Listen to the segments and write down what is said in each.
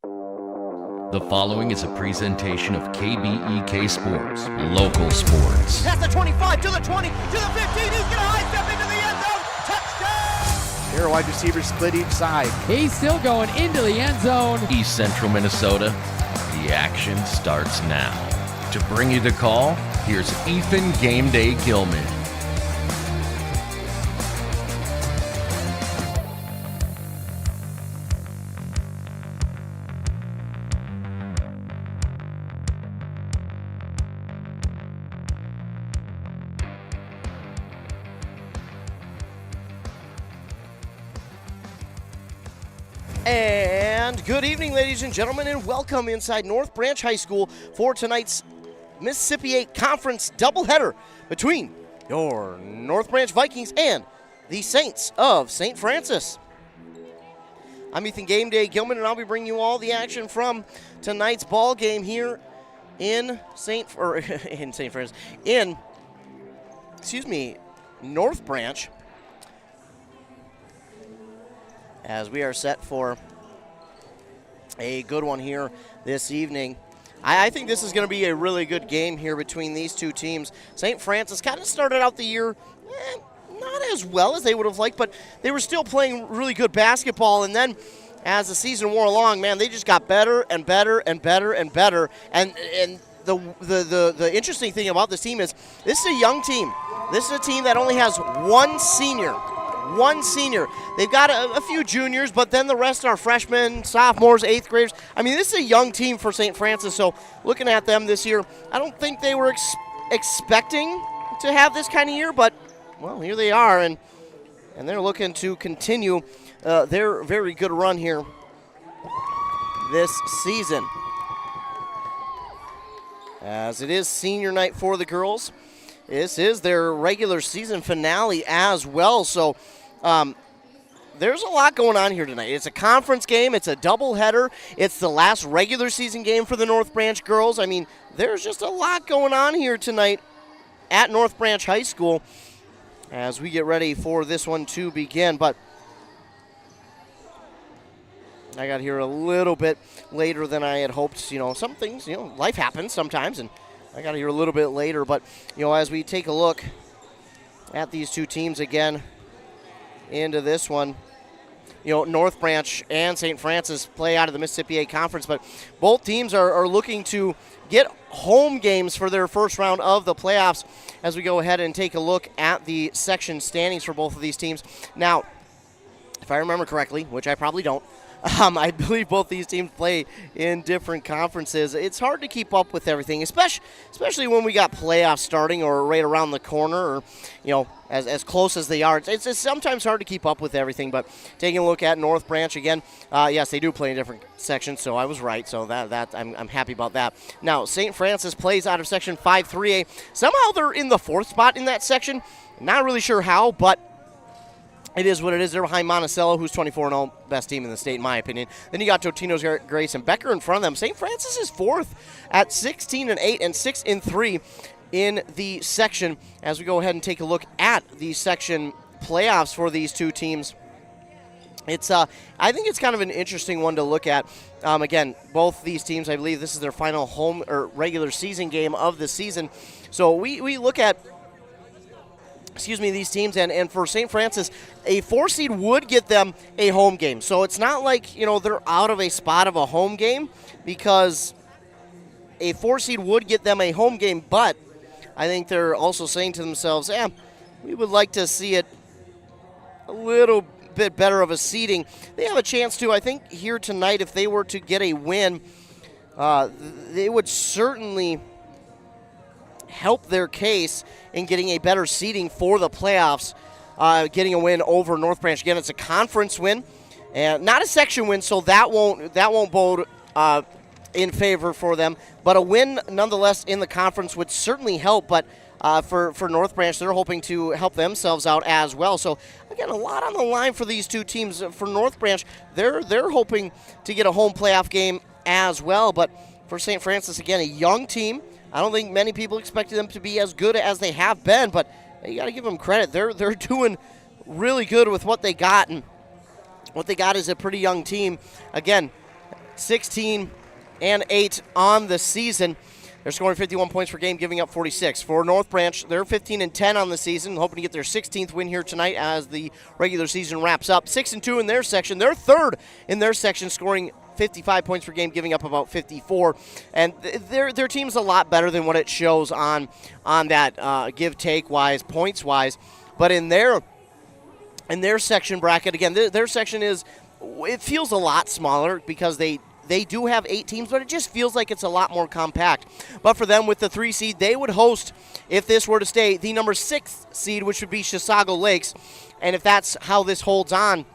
The following is a presentation of KBEK Sports, local sports. Past the 25, to the 20, to the 15, he's gonna high step into the end zone, touchdown! Here, wide receivers split each side. He's still going into the end zone. East Central Minnesota, the action starts now. To bring you the call, here's Ethan Game Day Gilman. And good evening, ladies and gentlemen, and welcome inside North Branch High School for tonight's Mississippi 8 Conference doubleheader between your North Branch Vikings and the Saints of St. Francis. I'm Ethan Game Day Gilman, and I'll be bringing you all the action from tonight's ball game here in North Branch, as we are set for a good one here this evening. I think this is going to be a really good game here between these two teams. St. Francis kind of started out the year not as well as they would have liked, but they were still playing really good basketball. And then as the season wore along, man, they just got better and better and better and better. And the interesting thing about this team is this is a young team. This is a team that only has one senior. They've got a few juniors, but then the rest are freshmen, sophomores, eighth graders. I mean, this is a young team for St. Francis, so looking at them this year, I don't think they were expecting to have this kind of year, but, well, here they are, and they're looking to continue their very good run here this season. As it is senior night for the girls. This is their regular season finale as well, so there's a lot going on here tonight. It's a conference game. It's a doubleheader. It's the last regular season game for the North Branch girls. I mean, there's just a lot going on here tonight at North Branch High School as we get ready for this one to begin. But I got here a little bit later than I had hoped. You know, some things, life happens sometimes, and I got here a little bit later. But, as we take a look at these two teams again into this one, North Branch and St. Francis play out of the Mississippi 8 Conference, but both teams are looking to get home games for their first round of the playoffs as we go ahead and take a look at the section standings for both of these teams. Now, if I remember correctly, which I probably don't, I believe both these teams play in different conferences. It's hard to keep up with everything, especially when we got playoffs starting or right around the corner, or as close as they are. It's sometimes hard to keep up with everything. But taking a look at North Branch again, yes, they do play in different sections, so I was right. So that I'm happy about that. Now, St. Francis plays out of Section 5-3A. Somehow they're in the fourth spot in that section. Not really sure how, but it is what it is. They're behind Monticello, who's 24-0, best team in the state, in my opinion. Then you got Totino's Grace and Becker in front of them. St. Francis is fourth at 16-8 and 6-3 in the section. As we go ahead and take a look at the section playoffs for these two teams, it's I think it's kind of an interesting one to look at. Again, both these teams, I believe this is their final home or regular season game of the season. So we look at these teams, and for St. Francis, a 4 seed would get them a home game. So it's not like, they're out of a spot of a home game, because a 4 seed would get them a home game, but I think they're also saying to themselves, we would like to see it a little bit better of a seeding. They have a chance to, I think, here tonight, if they were to get a win, they would certainly help their case in getting a better seeding for the playoffs, getting a win over North Branch. Again, it's a conference win, and not a section win, so that won't bode in favor for them. But a win, nonetheless, in the conference would certainly help. But for North Branch, they're hoping to help themselves out as well. So again, a lot on the line for these two teams. For North Branch, they're hoping to get a home playoff game as well. But for St. Francis, again, a young team. I don't think many people expected them to be as good as they have been, but you got to give them credit. They're doing really good with what they got, and what they got is a pretty young team. Again, 16-8 on the season. They're scoring 51 points per game, giving up 46. For North Branch, they're 15-10 on the season, hoping to get their 16th win here tonight as the regular season wraps up. 6-2 in their section. They're third in their section, scoring 55 points per game, giving up about 54. And their team's a lot better than what it shows on that give-take-wise, points-wise. But in their section bracket, again, their section it feels a lot smaller because they do have 8 teams, but it just feels like it's a lot more compact. But for them, with the 3 seed, they would host, if this were to stay, the number 6 seed, which would be Chisago Lakes. And if that's how this holds on,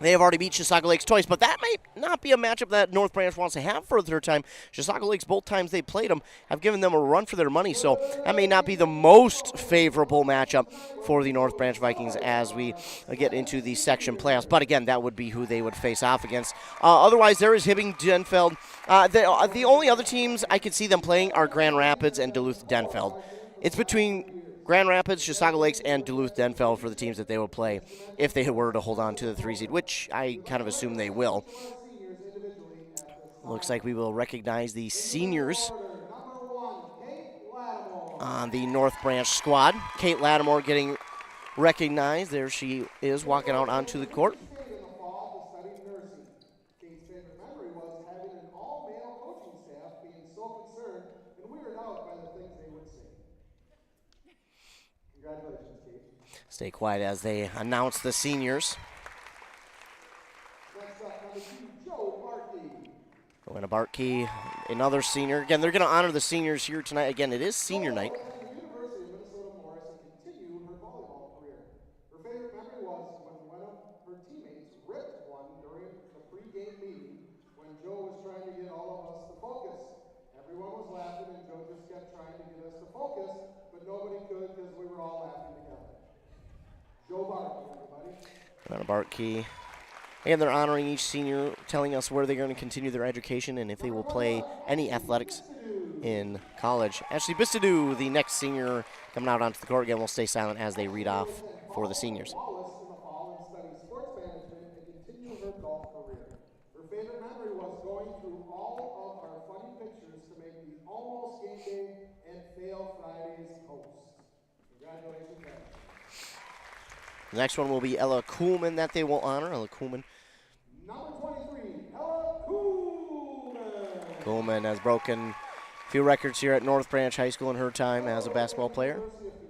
they have already beat Chisago Lakes twice, but that might not be a matchup that North Branch wants to have for a third time. Chisago Lakes, both times they played them, have given them a run for their money, so that may not be the most favorable matchup for the North Branch Vikings as we get into the section playoffs. But again, that would be who they would face off against. Otherwise, there is Hibbing-Denfeld. The only other teams I could see them playing are Grand Rapids and Duluth-Denfeld. It's between Grand Rapids, Chisago Lakes, and Duluth-Denfeld for the teams that they will play if they were to hold on to the 3 seed, which I kind of assume they will. Looks like we will recognize the seniors on the North Branch squad. Kate Lattimore getting recognized. There she is walking out onto the court. Stay quiet as they announce the seniors. Joanna Bartkey, another senior. Again, they're going to honor the seniors here tonight. Again, it is senior night. Joanna Bartkey. And they're honoring each senior, telling us where they're going to continue their education and if they will play any athletics in college. Ashley Bistadu, the next senior, coming out onto the court. Again, will stay silent as they read off for the seniors. The next one will be Ella Kuhlman that they will honor. Ella Kuhlman. Number 23, Ella Kuhlman. Kuhlman has broken a few records here at North Branch High School in her time as a basketball player.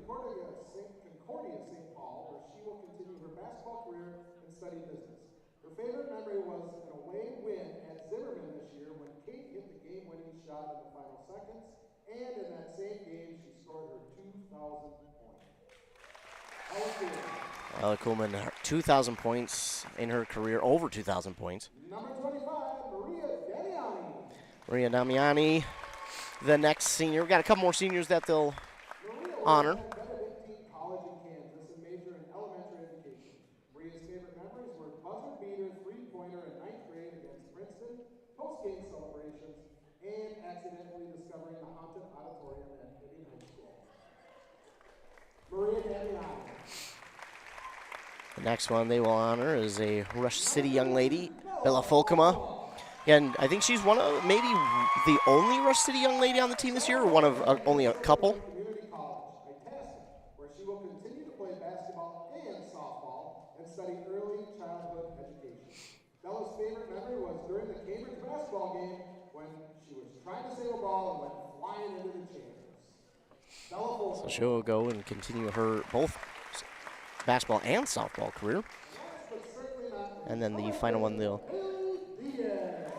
Concordia St. Paul, where she will continue her basketball career and study business. Her favorite memory was an away win at Zimmerman this year when Kate hit the game-winning shot in the final seconds, and in that same game, she scored her 2,000 points. Ella Kuhlman, 2,000 points in her career, over 2,000 points. Number 25, Maria Damiani. Maria Damiani, the next senior. We've got a couple more seniors that they'll honor. Benedictine College in Kansas and major in elementary education. Maria's favorite memories were buzzer beater three-pointer in 9th grade against Princeton, post-game celebrations, and accidentally discovering the haunted auditorium at Hibbing High School. Maria Damiani. The next one they will honor is a Rush City young lady, Bella Folkema. And I think she's one of maybe the only Rush City young lady on the team this year, or one of only a couple. Community College, Itasca, where she will continue to play basketball and softball and study early childhood education. Bella's favorite memory was during the Cambridge basketball game when she was trying to save a ball and went flying into the chambers. Bella Folkema. So she'll go and continue her both basketball and softball career. And then the final one they'll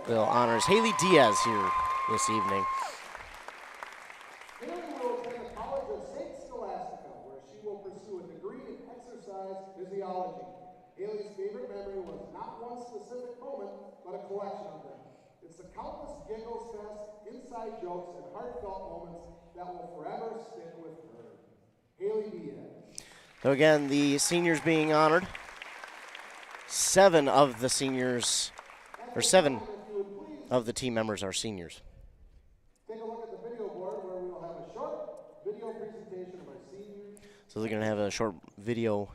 honor is Haley Diaz here this evening. Haley will attend the College of St. Scholastica, where she will pursue a degree in exercise physiology. Haley's favorite memory was not one specific moment, but a collection of them. It's the countless giggles fest, inside jokes, and heartfelt moments that will forever stick with her. Haley Diaz. So again, the seniors being honored. 7 of the seniors, or 7 of the team members are seniors. Take a look at the video board where we will have a short video presentation of our seniors. So they're going to have a short video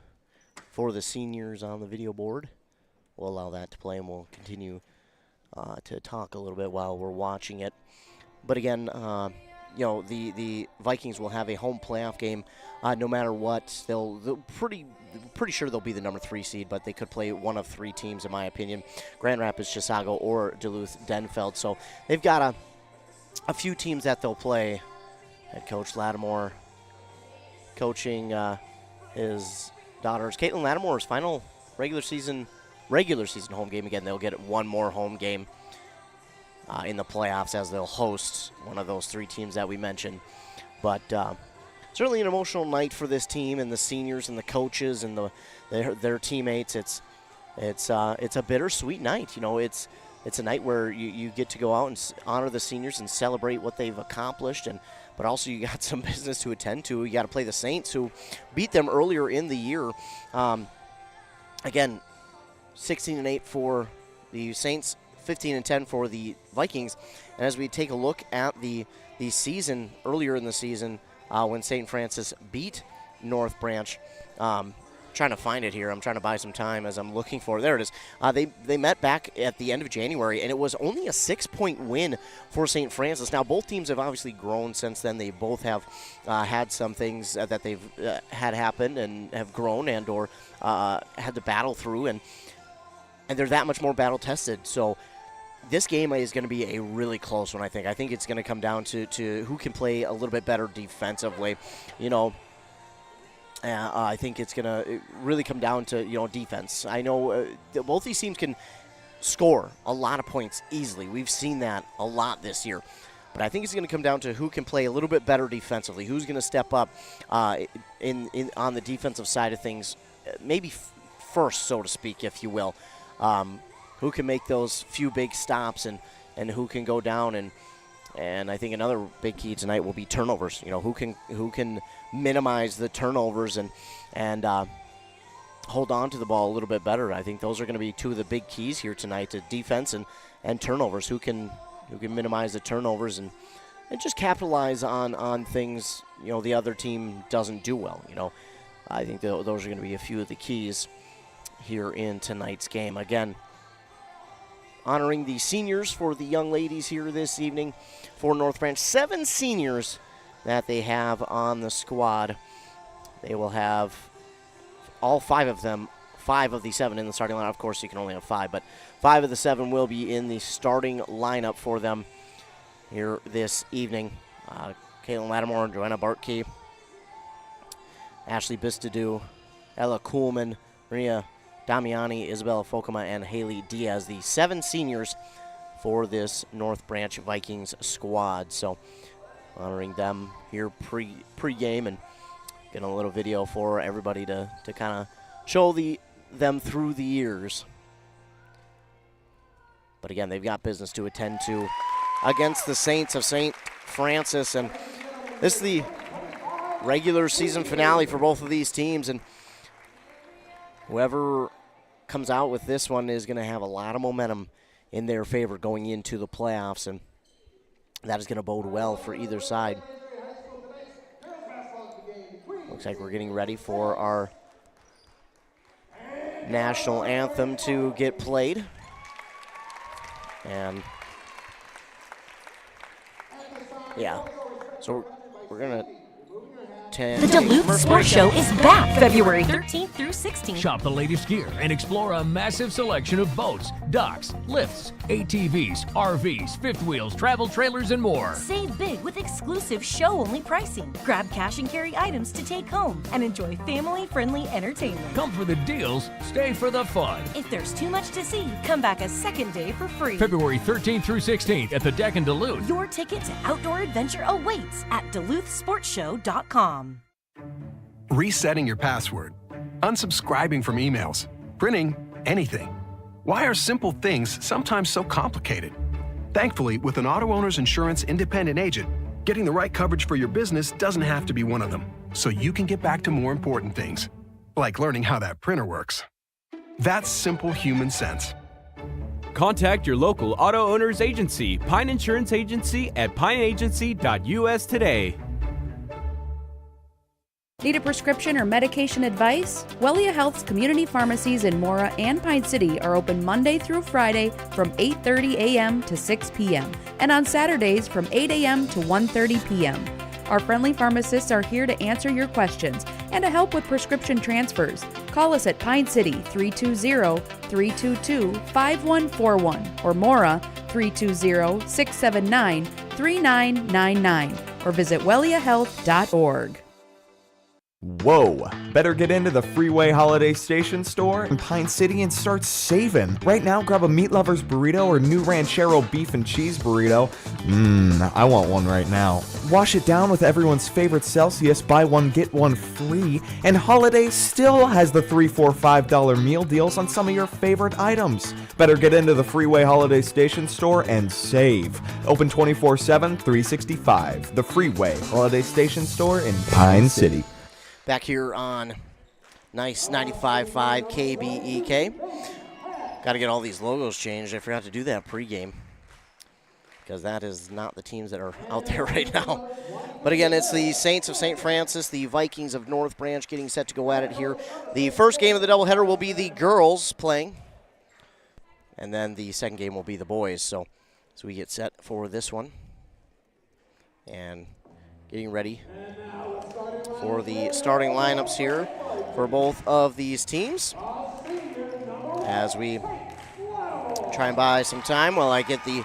for the seniors on the video board. We'll allow that to play and we'll continue to talk a little bit while we're watching it. But again, the Vikings will have a home playoff game no matter what. They'll pretty sure they'll be the number 3 seed, but they could play one of 3 teams, in my opinion: Grand Rapids, Chisago, or Duluth Denfeld. So they've got a few teams that they'll play. Head coach Lattimore coaching his daughters. Caitlin Lattimore's final regular season home game. Again, they'll get one more home game in the playoffs, as they'll host one of those 3 teams that we mentioned. But certainly an emotional night for this team and the seniors and the coaches and their teammates. It's a bittersweet night. It's a night where you get to go out and honor the seniors and celebrate what they've accomplished, but also you got some business to attend to. You got to play the Saints, who beat them earlier in the year. Again, 16-8 for the Saints, 15-10 for the Vikings. And as we take a look at the season, earlier in the season, when St. Francis beat North Branch, trying to find it here. I'm trying to buy some time as I'm looking for it. There it is. They met back at the end of January, and it was only a 6-point win for St. Francis. Now, both teams have obviously grown since then. They both have had some things that they've had happen and have grown and or had to battle through, and they're that much more battle-tested. So this game is going to be a really close one, I think. I think it's going to come down to who can play a little bit better defensively. I think it's going to really come down to, defense. I know both these teams can score a lot of points easily. We've seen that a lot this year. But I think it's going to come down to who can play a little bit better defensively, who's going to step up on the defensive side of things, maybe first, so to speak, if you will. Who can make those few big stops and who can go down and I think another big key tonight will be turnovers. Who can minimize the turnovers and hold on to the ball a little bit better. I think those are going to be 2 of the big keys here tonight: to defense and turnovers. Who can minimize the turnovers and just capitalize on things the other team doesn't do well. I think those are going to be a few of the keys here in tonight's game. Again, honoring the seniors for the young ladies here this evening for North Branch. 7 seniors that they have on the squad. They will have all 5 of them, 5 of the 7 in the starting lineup. Of course, you can only have 5, but 5 of the 7 will be in the starting lineup for them here this evening. Caitlin Lattimore, Joanna Bartkey, Ashley Bistadu, Ella Kuhlman, Maria Damiani, Isabella Fokema, and Haley Diaz, the 7 seniors for this North Branch Vikings squad. So honoring them here pre-game and getting a little video for everybody to kind of show them through the years. But again, they've got business to attend to against the Saints of St. Francis, and this is the regular season finale for both of these teams, and whoever comes out with this one is going to have a lot of momentum in their favor going into the playoffs, and that is going to bode well for either side. Looks like we're getting ready for our national anthem to get played. And yeah, so we're going to The Duluth Sports Show is back February 13th through 16th. Shop the latest gear and explore a massive selection of boats, docks, lifts, ATVs, RVs, fifth wheels, travel trailers, and more. Save big with exclusive show-only pricing. Grab cash and carry items to take home and enjoy family-friendly entertainment. Come for the deals, stay for the fun. If there's too much to see, come back a second day for free. February 13th through 16th at the Deck in Duluth. Your ticket to outdoor adventure awaits at DuluthSportsShow.com. Resetting your password, unsubscribing from emails, printing anything. Why are simple things sometimes so complicated? Thankfully, with an auto owner's insurance independent agent, getting the right coverage for your business doesn't have to be one of them, so you can get back to more important things, like learning how that printer works. That's simple human sense. Contact your local auto owner's agency, Pine Insurance Agency, at pineagency.us today. Need a prescription or medication advice? Wellia Health's community pharmacies in Mora and Pine City are open Monday through Friday from 8:30 a.m. to 6 p.m. and on Saturdays from 8 a.m. to 1:30 p.m. Our friendly pharmacists are here to answer your questions and to help with prescription transfers. Call us at Pine City 320-322-5141 or Mora 320-679-3999 or visit welliahealth.org. Whoa! Better get into the Freeway Holiday Station store in Pine City and start saving. Right now, grab a Meat Lover's burrito or new Ranchero beef and cheese burrito. I want one right now. Wash it down with everyone's favorite Celsius, buy one, get one free. And Holiday still has the $3, $4, $5 meal deals on some of your favorite items. Better get into the Freeway Holiday Station store and save. Open 24/7, 365. The Freeway Holiday Station store in Pine City. Back here on nice 95.5 KBEK. Got to get all these logos changed. I forgot to do that pregame because that is not the teams that are out there right now. But again, it's the Saints of St. Francis, the Vikings of North Branch getting set to go at it here. The first game of the doubleheader will be the girls playing, and then the second game will be the boys. So we get set for this one and getting ready for the starting lineups here for both of these teams as we try and buy some time while I get the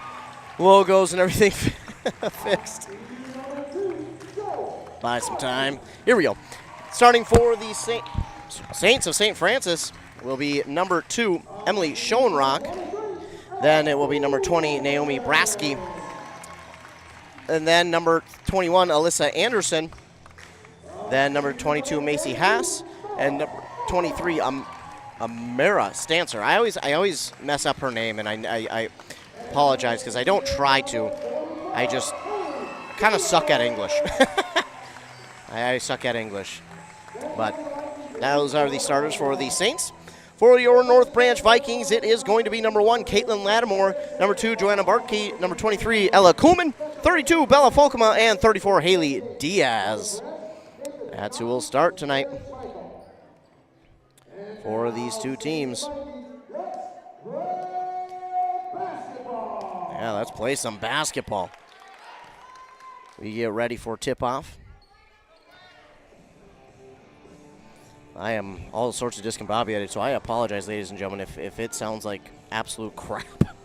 logos and everything fixed. Buy some time. Here we go. Starting for the Saints of St. Francis will be number 2, Emily Schoenrock. Then it will be number 20, Naomi Brasky. And then number 21, Alyssa Anderson. Then number 22, Macy Haas, and number 23, Amira Stancer. I always mess up her name, and I apologize because I don't try to. I just kind of suck at English. I suck at English. But those are the starters for the Saints. For your North Branch Vikings, it is going to be number 1, Caitlin Lattimore, number 2, Joanna Bartkey, number 23, Ella Kuhlman, 32, Bella Folkema, and 34, Haley Diaz. That's who will start tonight for these two teams. Yeah, let's play some basketball. We get ready for tip-off. I am all sorts of discombobulated, so I apologize, ladies and gentlemen, if it sounds like absolute crap.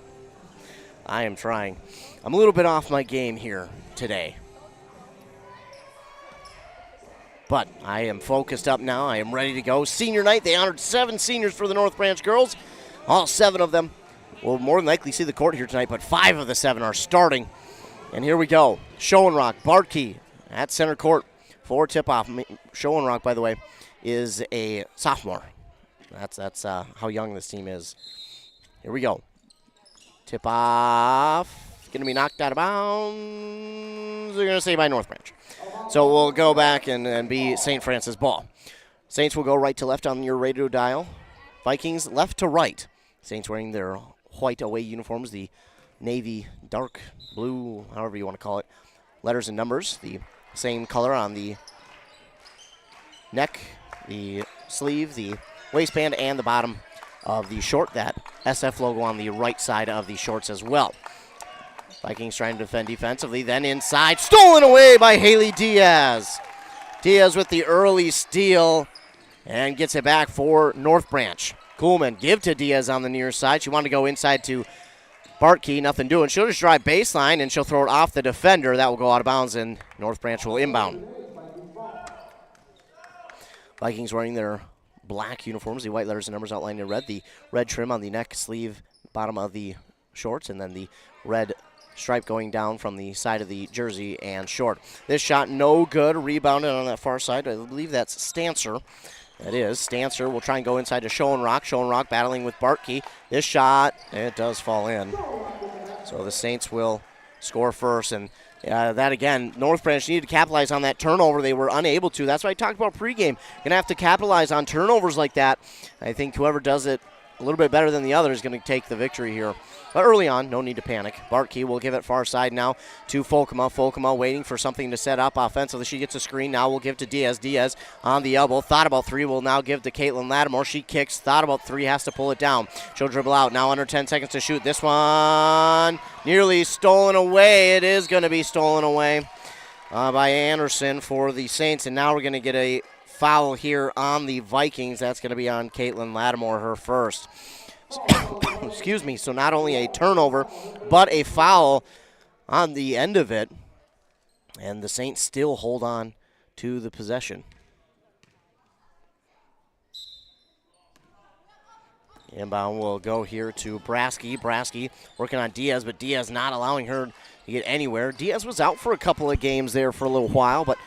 I am trying. I'm a little bit off my game here today. But I am focused up now. I am ready to go. Senior night, they honored 7 seniors for the North Branch girls. All 7 of them will more than likely see the court here tonight, but 5 of the 7 are starting. And here we go. Schoenrock, Bartkey at center court for tip-off. Schoenrock, by the way, is a sophomore. That's how young this team is. Here we go. Tip-off. Going to be knocked out of bounds. They're going to say by North Branch. So we'll go back and be St. Francis ball. Saints will go right to left on your radio dial. Vikings left to right. Saints wearing their white away uniforms, the navy dark blue, however you want to call it, letters and numbers. The same color on the neck, the sleeve, the waistband, and the bottom of the short. That SF logo on the right side of the shorts as well. Vikings trying to defend defensively, then inside, stolen away by Haley Diaz. Diaz with the early steal and gets it back for North Branch. Kuhlman give to Diaz on the near side. She wanted to go inside to Bartkey, nothing doing. She'll just drive baseline and she'll throw it off the defender. That will go out of bounds and North Branch will inbound. Vikings wearing their black uniforms, the white letters and numbers outlined in red, the red trim on the neck, sleeve, bottom of the shorts, and then the red stripe going down from the side of the jersey and short. This shot no good, rebounded on that far side. I believe that's Stancer. That is. Stancer will try and go inside to Schoenrock. Schoenrock battling with Bartkey. This shot, it does fall in. So the Saints will score first. And that again, North Branch needed to capitalize on that turnover. They were unable to. That's what I talked about pregame. Going to have to capitalize on turnovers like that. I think whoever does it a little bit better than the other is going to take the victory here. But early on, no need to panic. Bartkey will give it far side now to Folkema. Folkema waiting for something to set up offensively. She gets a screen. Now will give to Diaz. Diaz on the elbow. Thought about three. Will now give to Caitlin Lattimore. She kicks. Thought about three. Has to pull it down. She'll dribble out. Now under 10 seconds to shoot. This one nearly stolen away. It is going to be stolen away by Anderson for the Saints. And now we're going to get a foul here on the Vikings. That's going to be on Caitlin Lattimore, her first. Excuse me. So not only a turnover, but a foul on the end of it. And the Saints still hold on to the possession. Inbound will go here to Brasky. Brasky working on Diaz, but Diaz not allowing her to get anywhere. Diaz was out for a couple of games there for a little while, but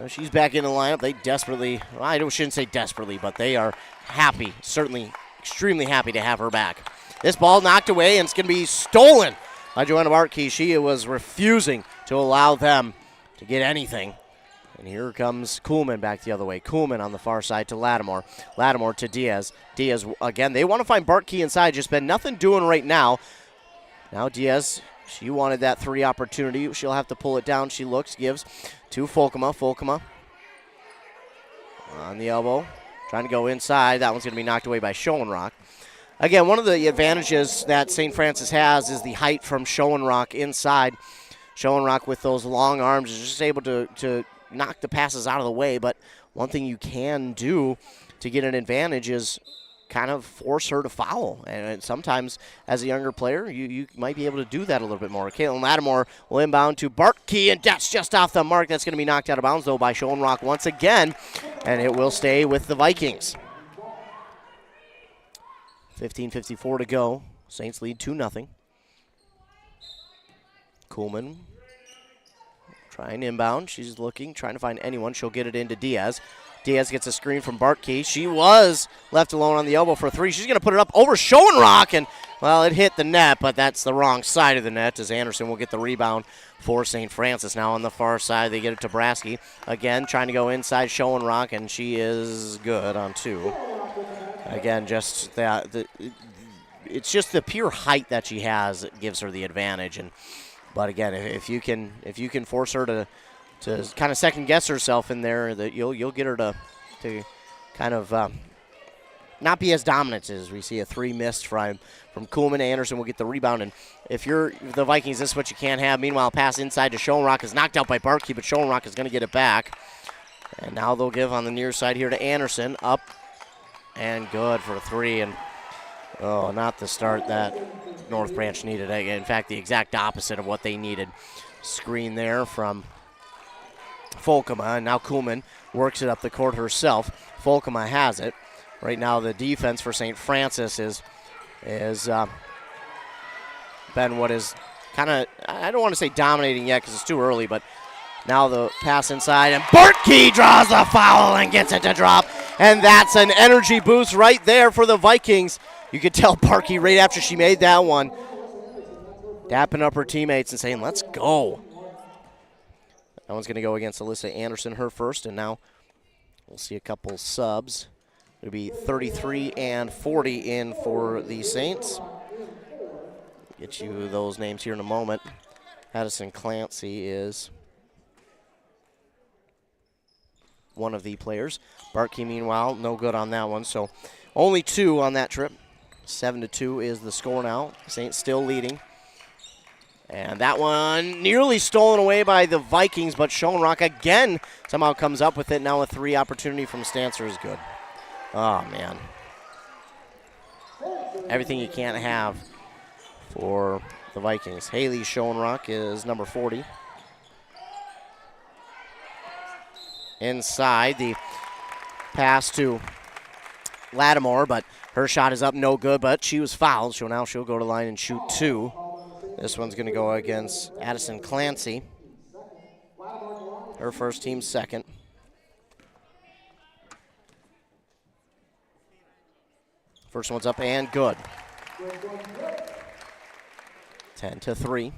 she's back in the lineup. They desperately, well, I shouldn't say desperately, but they are happy, certainly extremely happy to have her back. This ball knocked away, and it's going to be stolen by Joanna Bartkey. She was refusing to allow them to get anything. And here comes Kuhlman back the other way. Kuhlman on the far side to Lattimore. Lattimore to Diaz. Diaz again. They want to find Bartkey inside. Just been nothing doing right now. Now Diaz, she wanted that three opportunity. She'll have to pull it down. She looks, gives to Folkema. Folkema on the elbow. Trying to go inside. That one's going to be knocked away by Schoenrock. Again, one of the advantages that St. Francis has is the height from Schoenrock inside. Schoenrock with those long arms is just able to knock the passes out of the way, but one thing you can do to get an advantage is kind of force her to foul. And sometimes, as a younger player, you might be able to do that a little bit more. Caitlin Lattimore will inbound to Bartkey, and that's just off the mark. That's going to be knocked out of bounds, though, by Schoenrock once again, and it will stay with the Vikings. 15:54 to go. Saints lead 2-0. Kuhlman trying inbound. She's looking, trying to find anyone. She'll get it into Diaz. Diaz gets a screen from Bartkey. She was left alone on the elbow for three. She's going to put it up over Schoenrock, and, well, it hit the net, but that's the wrong side of the net as Anderson will get the rebound for St. Francis. Now on the far side, they get it to Brasky. Again, trying to go inside Schoenrock, and she is good on two. Again, just that. It's just the pure height that she has that gives her the advantage. But again, if you can force her to kind of second guess herself in there, that you'll get her to kind of not be as dominant as we see a three missed from Kuhlman. Anderson will get the rebound, and if you're the Vikings, this is what you can't have. Meanwhile, pass inside to Schoenrock is knocked out by Bartkey, but Schoenrock is going to get it back. And now they'll give on the near side here to Anderson, up and good for three. And oh, not the start that North Branch needed. In fact, the exact opposite of what they needed. Screen there from Folkema, and now Kuhlman works it up the court herself. Folkema has it. Right now the defense for St. Francis is been what is kind of, I don't want to say dominating yet because it's too early, but now the pass inside, and Bartkey draws the foul and gets it to drop. And that's an energy boost right there for the Vikings. You could tell Bartkey right after she made that one, dapping up her teammates and saying, let's go. That one's going to go against Alyssa Anderson, her first, and now we'll see a couple subs. It'll be 33 and 40 in for the Saints. Get you those names here in a moment. Addison Clancy is one of the players. Bartkey, meanwhile, no good on that one. So only two on that trip. 7-2 is the score now. Saints still leading. And that one nearly stolen away by the Vikings, but Schoenrock again somehow comes up with it. Now a three opportunity from Stancer is good. Oh, man. Everything you can't have for the Vikings. Haley Schoenrock is number 40. Inside, the pass to Lattimore, but her shot is up, no good, but she was fouled, so now she'll go to the line and shoot two. This one's going to go against Addison Clancy. Her first, team second. First one's up and good. 10-3.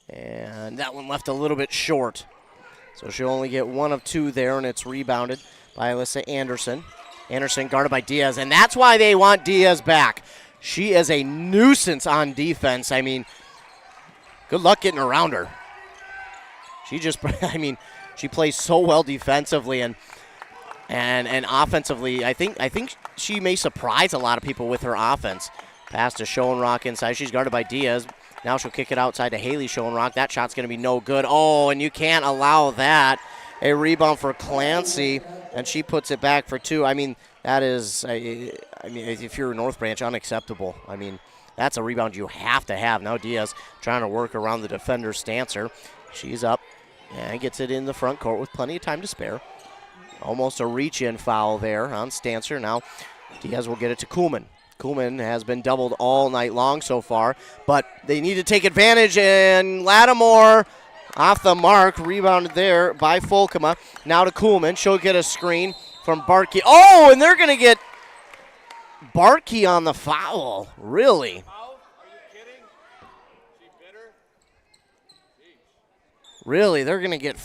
And that one left a little bit short. So she'll only get 1 of 2 there, and it's rebounded by Alyssa Anderson. Anderson guarded by Diaz, and that's why they want Diaz back. She is a nuisance on defense. I mean, good luck getting around her. She just, I mean, she plays so well defensively and offensively. I think she may surprise a lot of people with her offense. Pass to Schoenrock inside. She's guarded by Diaz. Now she'll kick it outside to Haley Schoenrock. That shot's going to be no good. Oh, and you can't allow that. A rebound for Clancy, and she puts it back for 2. I mean, that is, if you're North Branch, unacceptable. I mean, that's a rebound you have to have. Now Diaz trying to work around the defender, Stancer. She's up and gets it in the front court with plenty of time to spare. Almost a reach-in foul there on Stancer. Now Diaz will get it to Kuhlman. Kuhlman has been doubled all night long so far, but they need to take advantage, and Lattimore off the mark, rebounded there by Folkema. Now to Kuhlman. She'll get a screen from Barkey. Oh, and they're going to get Barkey on the foul. Really? Really, they're going to get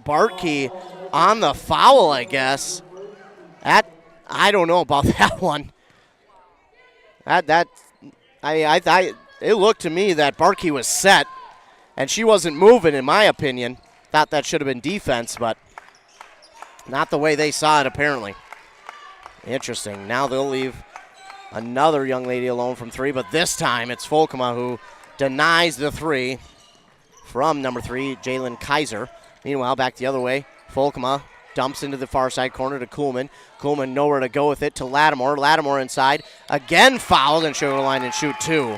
Barkey on the foul, I guess. I don't know about that one. It looked to me that Barkey was set, and she wasn't moving, in my opinion. Thought that should have been defense, but not the way they saw it, apparently. Interesting. Now they'll leave another young lady alone from 3, but this time it's Folkema who denies the 3 from number 3, Jalen Kaiser. Meanwhile, back the other way, Folkema dumps into the far side corner to Kuhlman. Kuhlman nowhere to go with it to Lattimore. Lattimore inside. Again fouled, and she'll go to the line and shoot 2.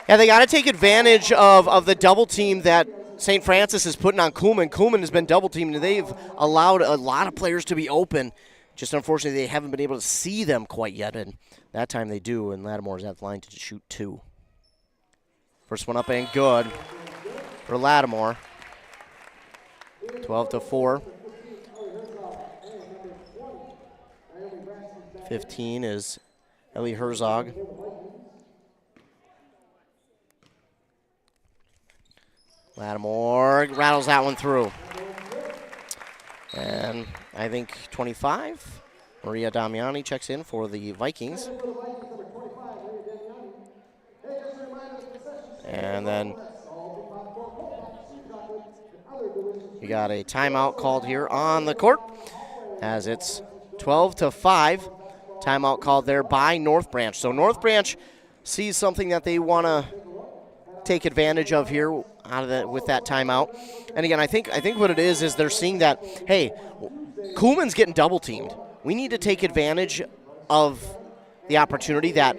Yeah, they got to take advantage of the double team that St. Francis is putting on Kuhlman. Kuhlman has been double teamed, and they've allowed a lot of players to be open. Just unfortunately, they haven't been able to see them quite yet, and that time they do, and Lattimore's at the line to shoot 2. First one up and good for Lattimore. 12-4. 15 is Ellie Herzog. Lattimore rattles that one through. And I think 25, Maria Damiani checks in for the Vikings. And then we got a timeout called here on the court as it's 12-5. Timeout called there by North Branch. So North Branch sees something that they want to take advantage of here with that timeout. And again, I think what it is they're seeing that, hey, Kuhlman's getting double teamed. We need to take advantage of the opportunity that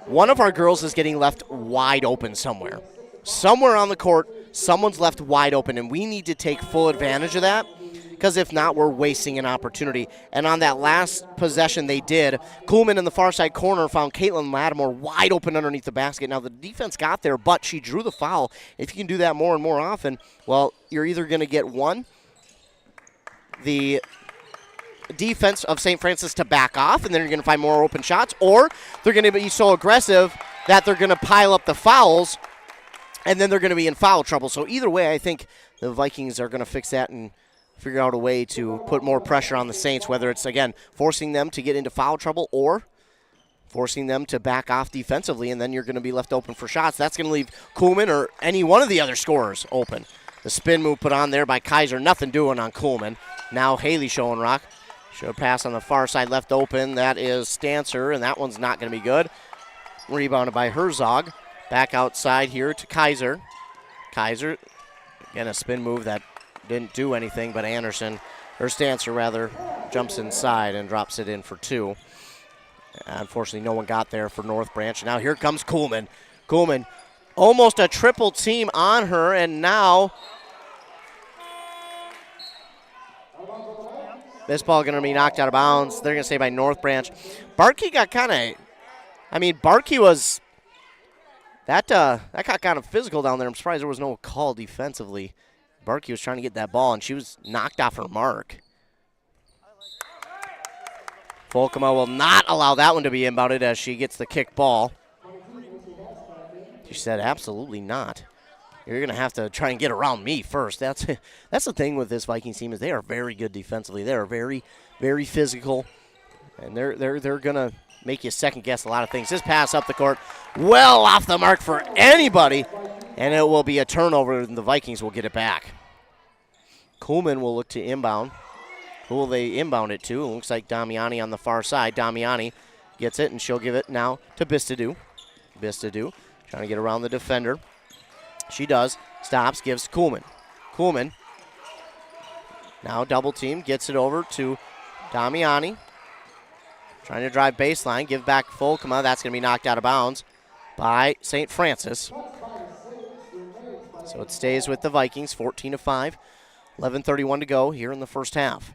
one of our girls is getting left wide open somewhere. Somewhere on the court, someone's left wide open, and we need to take full advantage of that, because if not, we're wasting an opportunity. And on that last possession they did, Kuhlman in the far side corner found Caitlin Lattimore wide open underneath the basket. Now, the defense got there, but she drew the foul. If you can do that more and more often, well, you're either going to get the defense of St. Francis to back off, and then you're going to find more open shots, or they're going to be so aggressive that they're going to pile up the fouls, and then they're going to be in foul trouble. So either way, I think the Vikings are going to fix that and figure out a way to put more pressure on the Saints, whether it's, again, forcing them to get into foul trouble or forcing them to back off defensively, and then you're going to be left open for shots. That's going to leave Kuhlman or any one of the other scorers open. The spin move put on there by Kaiser, nothing doing on Kuhlman. Now Haley Schoenrock. Should pass on the far side left open. That is Stancer, and that one's not going to be good. Rebounded by Herzog. Back outside here to Kaiser. Kaiser, again, a spin move that didn't do anything, but Anderson, or Stancer rather, jumps inside and drops it in for 2. Unfortunately, no one got there for North Branch. Now here comes Kuhlman. Kuhlman, almost a triple team on her, and now this ball going to be knocked out of bounds. They're going to say by North Branch. Barkey got kind of, Barkey was, that got kind of physical down there. I'm surprised there was no call defensively. Barkey was trying to get that ball, and she was knocked off her mark. Folkema will not allow that one to be inbounded as she gets the kick ball. She said absolutely not. you're going to have to try and get around me first. That's the thing with this Vikings team is they are very good defensively. They are very, very physical, and they're going to make you second-guess a lot of things. This pass up the court, well off the mark for anybody, and it will be a turnover, and the Vikings will get it back. Kuhlman will look to inbound. Who will they inbound it to? It looks like Damiani on the far side. Damiani gets it, and she'll give it now to Bistadu. Bistadu trying to get around the defender. She does. Stops, gives Kuhlman. Kuhlman now double team, gets it over to Damiani. Trying to drive baseline, give back Folkema. That's going to be knocked out of bounds by St. Francis. So it stays with the Vikings, 14-5. 11:31 to go here in the first half.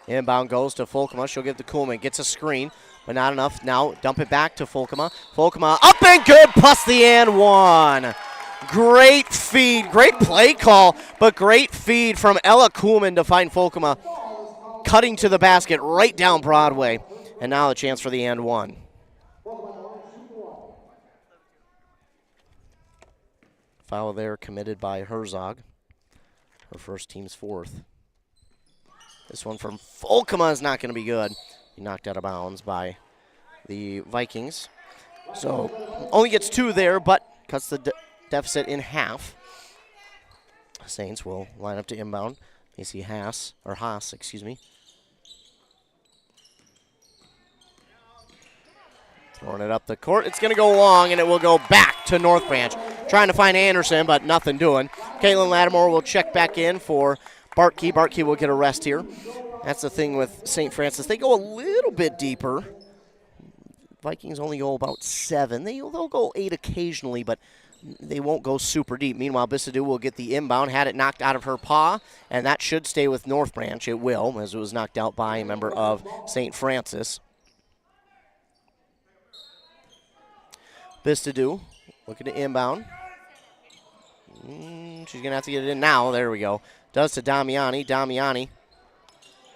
Inbound goes to Folkema. She'll give to Kuhlman. Gets a screen, but not enough. Now dump it back to Folkema. Folkema up and good, plus the and one. Great feed, great play call, but great feed from Ella Kuhlman to find Folkema cutting to the basket right down Broadway. And now a chance for the and one. Foul there committed by Herzog. Her first, team's fourth. This one from Folkema is not going to be good. He knocked out of bounds by the Vikings. So only gets two there, but cuts the deficit in half. Saints will line up to inbound. You see Haas. Throwing it up the court. It's going to go long, and it will go back to North Branch. Trying to find Anderson, but nothing doing. Caitlin Lattimore will check back in for Bartkey. Bartkey will get a rest here. That's the thing with St. Francis. They go a little bit deeper. Vikings only go about 7. They'll go 8 occasionally, but they won't go super deep. Meanwhile, Bistadu will get the inbound, had it knocked out of her paw, and that should stay with North Branch. It will, as it was knocked out by a member of St. Francis. Bistadu looking to inbound. She's going to have to get it in now. There we go. Does to Damiani. Damiani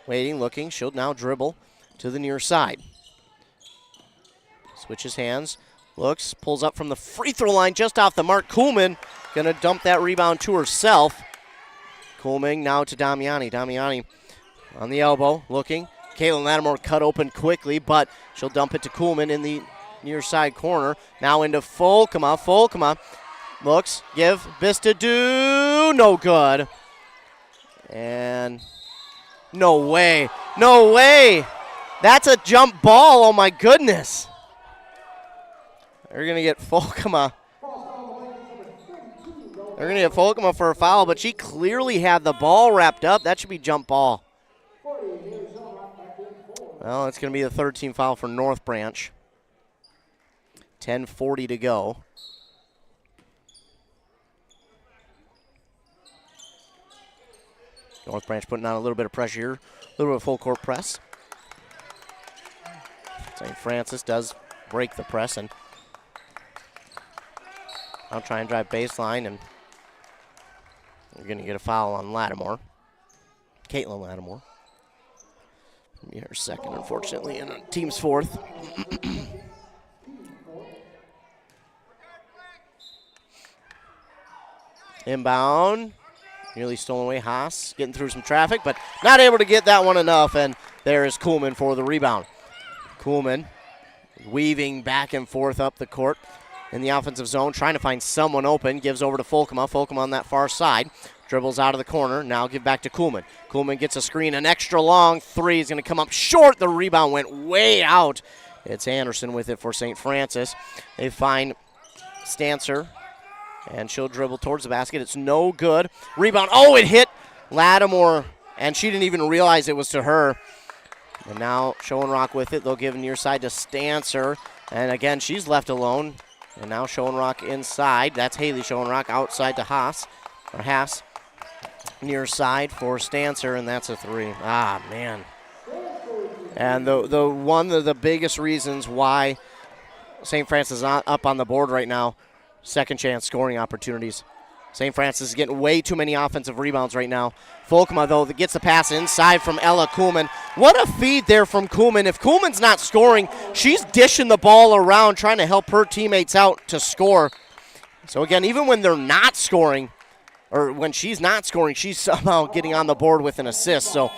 waiting, looking. She'll now dribble to the near side. Switches hands. Looks, pulls up from the free throw line just off the mark. Kuhlman going to dump that rebound to herself. Kuhlman now to Damiani. Damiani on the elbow, looking. Caitlin Lattimore cut open quickly, but she'll dump it to Kuhlman in the near side corner. Now into Folkema. Folkema looks, give Bistadu, no good. And no way. No way. That's a jump ball, oh my goodness. They're going to get Folkema. They're going to get Folkema for a foul, but she clearly had the ball wrapped up. That should be jump ball. Well, it's going to be the third team foul for North Branch. 10:40 to go. North Branch putting on a little bit of pressure here. A little bit of full court press. St. Francis does break the press, and I'll try and drive baseline, and we're going to get a foul on Lattimore. Caitlin Lattimore. Her second, unfortunately, and team's fourth. Inbound. Nearly stolen away. Haas getting through some traffic, but not able to get that one enough, and there is Kuhlman for the rebound. Kuhlman weaving back and forth up the court in the offensive zone, trying to find someone open. Gives over to Folkema. Folkema on that far side. Dribbles out of the corner. Now give back to Kuhlman. Kuhlman gets a screen. An extra long three is going to come up short. The rebound went way out. It's Anderson with it for St. Francis. They find Stancer, and she'll dribble towards the basket. It's no good. Rebound. Oh, it hit Lattimore, and she didn't even realize it was to her. And now Schoenrock with it. They'll give near side to Stancer. And again, she's left alone. And now Schoenrock inside. That's Haley Schoenrock outside to Haas. Near side for Stancer, and that's a three. Ah, man. And the one of the biggest reasons why St. Francis is not up on the board right now, second chance scoring opportunities. St. Francis is getting way too many offensive rebounds right now. Volkma, though, that gets the pass inside from Ella Kuhlman. What a feed there from Kuhlman. If Kuhlman's not scoring, she's dishing the ball around, trying to help her teammates out to score. So, again, even when they're not scoring, or when she's not scoring, she's somehow getting on the board with an assist. So,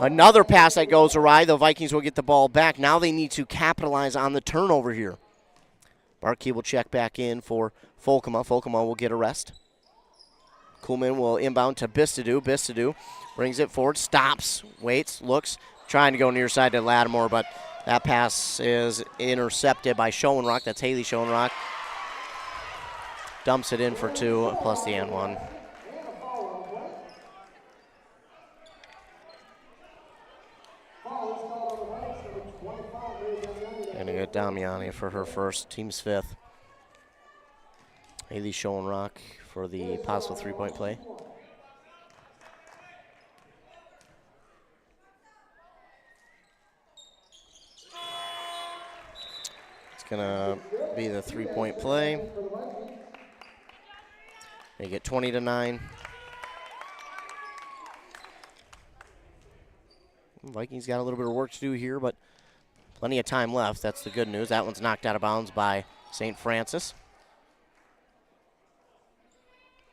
another pass that goes awry. The Vikings will get the ball back. Now they need to capitalize on the turnover here. Barkey will check back in for Volkma. Volkma will get a rest. Kuhlman will inbound to Bistadu. Bistadu brings it forward, stops, waits, looks, trying to go near side to Lattimore, but that pass is intercepted by Schoenrock. That's Haley Schoenrock. Dumps it in for 2, plus the and 1. Going to get Damiani for her first, team's 5th. Haley Schoenrock for the possible 3-point play. It's going to be the 3-point play. They get 20-9. Vikings got a little bit of work to do here, but plenty of time left. That's the good news. That one's knocked out of bounds by St. Francis.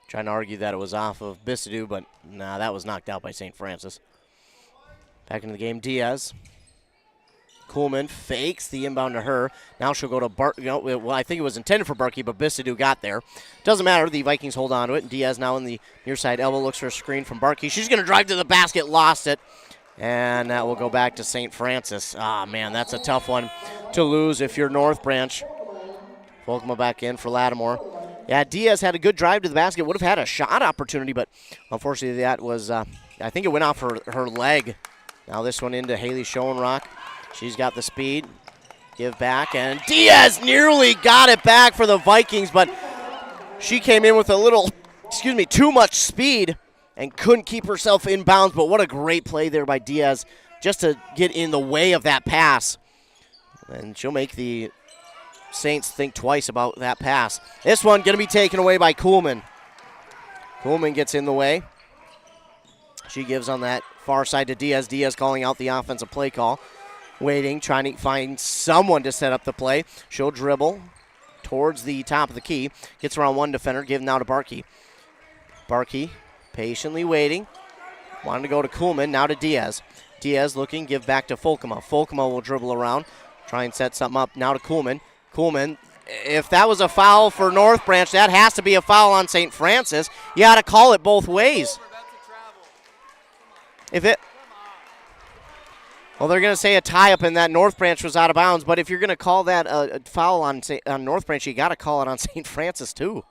Trying to argue that it was off of Bistadu, but nah, that was knocked out by St. Francis. Back into the game, Diaz. Kuhlman fakes the inbound to her. Now she'll go to well, I think it was intended for Barkey, but Bistadu got there. Doesn't matter. The Vikings hold on to it. Diaz now in the near side elbow, looks for a screen from Barkey. She's going to drive to the basket, lost it. And that will go back to St. Francis. Ah, man, that's a tough one to lose if you're North Branch. Volkma back in for Lattimore. Yeah, Diaz had a good drive to the basket. Would have had a shot opportunity, but unfortunately that was, I think it went off her leg. Now this one into Haley Schoenrock. She's got the speed. Give back, and Diaz nearly got it back for the Vikings, but she came in with a little, too much speed and couldn't keep herself in bounds. But what a great play there by Diaz just to get in the way of that pass. And she'll make the Saints think twice about that pass. This one going to be taken away by Kuhlman. Kuhlman gets in the way. She gives on that far side to Diaz. Diaz calling out the offensive play call. Waiting, trying to find someone to set up the play. She'll dribble towards the top of the key. Gets around one defender, give now to Barkey. Barkey patiently waiting. Wanted to go to Kuhlman, now to Diaz. Diaz looking, give back to Volkma. Volkma will dribble around, try and set something up. Now to Kuhlman. Kuhlman, if that was a foul for North Branch, that has to be a foul on St. Francis. You got to call it both ways. Well, they're going to say a tie-up and that North Branch was out of bounds, but if you're going to call that a foul on North Branch, you got to call it on St. Francis too.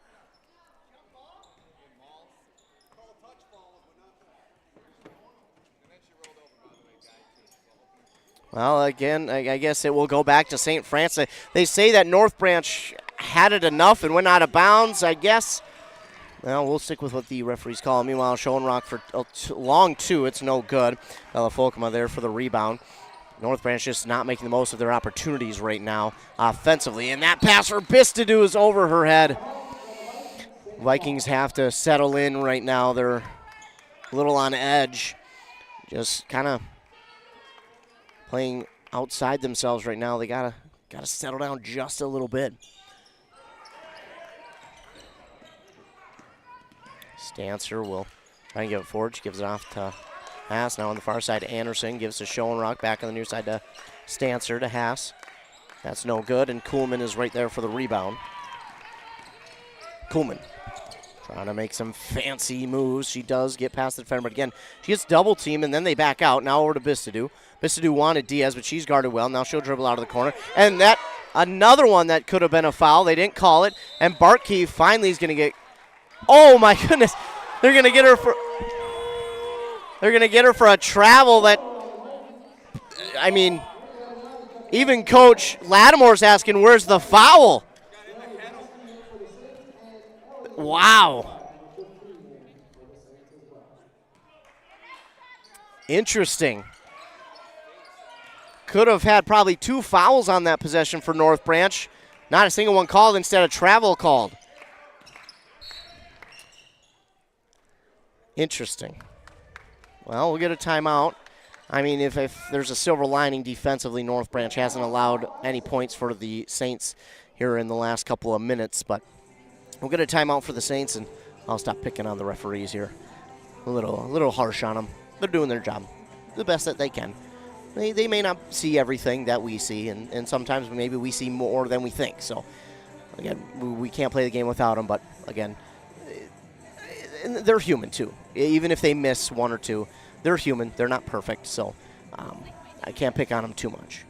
Well, again, I guess it will go back to St. Francis. They say that North Branch had it enough and went out of bounds, I guess. Well, we'll stick with what the referees call. Meanwhile, Schoenrock for long 2. It's no good. Ella Volkma there for the rebound. North Branch just not making the most of their opportunities right now offensively. And that pass for Bistadu is over her head. Vikings have to settle in right now. They're a little on edge. Just kind of playing outside themselves right now. They gotta settle down just a little bit. Stancer will try and give it forward. She gives it off to Haas. Now on the far side, Anderson gives to Schoenrock. Back on the near side to Stancer to Haas. That's no good, and Kuhlman is right there for the rebound. Kuhlman trying to make some fancy moves. She does get past the defender, but again, she gets double teamed, and then they back out. Now over to Bistadu. Bistadu wanted Diaz, but she's guarded well. Now she'll dribble out of the corner. And that, another one that could have been a foul. They didn't call it, and Barkey finally is going to get, oh my goodness, they're going to get her for a travel that, I mean, even Coach Lattimore's asking, where's the foul? Wow. Interesting. Could have had probably 2 fouls on that possession for North Branch. Not a single one called, instead of travel called. Interesting. Well, we'll get a timeout. I mean, if there's a silver lining defensively, North Branch hasn't allowed any points for the Saints here in the last couple of minutes, but we'll get a timeout for the Saints, and I'll stop picking on the referees here. A little harsh on them. They're doing their job the best that they can. They may not see everything that we see, and sometimes maybe we see more than we think. So, again, we can't play the game without them, but, again, they're human too. Even if they miss one or two, they're human. They're not perfect, so I can't pick on them too much.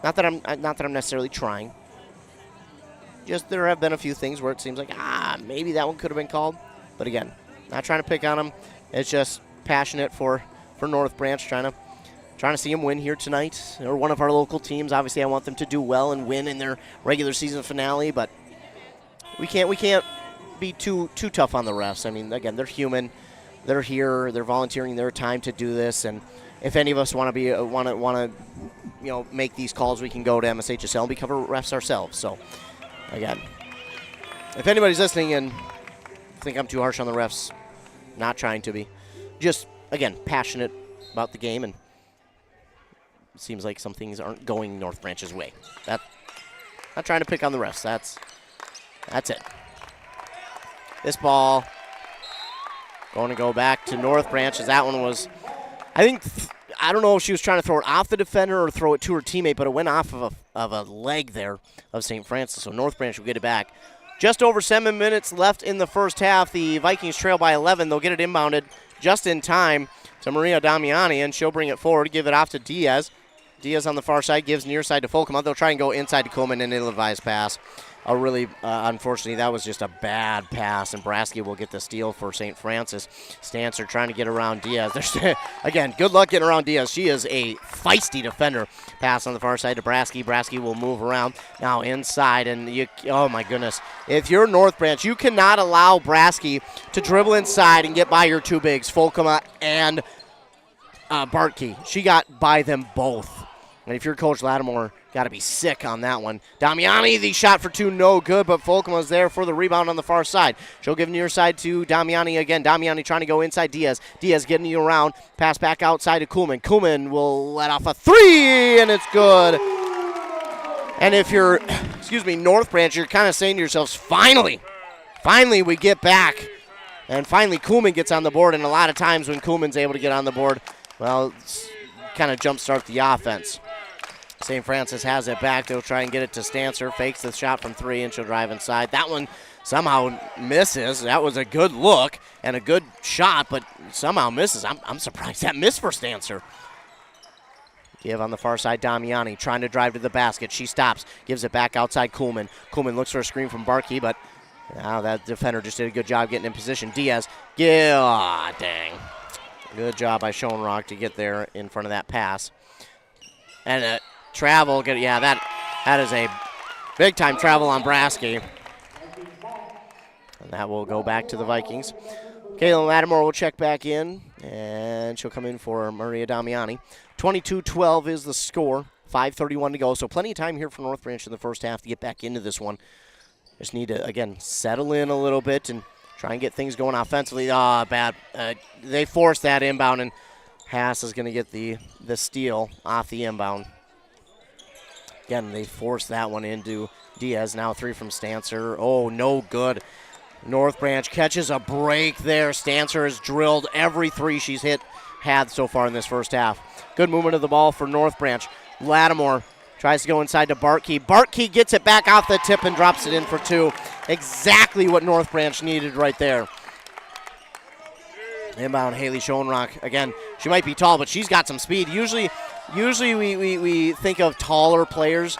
Not that I'm necessarily trying. Just there have been a few things where it seems like maybe that one could have been called, but again, not trying to pick on them. It's just passionate for North Branch, trying to see them win here tonight. They're one of our local teams. Obviously, I want them to do well and win in their regular season finale, but we can't be too tough on the refs. I mean, again, they're human. They're here. They're volunteering their time to do this, and if any of us want to make these calls, we can go to MSHSL and become refs ourselves. So, again, if anybody's listening and think I'm too harsh on the refs, not trying to be, just again passionate about the game, and it seems like some things aren't going North Branch's way. Not trying to pick on the refs. That's it. This ball going to go back to North Branch, as that one was, I don't know if she was trying to throw it off the defender or throw it to her teammate, but it went off of a leg there of St. Francis, so North Branch will get it back. Just over 7 minutes left in the first half. The Vikings trail by 11. They'll get it inbounded just in time to Maria Damiani, and she'll bring it forward, give it off to Diaz. Diaz on the far side gives near side to Folkema. They'll try and go inside to Coleman, and an ill-advised pass. Unfortunately, that was just a bad pass, and Brasky will get the steal for St. Francis. Stancer trying to get around Diaz. Again, good luck getting around Diaz. She is a feisty defender. Pass on the far side to Brasky. Brasky will move around now inside, and oh my goodness. If you're North Branch, you cannot allow Brasky to dribble inside and get by your two bigs, Folkema and Bartkey. She got by them both. And if you're Coach Lattimore, got to be sick on that one. Damiani, the shot for two, no good, but Folkema's there for the rebound on the far side. She'll give near side to Damiani again. Damiani trying to go inside Diaz. Diaz getting you around. Pass back outside to Kuhlman. Kuhlman will let off a three, and it's good. And if you're, North Branch, you're kind of saying to yourselves, finally we get back. And finally Kuhlman gets on the board, and a lot of times when Kuhlman's able to get on the board, well, kind of jumpstart the offense. St. Francis has it back. They'll try and get it to Stancer. Fakes the shot from three, and she'll drive inside. That one somehow misses. That was a good look and a good shot, but somehow misses. I'm surprised that missed for Stancer. Give on the far side, Damiani trying to drive to the basket. She stops, gives it back outside Kuhlman. Kuhlman looks for a screen from Barkey, but now that defender just did a good job getting in position. Diaz, dang. Good job by Schoenrock to get there in front of that pass. And travel, that is a big-time travel on Brasky. And that will go back to the Vikings. Kaylin Lattimore will check back in, and she'll come in for Maria Damiani. 22-12 is the score, 5:31 to go, so plenty of time here for North Branch in the first half to get back into this one. Just need to, again, settle in a little bit and try and get things going offensively. Bad. They forced that inbound, and Haas is going to get the steal off the inbound. Again, they forced that one into Diaz. Now three from Stancer. Oh, no good. North Branch catches a break there. Stancer has drilled every three she's had so far in this first half. Good movement of the ball for North Branch. Lattimore tries to go inside to Bartkey. Bartkey gets it back off the tip and drops it in for two. Exactly what North Branch needed right there. Inbound, Haley Schoenrock. Again, she might be tall, but she's got some speed. Usually we think of taller players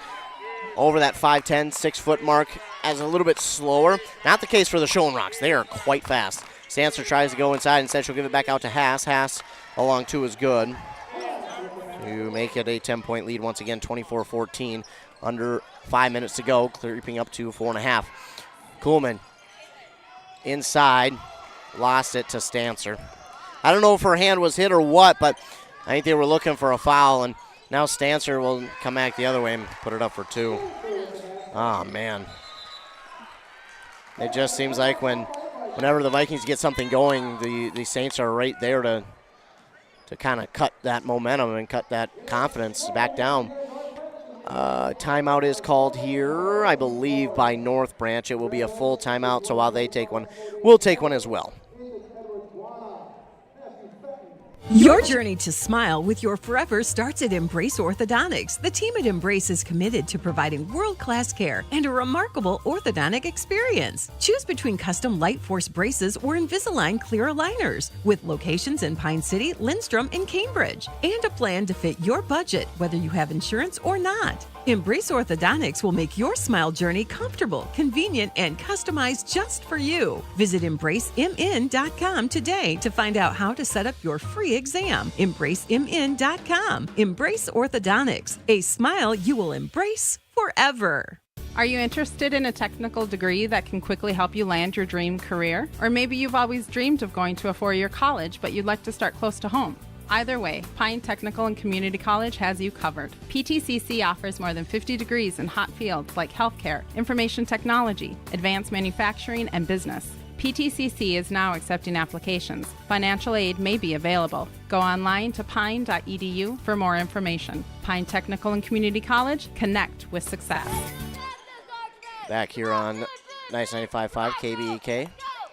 over that 5'10", 6-foot mark as a little bit slower. Not the case for the Schoenrocks. They are quite fast. Stancer tries to go inside. Instead, she'll give it back out to Haas. Haas along two is good. To make it a 10-point lead once again, 24-14. Under 5 minutes to go, creeping up to 4.5. Kuhlman inside. Lost it to Stancer. I don't know if her hand was hit or what, but I think they were looking for a foul, and now Stancer will come back the other way and put it up for two. Oh, man. It just seems like when whenever the Vikings get something going, the Saints are right there to kind of cut that momentum and cut that confidence back down. Timeout is called here, I believe, by North Branch. It will be a full timeout, so while they take one, we'll take one as well. Your journey to smile with your forever starts at Embrace Orthodontics. The team at Embrace is committed to providing world-class care and a remarkable orthodontic experience. Choose between custom Light Force braces or Invisalign clear aligners with locations in Pine City, Lindstrom, and Cambridge, and a plan to fit your budget, whether you have insurance or not. Embrace Orthodontics will make your smile journey comfortable, convenient, and customized just for you. Visit EmbraceMN.com today to find out how to set up your free exam. EmbraceMN.com. Embrace Orthodontics, a smile you will embrace forever. Are you interested in a technical degree that can quickly help you land your dream career? Or maybe you've always dreamed of going to a four-year college, but you'd like to start close to home. Either way, Pine Technical and Community College has you covered. PTCC offers more than 50 degrees in hot fields like healthcare, information technology, advanced manufacturing, and business. PTCC is now accepting applications. Financial aid may be available. Go online to pine.edu for more information. Pine Technical and Community College, connect with success. Back here on 95.5 KBEK.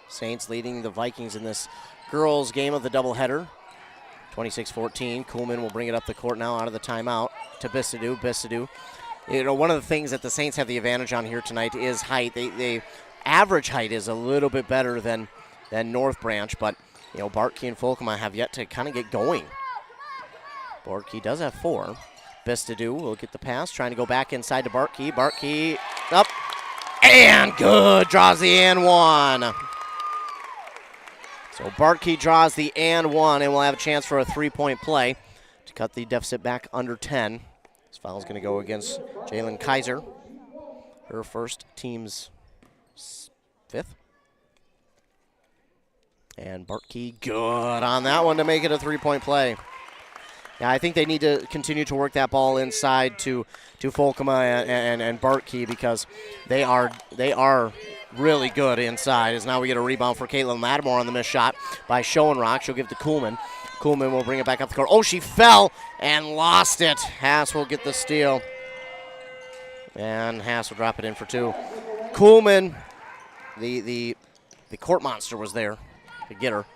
Saints leading the Vikings in this girls' game of the doubleheader. 26-14. Kuhlman will bring it up the court now out of the timeout to Bistadu. Bistadu. You know, one of the things that the Saints have the advantage on here tonight is height. They average height is a little bit better than North Branch, but you know, Bartkey and Folkema have yet to kind of get going. Bartkey does have 4. Bistadu will get the pass, trying to go back inside to Bartkey. Bartkey up and good. Draws the and one. So Bartkey draws the and one, and we'll have a chance for a 3-point play to cut the deficit back under 10. This foul is going to go against Jalen Kaiser. Her first, team's 5th. And Bartkey good on that one to make it a 3-point play. Yeah, I think they need to continue to work that ball inside to Folkema and Bartkey because they are really good inside. As now we get a rebound for Caitlin Lattimore on the missed shot by Schoenrock. She'll give to Kuhlman. Kuhlman will bring it back up the court. Oh, she fell and lost it. Haas will get the steal. And Haas will drop it in for 2. Kuhlman, the court monster was there to get her.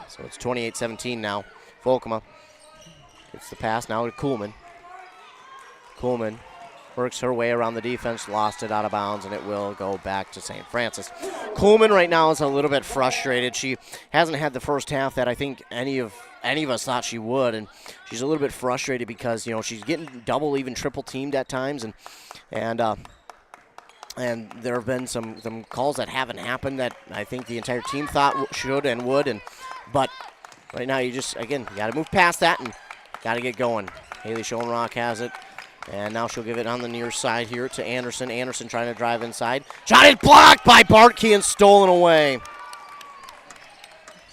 So it's 28-17 now. Folkema gets the pass now to Kuhlman. Kuhlman works her way around the defense, lost it out of bounds, and it will go back to St. Francis. Kuhlman right now is a little bit frustrated. She hasn't had the first half that I think any of us thought she would, and she's a little bit frustrated because you know she's getting double, even triple teamed at times, and there have been some calls that haven't happened that I think the entire team thought should and would, but right now you got to move past that and got to get going. Haley Schoenrock has it. And now she'll give it on the near side here to Anderson. Anderson trying to drive inside. Shot is blocked by Bartkey and stolen away.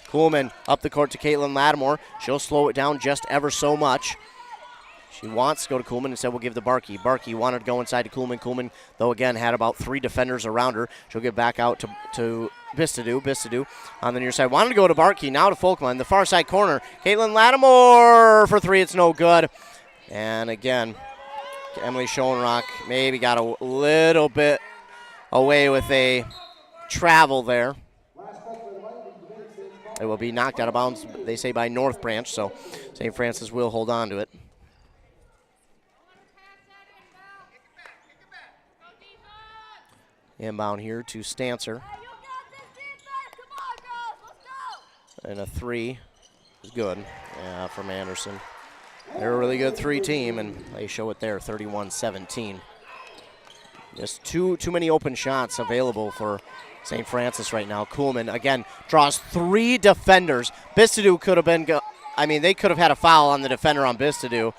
Kuhlman up the court to Caitlin Lattimore. She'll slow it down just ever so much. She wants to go to Kuhlman. Instead, we'll give to Bartkey. Bartkey wanted to go inside to Kuhlman. Kuhlman, though, again, had about 3 defenders around her. She'll get back out to Bistadu. Bistadu on the near side. Wanted to go to Bartkey. Now to Folkman in the far side corner. Caitlin Lattimore for 3. It's no good. And again, Emily Schoenrock maybe got a little bit away with a travel there. It will be knocked out of bounds, they say, by North Branch, so St. Francis will hold on to it. Inbound here to Stancer. And a 3 is good from Anderson. They're a really good 3 team, and they show it there, 31-17. Just too many open shots available for St. Francis right now. Kuhlman, again, draws 3 defenders. Bistadu could have been, they could have had a foul on the defender on Bistadu.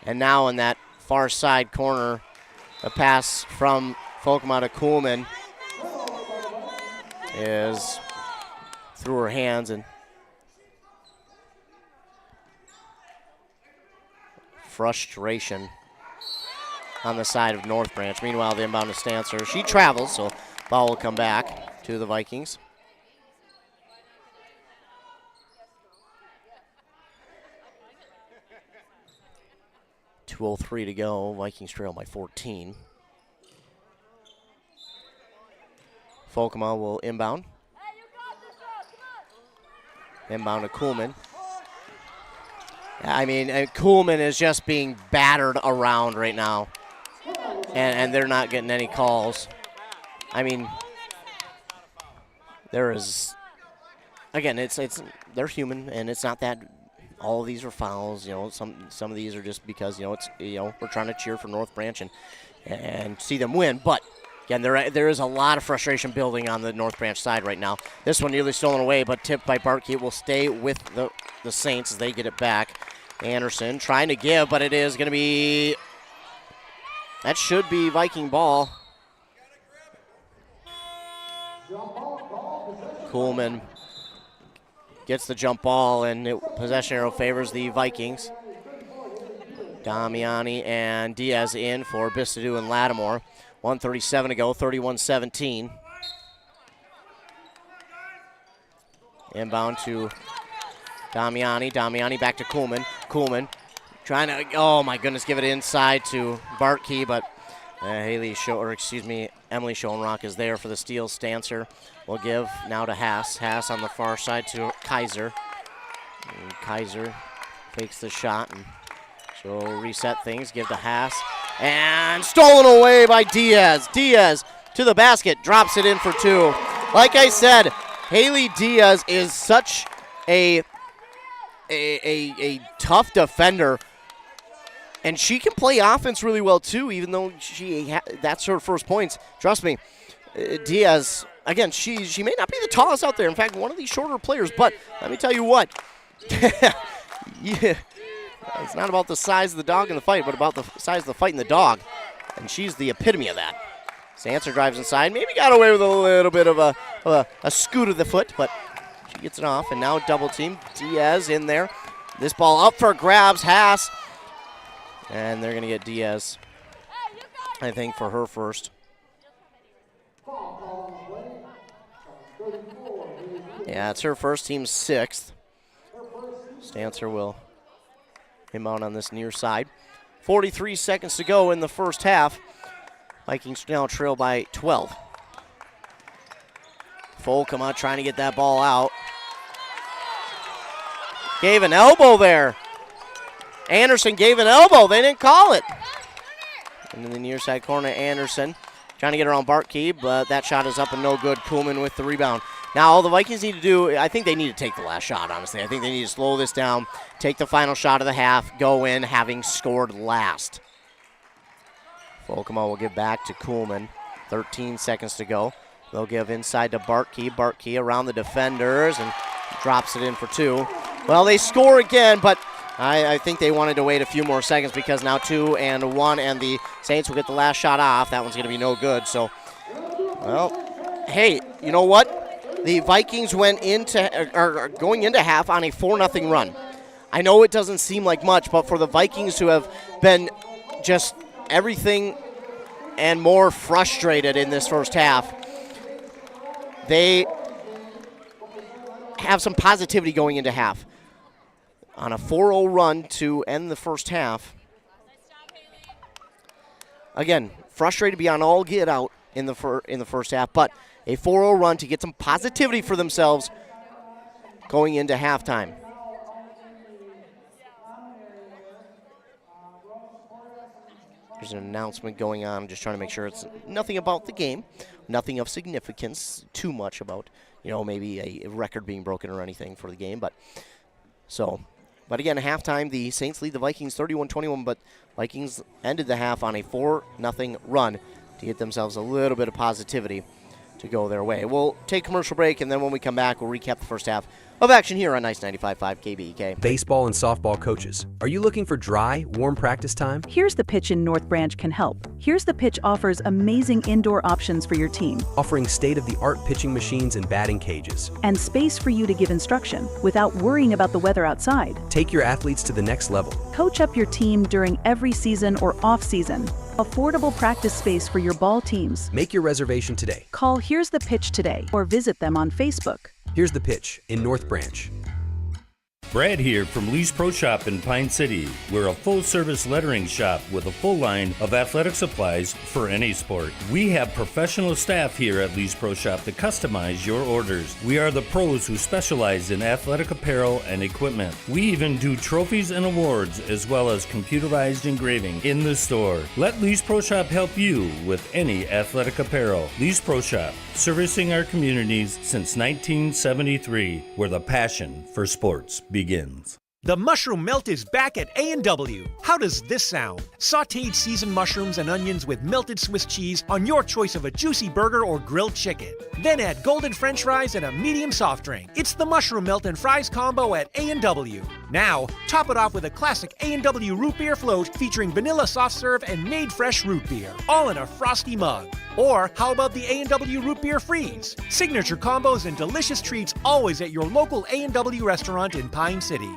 And now in that far side corner, the pass from Folkema to Kuhlman is through her hands, and frustration on the side of North Branch. Meanwhile, the inbound to Stancer. She travels, so ball will come back to the Vikings. 2:03 to go. Vikings trail by 14. Folkema will inbound. Inbound to Kuhlman. I mean, Kuhlman is just being battered around right now. And they're not getting any calls. I mean, there is, again, it's they're human, and it's not that all of these are fouls. You know, some of these are just because, you know, it's, you know, we're trying to cheer for North Branch and see them win. But again, there is a lot of frustration building on the North Branch side right now. This one nearly stolen away, but tipped by Bartkey. It will stay with the Saints as they get it back. Anderson trying to give, but it is going to be, that should be Viking ball. Kuhlman gets the jump ball, and possession arrow favors the Vikings. Damiani and Diaz in for Bistadu and Lattimore. 1:37 to go, 31-17. Inbound to Damiani. Damiani back to Kuhlman. Kuhlman trying to, oh my goodness, give it inside to Bartkey, but Emily Schoenrock is there for the steal. Stancer will give now to Haas. Haas on the far side to Kaiser. And Kaiser fakes the shot, and she'll reset things, give to Haas. And stolen away by Diaz. Diaz to the basket, drops it in for two. Like I said, Haley Diaz is such a tough defender, and she can play offense really well too, even though that's her first points. Trust me, Diaz, again, she may not be the tallest out there. In fact, one of these shorter players, but let me tell you what, yeah, it's not about the size of the dog in the fight, but about the size of the fight in the dog, and she's the epitome of that. Stancer drives inside, maybe got away with a little bit of a scoot of the foot, but she gets it off, and now double team. Diaz in there. This ball up for grabs, Haas. And they're going to get Diaz, I think, for her first. Yeah, it's her first, team's sixth. Stancer will inbound on this near side. 43 seconds to go in the first half. Vikings now trail by 12. Folkema trying to get that ball out. Gave an elbow there. Anderson gave an elbow. They didn't call it. And in the near side corner, Anderson trying to get around Bartkey, but that shot is up and no good. Kuhlman with the rebound. Now all the Vikings need to do, I think they need to take the last shot, honestly. I think they need to slow this down, take the final shot of the half, go in having scored last. Folkema will give back to Kuhlman. 13 seconds to go. They'll give inside to Bartkey. Bartkey around the defenders and drops it in for two. Well, they score again, but I think they wanted to wait a few more seconds because now 2-1, and the Saints will get the last shot off. That one's going to be no good. So, well, hey, you know what? The Vikings went are going into half on a 4-0 run. I know it doesn't seem like much, but for the Vikings who have been just everything and more frustrated in this first half, they have some positivity going into half. On a 4-0 run to end the first half. Again, frustrated beyond all get out in the first half, but a 4-0 run to get some positivity for themselves going into halftime. There's an announcement going on. I'm just trying to make sure it's nothing about the game, nothing of significance, too much about, you know, maybe a record being broken or anything for the game, but But again, at halftime, the Saints lead the Vikings 31-21, but Vikings ended the half on a 4-0 run to get themselves a little bit of positivity to go their way. We'll take a commercial break, and then when we come back, we'll recap the first half of action here on Nice 95.5 KBEK. Baseball and softball coaches, are you looking for dry, warm practice time? Here's the Pitch in North Branch can help. Here's the Pitch offers amazing indoor options for your team. Offering state-of-the-art pitching machines and batting cages. And space for you to give instruction without worrying about the weather outside. Take your athletes to the next level. Coach up your team during every season or off-season. Affordable practice space for your ball teams. Make your reservation today. Call Here's the Pitch today or visit them on Facebook. Here's the Pitch in North Branch. Brad here from Lee's Pro Shop in Pine City. We're a full-service lettering shop with a full line of athletic supplies for any sport. We have professional staff here at Lee's Pro Shop to customize your orders. We are the pros who specialize in athletic apparel and equipment. We even do trophies and awards as well as computerized engraving in the store. Let Lee's Pro Shop help you with any athletic apparel. Lee's Pro Shop, servicing our communities since 1973, where the passion for sports begins. The mushroom melt is back at A&W. How does this sound? Sautéed seasoned mushrooms and onions with melted Swiss cheese on your choice of a juicy burger or grilled chicken. Then add golden French fries and a medium soft drink. It's the mushroom melt and fries combo at A&W. Now, top it off with a classic A&W root beer float featuring vanilla soft serve and made fresh root beer, all in a frosty mug. Or how about the A&W root beer freeze? Signature combos and delicious treats always at your local A&W restaurant in Pine City.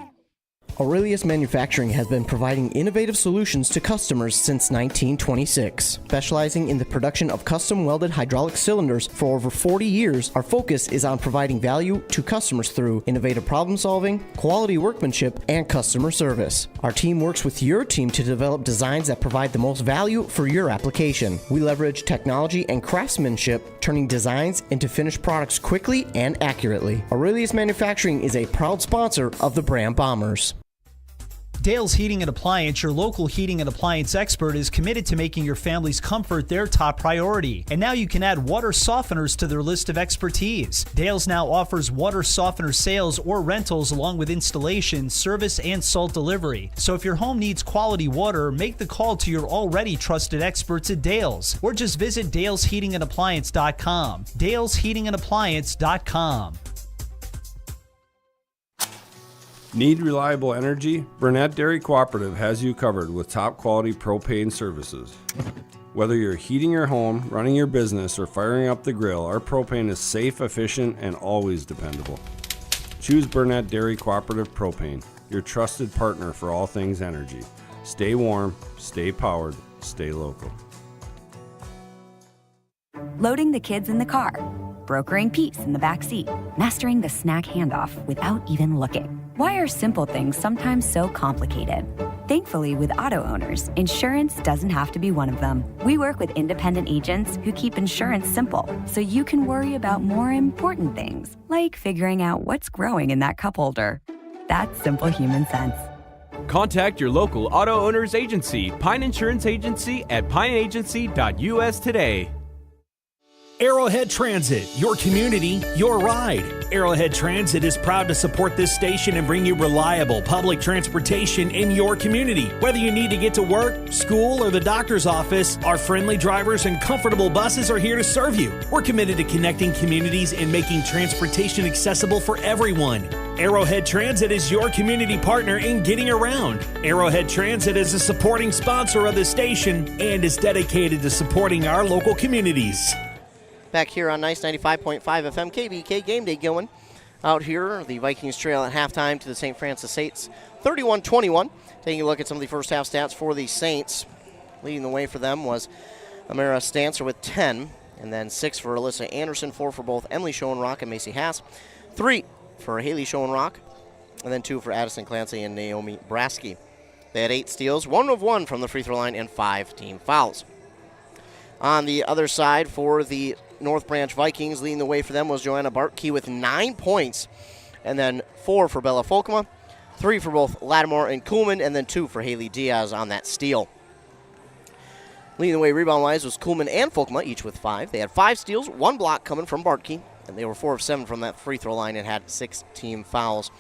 Aurelius Manufacturing has been providing innovative solutions to customers since 1926. Specializing in the production of custom welded hydraulic cylinders for over 40 years, our focus is on providing value to customers through innovative problem solving, quality workmanship, and customer service. Our team works with your team to develop designs that provide the most value for your application. We leverage technology and craftsmanship, turning designs into finished products quickly and accurately. Aurelius Manufacturing is a proud sponsor of the Brand Bombers. Dale's Heating and Appliance, your local heating and appliance expert, is committed to making your family's comfort their top priority. And now you can add water softeners to their list of expertise. Dale's now offers water softener sales or rentals along with installation, service, and salt delivery. So if your home needs quality water, make the call to your already trusted experts at Dale's, or just visit dalesheatingandappliance.com. dalesheatingandappliance.com. Need reliable energy? Burnett Dairy Cooperative has you covered with top quality propane services. Whether you're heating your home, running your business, or firing up the grill, our propane is safe, efficient, and always dependable. Choose Burnett Dairy Cooperative Propane, your trusted partner for all things energy. Stay warm, stay powered, stay local. Loading the kids in the car, brokering peace in the back seat, mastering the snack handoff without even looking. Why are simple things sometimes so complicated? Thankfully, with auto owners, insurance doesn't have to be one of them. We work with independent agents who keep insurance simple, so you can worry about more important things, like figuring out what's growing in that cup holder. That's simple human sense. Contact your local auto owner's agency, Pine Insurance Agency, at pineagency.us today. Arrowhead Transit, your community, your ride. Arrowhead Transit is proud to support this station and bring you reliable public transportation in your community. Whether you need to get to work, school, or the doctor's office, our friendly drivers and comfortable buses are here to serve you. We're committed to connecting communities and making transportation accessible for everyone. Arrowhead Transit is your community partner in getting around. Arrowhead Transit is a supporting sponsor of the station and is dedicated to supporting our local communities. Back here on Nice 95.5 FM, KBK Game Day going out here. The Vikings trail at halftime to the St. Francis Saints, 31-21. Taking a look at some of the first half stats for the Saints. Leading the way for them was Amara Stancer with 10, and then 6 for Alyssa Anderson, 4 for both Emily Schoenrock and Macy Haas, 3 for Haley Schoenrock, and then 2 for Addison Clancy and Naomi Brasky. They had 8 steals, 1 of 1 from the free throw line, and 5 team fouls. On the other side for the North Branch Vikings, leading the way for them was Joanna Bartkey with 9 points, and then 4 for Bella Folkema, 3 for both Lattimore and Kuhlman, and then 2 for Haley Diaz on that steal. Leading the way rebound-wise was Kuhlman and Folkema, each with 5. They had 5 steals, 1 block coming from Bartkey, and they were 4 of 7 from that free throw line and had 6 team fouls.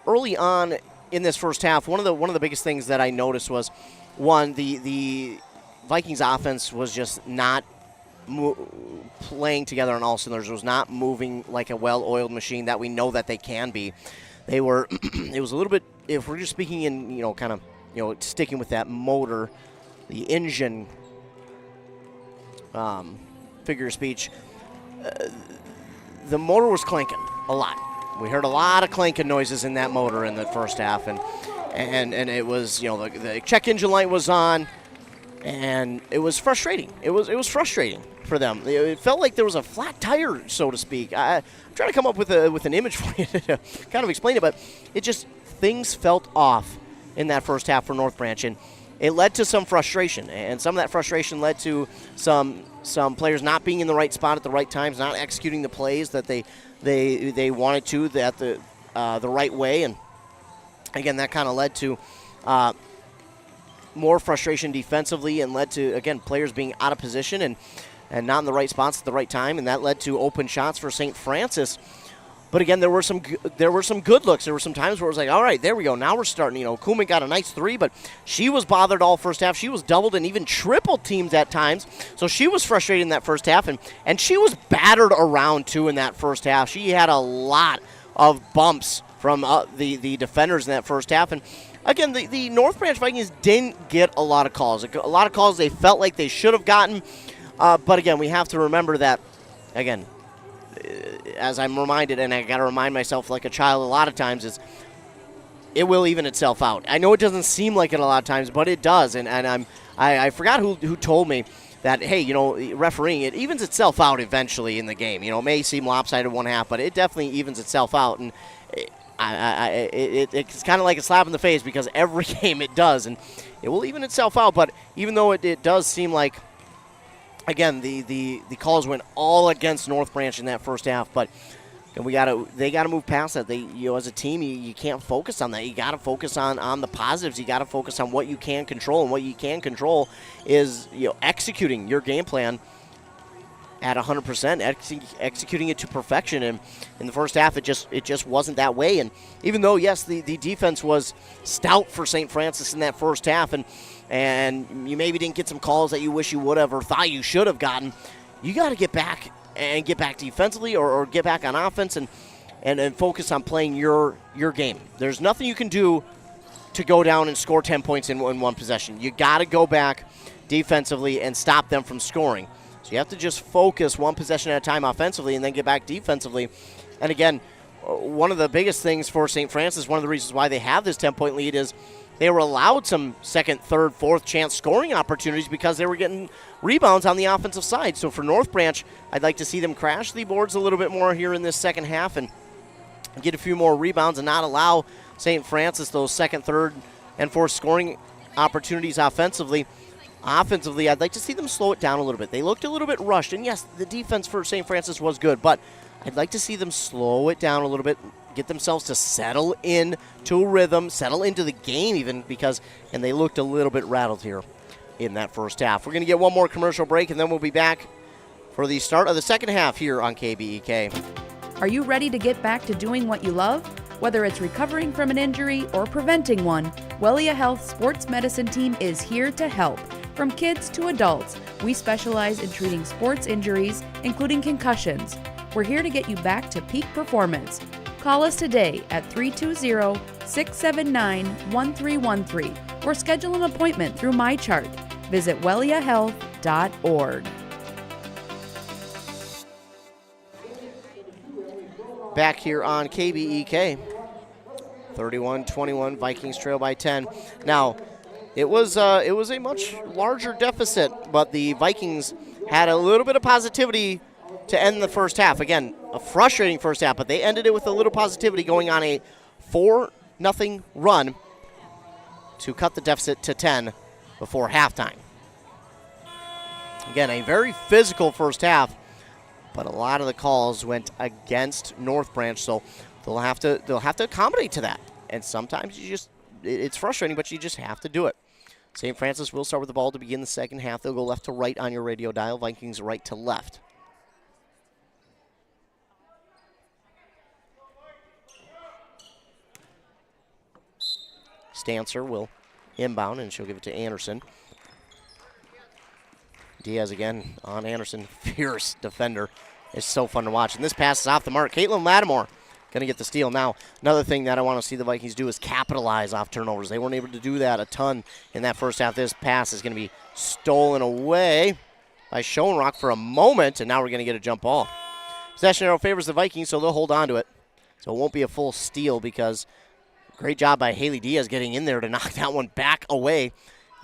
Early on in this first half, one of the biggest things that I noticed was, one, the Vikings offense was just not playing together on all cylinders. It was not moving like a well-oiled machine that we know that they can be. They were, it was a little bit, if we're just speaking in, kind of, sticking with that motor, the engine figure of speech, the motor was clanking a lot. We heard a lot of clanking noises in that motor in the first half, and it was, the check engine light was on, And it was frustrating. It was frustrating for them. It felt like there was a flat tire, so to speak. I'm trying to come up with an image for you to kind of explain it, but it just, things felt off in that first half for North Branch, and it led to some frustration. And some of that frustration led to some players not being in the right spot at the right times, not executing the plays that they wanted to the right way. And again, that kind of led to more frustration defensively, and led to, again, players being out of position and not in the right spots at the right time, and that led to open shots for St. Francis. But again, there were some good looks. There were some times where it was like, all right, there we go. Now we're starting. Kuhlman got a nice three, but she was bothered all first half. She was doubled and even triple teamed at times. So she was frustrated in that first half, and she was battered around too in that first half. She had a lot of bumps from the defenders in that first half. And again, the North Branch Vikings didn't get a lot of calls. A lot of calls they felt like they should have gotten. But again, we have to remember that, again, as I'm reminded, and I got to remind myself like a child a lot of times, is it will even itself out. I know it doesn't seem like it a lot of times, but it does. And I forgot who told me that, hey, refereeing, it evens itself out eventually in the game. It may seem lopsided one half, but it definitely evens itself out. And it's kind of like a slap in the face, because every game it does, and it will even itself out. But even though it does seem like, again, the calls went all against North Branch in that first half, but they gotta move past that. As a team, you can't focus on that. You gotta focus on the positives. You gotta focus on what you can control, and what you can control is executing your game plan at 100%, executing it to perfection. And in the first half, it just wasn't that way. And even though, yes, the defense was stout for St. Francis in that first half, and you maybe didn't get some calls that you wish you would have or thought you should have gotten, you got to get back defensively, or get back on offense and focus on playing your game. There's nothing you can do to go down and score 10 points in one possession. You got to go back defensively and stop them from scoring. So you have to just focus one possession at a time offensively, and then get back defensively. And again, one of the biggest things for St. Francis, one of the reasons why they have this 10-point lead, is they were allowed some second, third, fourth chance scoring opportunities because they were getting rebounds on the offensive side. So for North Branch, I'd like to see them crash the boards a little bit more here in this second half and get a few more rebounds, and not allow St. Francis those second, third, and fourth scoring opportunities offensively. Offensively, I'd like to see them slow it down a little bit. They looked a little bit rushed, and yes, the defense for St. Francis was good, but I'd like to see them slow it down a little bit, get themselves to settle in to a rhythm, settle into the game even, and they looked a little bit rattled here in that first half. We're going to get one more commercial break, and then we'll be back for the start of the second half here on KBEK. Are you ready to get back to doing what you love? Whether it's recovering from an injury or preventing one, Wellia Health Sports Medicine Team is here to help. From kids to adults, we specialize in treating sports injuries, including concussions. We're here to get you back to peak performance. Call us today at 320-679-1313 or schedule an appointment through MyChart. Visit welliahealth.org. Back here on KBEK. 31-21, Vikings trail by 10. Now, it was a much larger deficit, but the Vikings had a little bit of positivity to end the first half. Again, a frustrating first half, but they ended it with a little positivity, going on a 4-0 run to cut the deficit to 10 before halftime. Again, a very physical first half, but a lot of the calls went against North Branch, so they'll have to accommodate to that. And sometimes it's frustrating, but you just have to do it. St. Francis will start with the ball to begin the second half. They'll go left to right on your radio dial. Vikings right to left. Stancer will inbound, and she'll give it to Anderson. Diaz again on Anderson. Fierce defender. It's so fun to watch. And this pass is off the mark. Caitlin Lattimore going to get the steal. Now, another thing that I want to see the Vikings do is capitalize off turnovers. They weren't able to do that a ton in that first half. This pass is going to be stolen away by Schoenrock for a moment, and now we're going to get a jump ball. Possession arrow favors the Vikings, so they'll hold on to it. So it won't be a full steal, because great job by Haley Diaz getting in there to knock that one back away.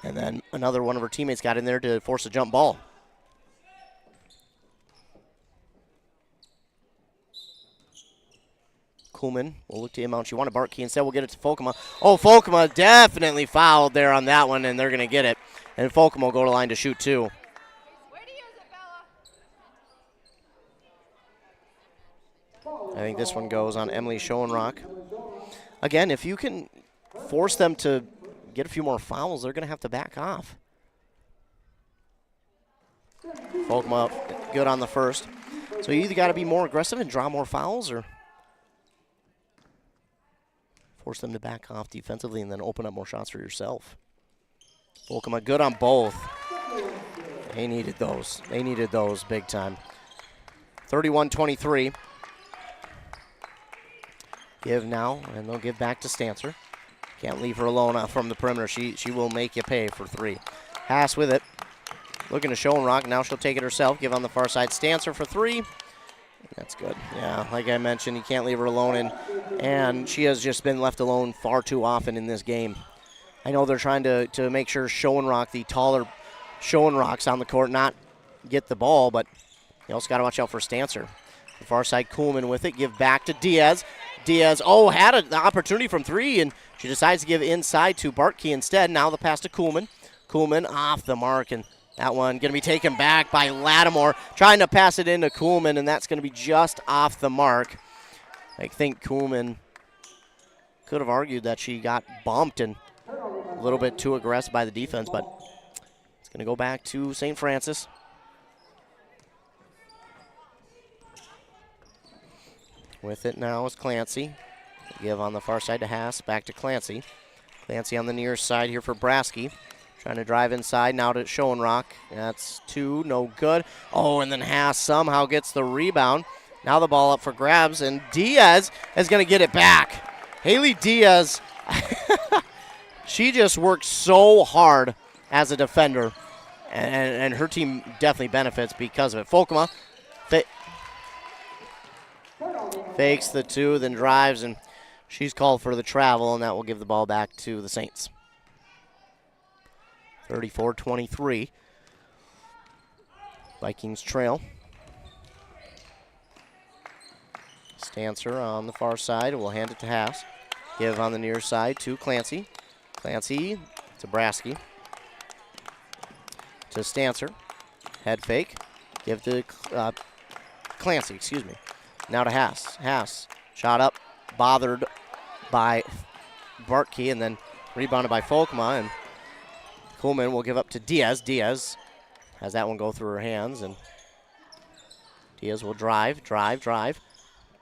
And then another one of her teammates got in there to force a jump ball. Kuhlman will look to inbound. She wanted Bartkey. Instead, we'll get it to Folkema. Oh, Folkema definitely fouled there on that one, and they're going to get it. And Folkema will go to line to shoot two. I think this one goes on Emily Schoenrock. Again, if you can force them to get a few more fouls, they're going to have to back off. Folkema good on the first. So you either got to be more aggressive and draw more fouls or force them to back off defensively and then open up more shots for yourself. Folkema good on both. They needed those. They needed those big time. 31-23. Give now, and they'll give back to Stancer. Can't leave her alone from the perimeter. She will make you pay for three. Haas with it. Looking to Schoenrock. Now she'll take it herself. Give on the far side. Stancer for three. That's good. Yeah, like I mentioned, you can't leave her alone, and she has just been left alone far too often in this game. I know they're trying to make sure Schoenrock, the taller Schoenrock's on the court, not get the ball, but you also got to watch out for Stancer. The far side, Kuhlman with it. Give back to Diaz. Diaz, had an opportunity from three, and she decides to give inside to Bartkey instead. Now the pass to Kuhlman. Kuhlman off the mark, and that one going to be taken back by Lattimore, trying to pass it into Kuhlman, and that's going to be just off the mark. I think Kuhlman could have argued that she got bumped and a little bit too aggressive by the defense, but it's going to go back to St. Francis. With it now is Clancy. Give on the far side to Haas, back to Clancy. Clancy on the near side here for Brasky. Trying to drive inside, now to Schoenrock. That's two, no good. Oh, and then Haas somehow gets the rebound. Now the ball up for grabs, and Diaz is going to get it back. Haley Diaz, she just worked so hard as a defender, and her team definitely benefits because of it. Folkema fakes the two, then drives, and she's called for the travel, and that will give the ball back to the Saints. 34-23. Vikings trail. Stancer on the far side. We'll hand it to Haas. Give on the near side to Clancy. Clancy to Brasky. To Stancer. Head fake. Give to Clancy, excuse me. Now to Haas. Haas. Shot up. Bothered by Bartkey, and then rebounded by Folkema, and Kuhlman will give up to Diaz. Diaz has that one go through her hands, and Diaz will drive.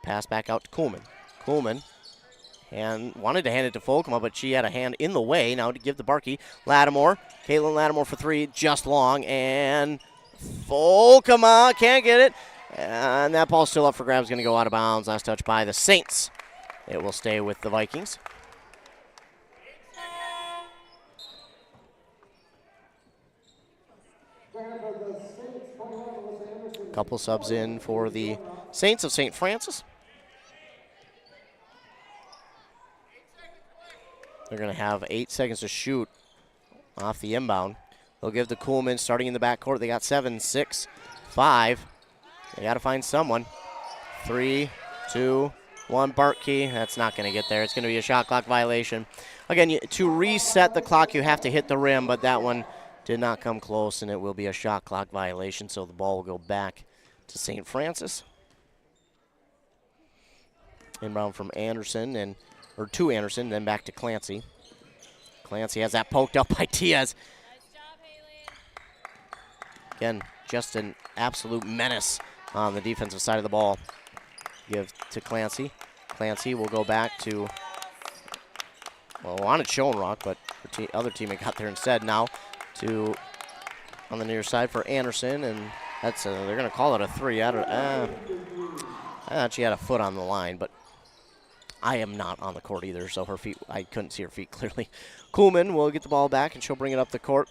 Pass back out to Kuhlman. Kuhlman and wanted to hand it to Folkema, but she had a hand in the way. Now to give to Bartkey. Lattimore. Caitlin Lattimore for three, just long, and Folkema can't get it. And that ball's still up for grabs, going to go out of bounds. Last touch by the Saints. It will stay with the Vikings. Couple subs in for the Saints of St. Francis. They're going to have 8 seconds to shoot off the inbound. They'll give to Kuhlman starting in the backcourt. They got 7, 6, 5. They got to find someone. 3, 2, 1. Bartkey. That's not going to get there. It's going to be a shot clock violation. Again, to reset the clock, you have to hit the rim, but that one did not come close, and it will be a shot clock violation, so the ball will go back to St. Francis. Inbound from Anderson, or to Anderson, then back to Clancy. Clancy has that poked up by Diaz. Again, just an absolute menace on the defensive side of the ball. Give to Clancy. Clancy will go back to, well, wanted Schoenrock, but her other teammate got there instead. Now to on the near side for Anderson, and that's they're going to call it a three. I thought she had a foot on the line, but I am not on the court either, so her feet, I couldn't see her feet clearly. Kuhlman will get the ball back, and she'll bring it up the court.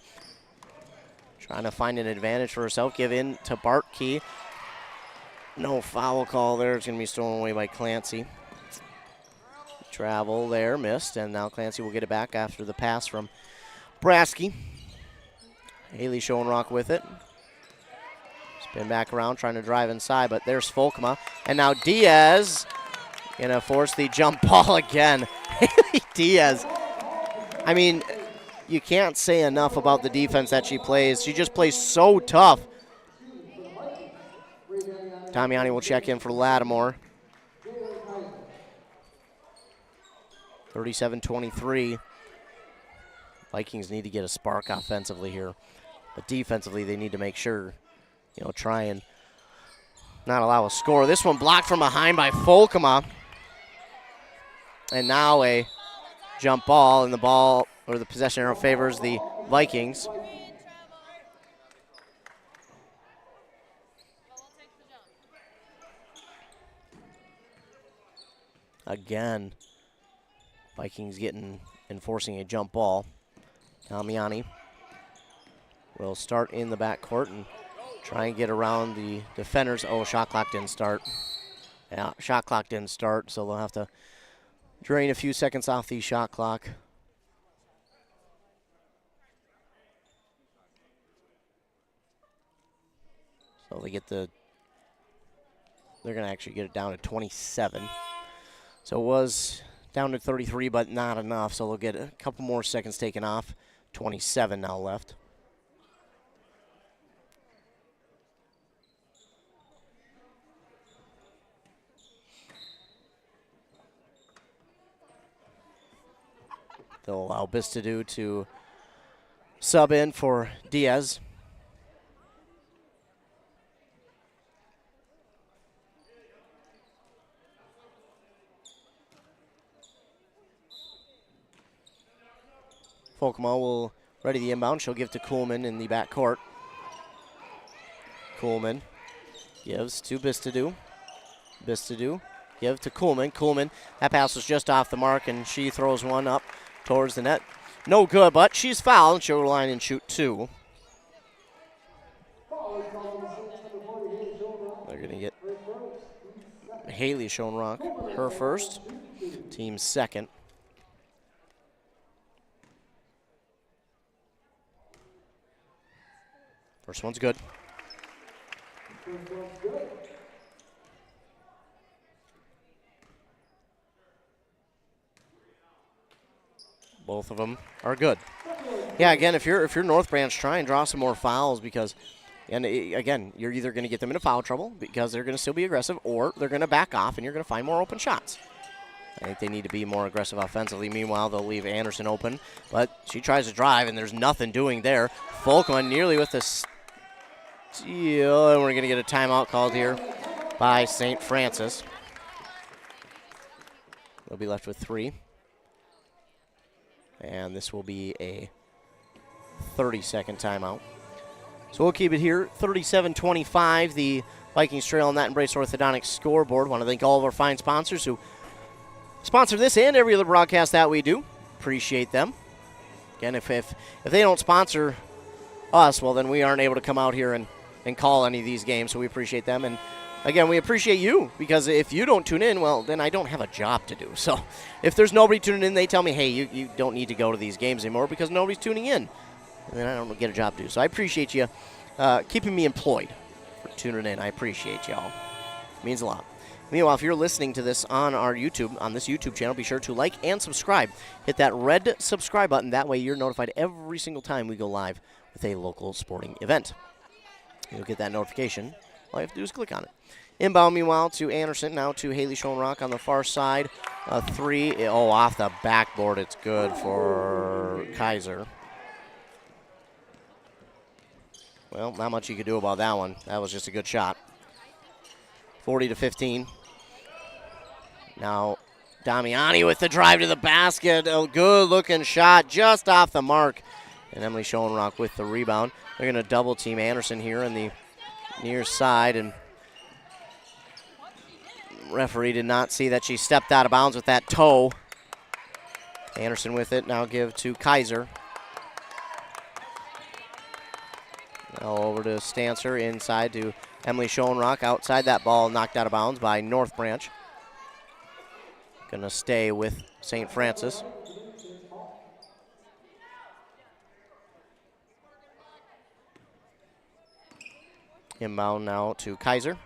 Trying to find an advantage for herself. Give in to Bartkey. No foul call there. It's going to be stolen away by Clancy. Travel there, missed, and now Clancy will get it back after the pass from Brasky. Haley Schoenrock with it. Spin back around, trying to drive inside, but there's Folkma. And now Diaz gonna force the jump ball again. Haley Diaz. I mean, you can't say enough about the defense that she plays. She just plays so tough. Damiani will check in for Lattimore. 37-23. Vikings need to get a spark offensively here. But defensively, they need to make sure, try and not allow a score. This one blocked from behind by Folkema. And now a jump ball, and the ball, or the possession arrow, favors the Vikings. Again, Vikings enforcing a jump ball. Damiani will start in the backcourt and try and get around the defenders. Oh, shot clock didn't start. Yeah, shot clock didn't start, so they'll have to drain a few seconds off the shot clock. So they're going to actually get it down to 27. So it was down to 33, but not enough, so they'll get a couple more seconds taken off. 27 now left. They'll allow Bistadu to sub in for Diaz. Folkma will ready the inbound. She'll give to Kuhlman in the backcourt. Kuhlman gives to Bistadu. Bistadu give to Kuhlman. Kuhlman, that pass was just off the mark, and she throws one up towards the net. No good, but she's fouled, and she'll line and shoot two. They're going to get Haley Schoenrock, her first, team second. First one's good. Both of them are good. Yeah, again, if you're North Branch, try and draw some more fouls because, again, you're either going to get them into foul trouble because they're going to still be aggressive, or they're going to back off and you're going to find more open shots. I think they need to be more aggressive offensively. Meanwhile, they'll leave Anderson open, but she tries to drive and there's nothing doing there. Folkman nearly with the steal, and we're going to get a timeout called here by St. Francis. They'll be left with 3. And this will be a 30-second timeout. So we'll keep it here, 37-25. The Vikings trail on that Embrace Orthodontics scoreboard. Want to thank all of our fine sponsors who sponsor this and every other broadcast that we do. Appreciate them. Again, if they don't sponsor us, well, then we aren't able to come out here and call any of these games, so we appreciate them. And again, we appreciate you, because if you don't tune in, well, then I don't have a job to do. So if there's nobody tuning in, they tell me, hey, you don't need to go to these games anymore because nobody's tuning in. And then I don't get a job to do. So I appreciate you keeping me employed for tuning in. I appreciate y'all. It means a lot. Meanwhile, if you're listening to this on our YouTube, on this YouTube channel, be sure to like and subscribe. Hit that red subscribe button. That way you're notified every single time we go live with a local sporting event. You'll get that notification. All you have to do is click on it. Inbound, meanwhile, to Anderson. Now to Haley Schoenrock on the far side. A 3. Oh, off the backboard. It's good for Kaiser. Well, not much you could do about that one. That was just a good shot. 40-15. Now Damiani with the drive to the basket. A good-looking shot just off the mark. And Emily Schoenrock with the rebound. They're going to double-team Anderson here in the near side, and referee did not see that she stepped out of bounds with that toe. Anderson with it, now give to Kaiser. Now over to Stancer, inside to Emily Schoenrock. Outside that ball, knocked out of bounds by North Branch. Going to stay with St. Francis. Inbound now to Kaiser.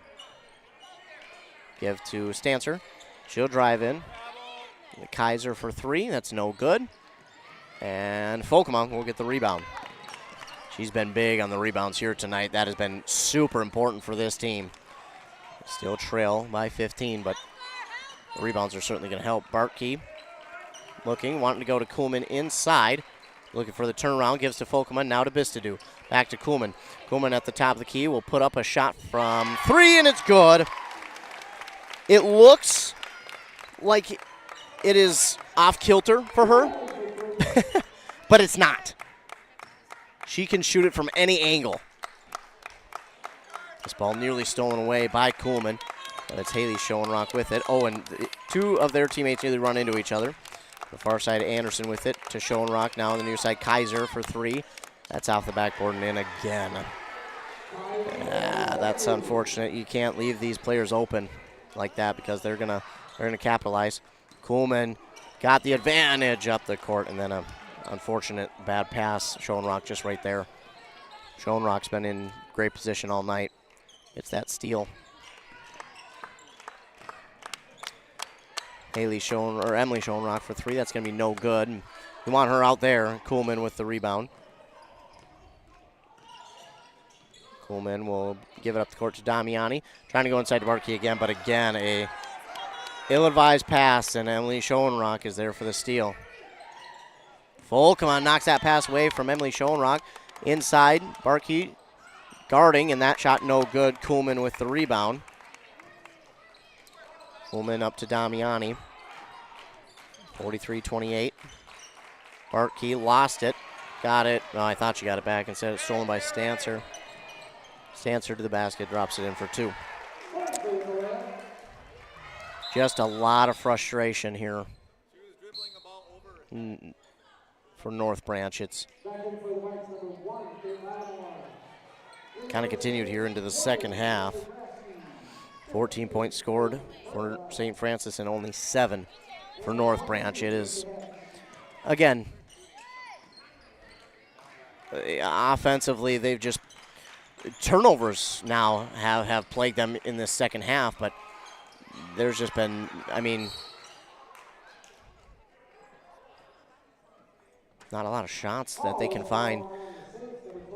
Give to Stancer. She'll drive in. Kaiser for 3. That's no good. And Folkema will get the rebound. She's been big on the rebounds here tonight. That has been super important for this team. Still trail by 15, but the rebounds are certainly going to help. Bartkey looking, wanting to go to Kuhlman inside. Looking for the turnaround, gives to Folkema, now to Bistadu. Back to Kuhlman. Kuhlman at the top of the key will put up a shot from 3, and it's good. It looks like it is off kilter for her, but it's not. She can shoot it from any angle. This ball nearly stolen away by Kuhlman, but it's Haley Schoenrock with it. Oh, and 2 of their teammates nearly run into each other. The far side, Anderson with it to Schoenrock. Now on the near side, Kaiser for 3. That's off the backboard and in again. That's unfortunate. You can't leave these players open like that because they're gonna capitalize. Kuhlman got the advantage up the court, and then a unfortunate bad pass. Schoenrock just right there. Schoenrock's been in great position all night. It's that steal. Emily Schoenrock for 3. That's going to be no good. We want her out there. Kuhlman with the rebound. Kuhlman will give it up the court to Damiani. Trying to go inside to Bartkey again, but again, a ill-advised pass, and Emily Schoenrock is there for the steal. Folkema knocks that pass away from Emily Schoenrock. Inside, Bartkey guarding, and that shot no good. Kuhlman with the rebound. Kuhlman up to Damiani. 43-28. Bartkey lost it. Got it. Oh, I thought she got it back. Instead, it's stolen by Stancer. Stancer to the basket, drops it in for 2. Just a lot of frustration here for North Branch. It's kind of continued here into the second half. 14 points scored for St. Francis and only 7 for North Branch. It is, again, offensively, they've just, turnovers now have plagued them in this second half, but there's just been, not a lot of shots that they can find.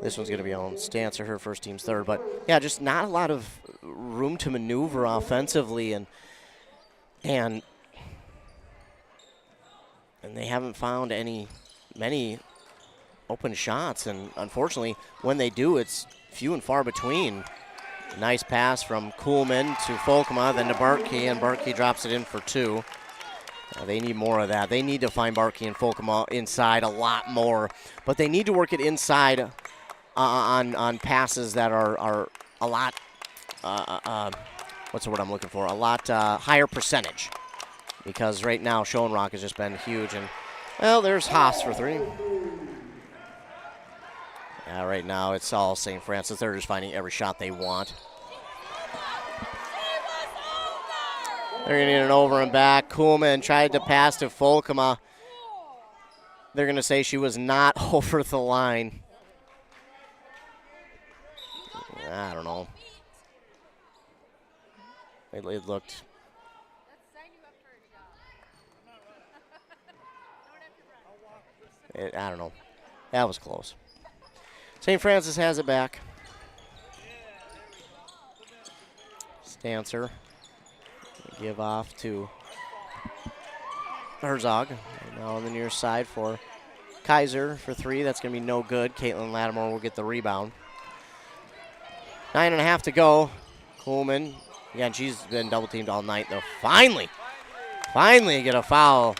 This one's going to be on Stancer, her first team's 3rd. But, yeah, just not a lot of room to maneuver offensively, and they haven't found many open shots. And, unfortunately, when they do, it's few and far between. Nice pass from Kuhlman to Folkema, then to Bartkey, and Bartkey drops it in for 2. They need more of that. They need to find Bartkey and Folkema inside a lot more, but they need to work it inside on passes that are a lot, what's the word I'm looking for? A lot higher percentage, because right now Schoenrock has just been huge. And, well, there's Haas for 3. Yeah, right now it's all St. Francis. They're just finding every shot they want. They're going to need an over and back. Kuhlman tried to pass to Folkema. They're going to say she was not over the line. I don't know. It looked. I don't know. That was close. St. Francis has it back. Stancer. Give off to Herzog. Now on the near side for Kaiser for 3. That's going to be no good. Caitlin Lattimore will get the rebound. 9.5 to go. Kuhlman. Again, she's been double-teamed all night, though. Finally get a foul.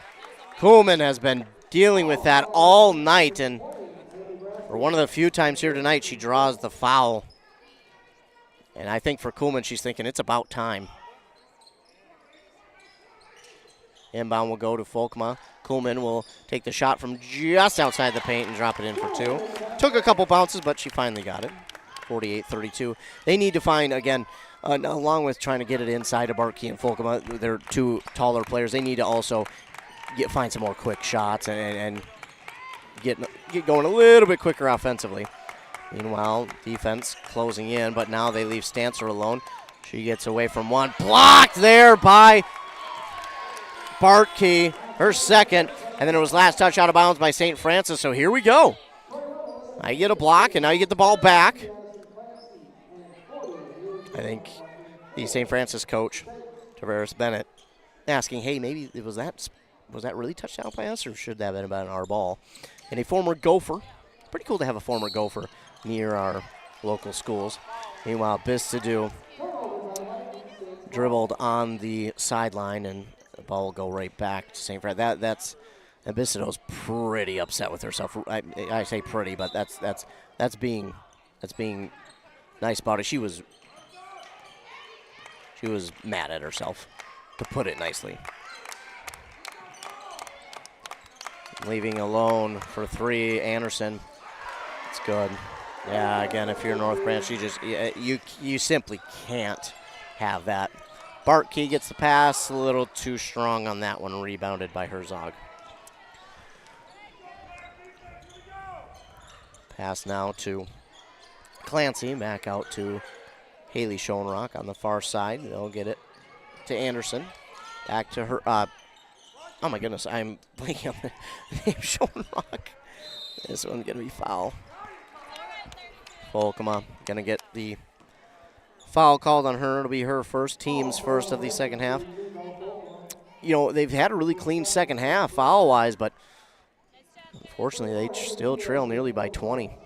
Kuhlman has been dealing with that all night, and for one of the few times here tonight, she draws the foul. And I think for Kuhlman, she's thinking it's about time. Inbound will go to Folkema. Kuhlman will take the shot from just outside the paint and drop it in for 2. Took a couple bounces, but she finally got it. 48-32. They need to find, again, along with trying to get it inside of Bartkey and Folkema, they're 2 taller players. They need to also find some more quick shots and get going a little bit quicker offensively. Meanwhile, defense closing in, but now they leave Stancer alone. She gets away from one. Blocked there by Bartkey, her second. And then it was last touch out of bounds by St. Francis. So here we go. Now you get a block, and now you get the ball back. I think the St. Francis coach, Tavares Bennett, asking, hey, maybe was that really touched out by us, or should that have been about our ball? And a former Gopher. Pretty cool to have a former Gopher near our local schools. Meanwhile, Bistadu dribbled on the sideline, and the ball will go right back to St. Francis. And Bistado's pretty upset with herself. I say pretty, but that's being nice about it. She was mad at herself, to put it nicely. Leaving alone for three, Anderson. It's good. Yeah, again, if you're North Branch, you simply can't have that. Bartkey gets the pass, a little too strong on that one, rebounded by Herzog. Pass now to Clancy, back out to Haley Schoenrock on the far side. They'll get it to Anderson. Back to her. Oh my goodness, I'm blanking on the name, Schoenrock. This one's going to be foul. Volkema going to get the foul called on her. It'll be her first, team's first of the second half. You know, they've had a really clean second half foul-wise, but unfortunately they still trail nearly by 20.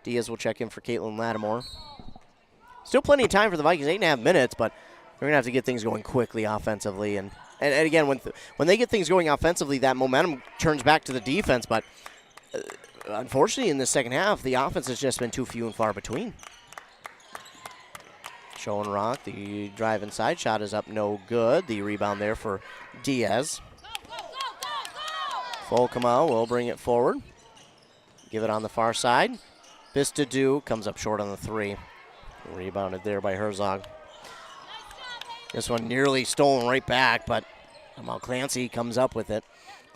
Diaz will check in for Caitlin Lattimore. Still plenty of time for the Vikings, 8.5 minutes, but they're going to have to get things going quickly offensively. And again, when they get things going offensively, that momentum turns back to the defense. But unfortunately, in the second half, the offense has just been too few and far between. Schoenrock, the drive inside shot is up, no good. The rebound there for Diaz. Volkema will bring it forward. Give it on the far side. Bistadu comes up short on the three. Rebounded there by Herzog. This one nearly stolen right back, but somehow Clancy comes up with it.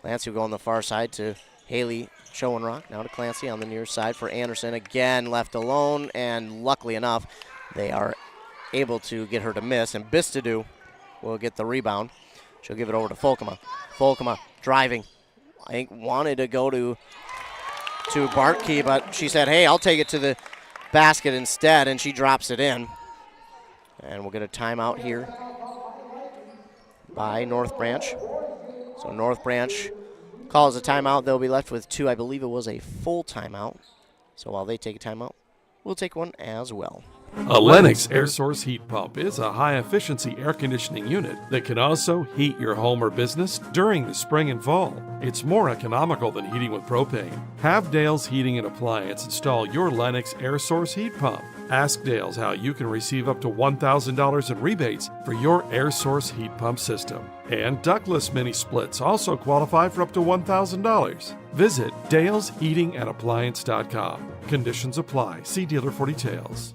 Clancy will go on the far side to Haley Schoenrock. Now to Clancy on the near side for Anderson. Again, left alone, and luckily enough, they are able to get her to miss, and Bistadu will get the rebound. She'll give it over to Volkema. Volkema driving. I think wanted to go to Bartkey, but she said, hey, I'll take it to the basket instead, and she drops it in. And we'll get a timeout here by North Branch. So North Branch calls a timeout. They'll be left with two. I believe it was a full timeout. So while they take a timeout, we'll take one as well. A Lennox air source heat pump is a high-efficiency air conditioning unit that can also heat your home or business during the spring and fall. It's more economical than heating with propane. Have Dale's Heating and Appliance install your Lennox air source heat pump. Ask Dale's how you can receive up to $1,000 in rebates for your air source heat pump system. And ductless mini splits also qualify for up to $1,000. Visit dalesheatingandappliance.com. Conditions apply. See dealer for details.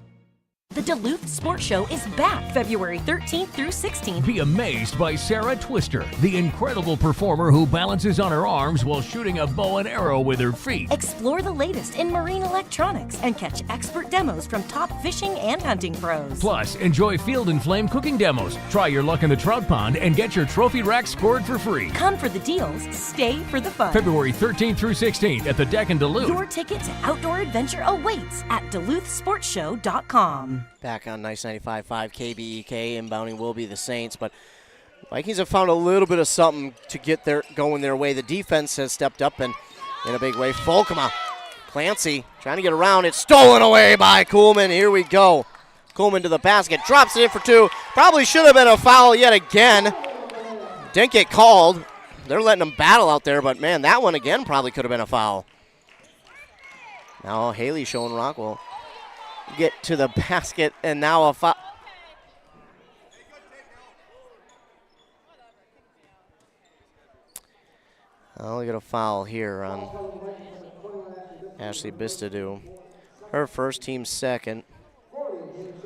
The Duluth Sports Show is back February 13th through 16th. Be amazed by Sarah Twister, the incredible performer who balances on her arms while shooting a bow and arrow with her feet. Explore the latest in marine electronics and catch expert demos from top fishing and hunting pros. Plus, enjoy Field and Flame cooking demos, try your luck in the trout pond, and get your trophy rack scored for free. Come for the deals, stay for the fun. February 13th through 16th at the Deck in Duluth. Your ticket to outdoor adventure awaits at DuluthSportsShow.com. Back on Nice 95.5 KBEK, inbounding will be the Saints, but Vikings have found a little bit of something to get going their way. The defense has stepped up and in a big way. Volkema, Clancy trying to get around. It's stolen away by Kuhlman. Here we go. Kuhlman to the basket, drops it in for two. Probably should have been a foul yet again. Didn't get called. They're letting them battle out there, but man, that one again probably could have been a foul. Now Haley Schoenrock will get to the basket, and now a foul. I'll get a foul here on Ashley Bistadu. Her first, team second. So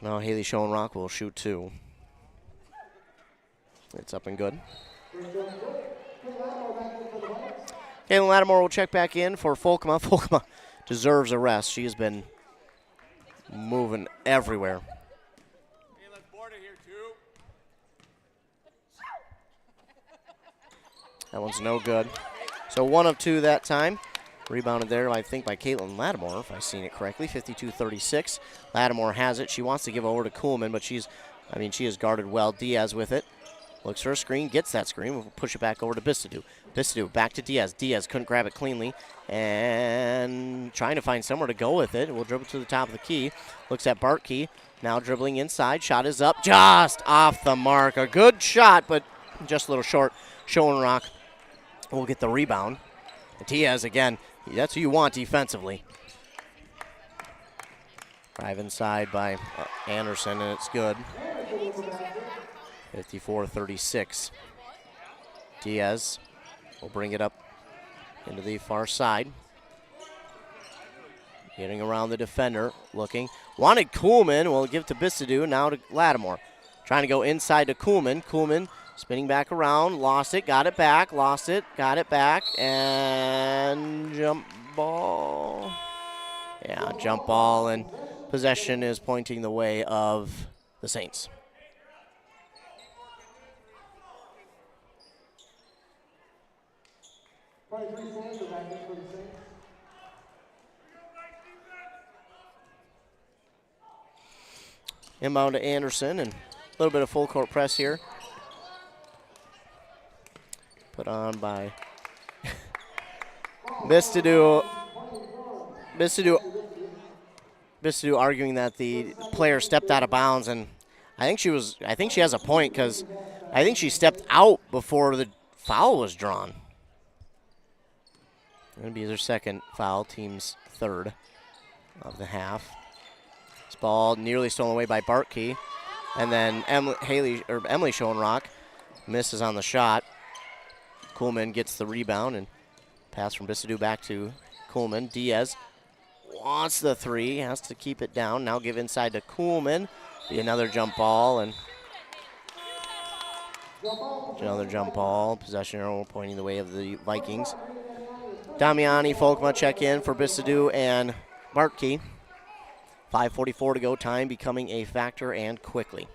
now Haley Schoenrock will shoot two. It's up and good. Caitlin Lattimore will check back in for Folkema. Folkema deserves a rest. She has been moving everywhere. That one's no good. So 1 of 2 that time. Rebounded there, I think, by Caitlin Lattimore, if I've seen it correctly. 52-36. Lattimore has it. She wants to give over to Kuhlman, but she is guarded well. Diaz with it. Looks for a screen, gets that screen. We'll push it back over to Bistadu. Bistadu back to Diaz. Diaz couldn't grab it cleanly and trying to find somewhere to go with it. We'll dribble to the top of the key. Looks at Bartkey. Now dribbling inside. Shot is up. Just off the mark. A good shot, but just a little short. Schoenrock will get the rebound. Diaz again. That's who you want defensively. Drive inside by Anderson, and it's good. 54-36. Diaz will bring it up into the far side. Getting around the defender, looking. Wanted Kuhlman, will give to Bistadu, now to Lattimore. Trying to go inside to Kuhlman. Kuhlman spinning back around, lost it, got it back, lost it, got it back, and jump ball. Yeah, jump ball, and possession is pointing the way of the Saints. Inbound to Anderson, and a little bit of full court press here. Put on by Bistadu arguing that the player stepped out of bounds, and I think she has a point, because I think she stepped out before the foul was drawn. Going to be their second foul, team's third of the half. This ball nearly stolen away by Bartkey, and then Emily Schoenrock misses on the shot. Kuhlman gets the rebound, and pass from Bistadu back to Kuhlman. Diaz wants the three, has to keep it down. Now give inside to Kuhlman. Be another jump ball, and another jump ball. Possession arrow pointing the way of the Vikings. Damiani, Folkema check in for Bistadu and Bartkey. 5:44 to go, time becoming a factor, and quickly.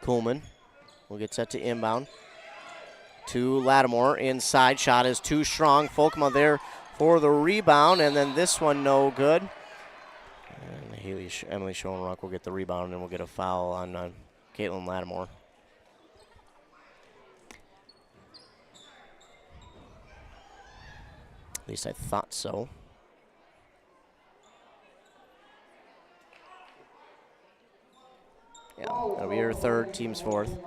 Kuhlman will get set to inbound. To Lattimore inside. Shot is too strong. Folkema there for the rebound, and then this one no good. And Emily Schoenrock will get the rebound, and we'll get a foul on Caitlin Lattimore. At least I thought so. Yeah, that'll be her third, team's fourth.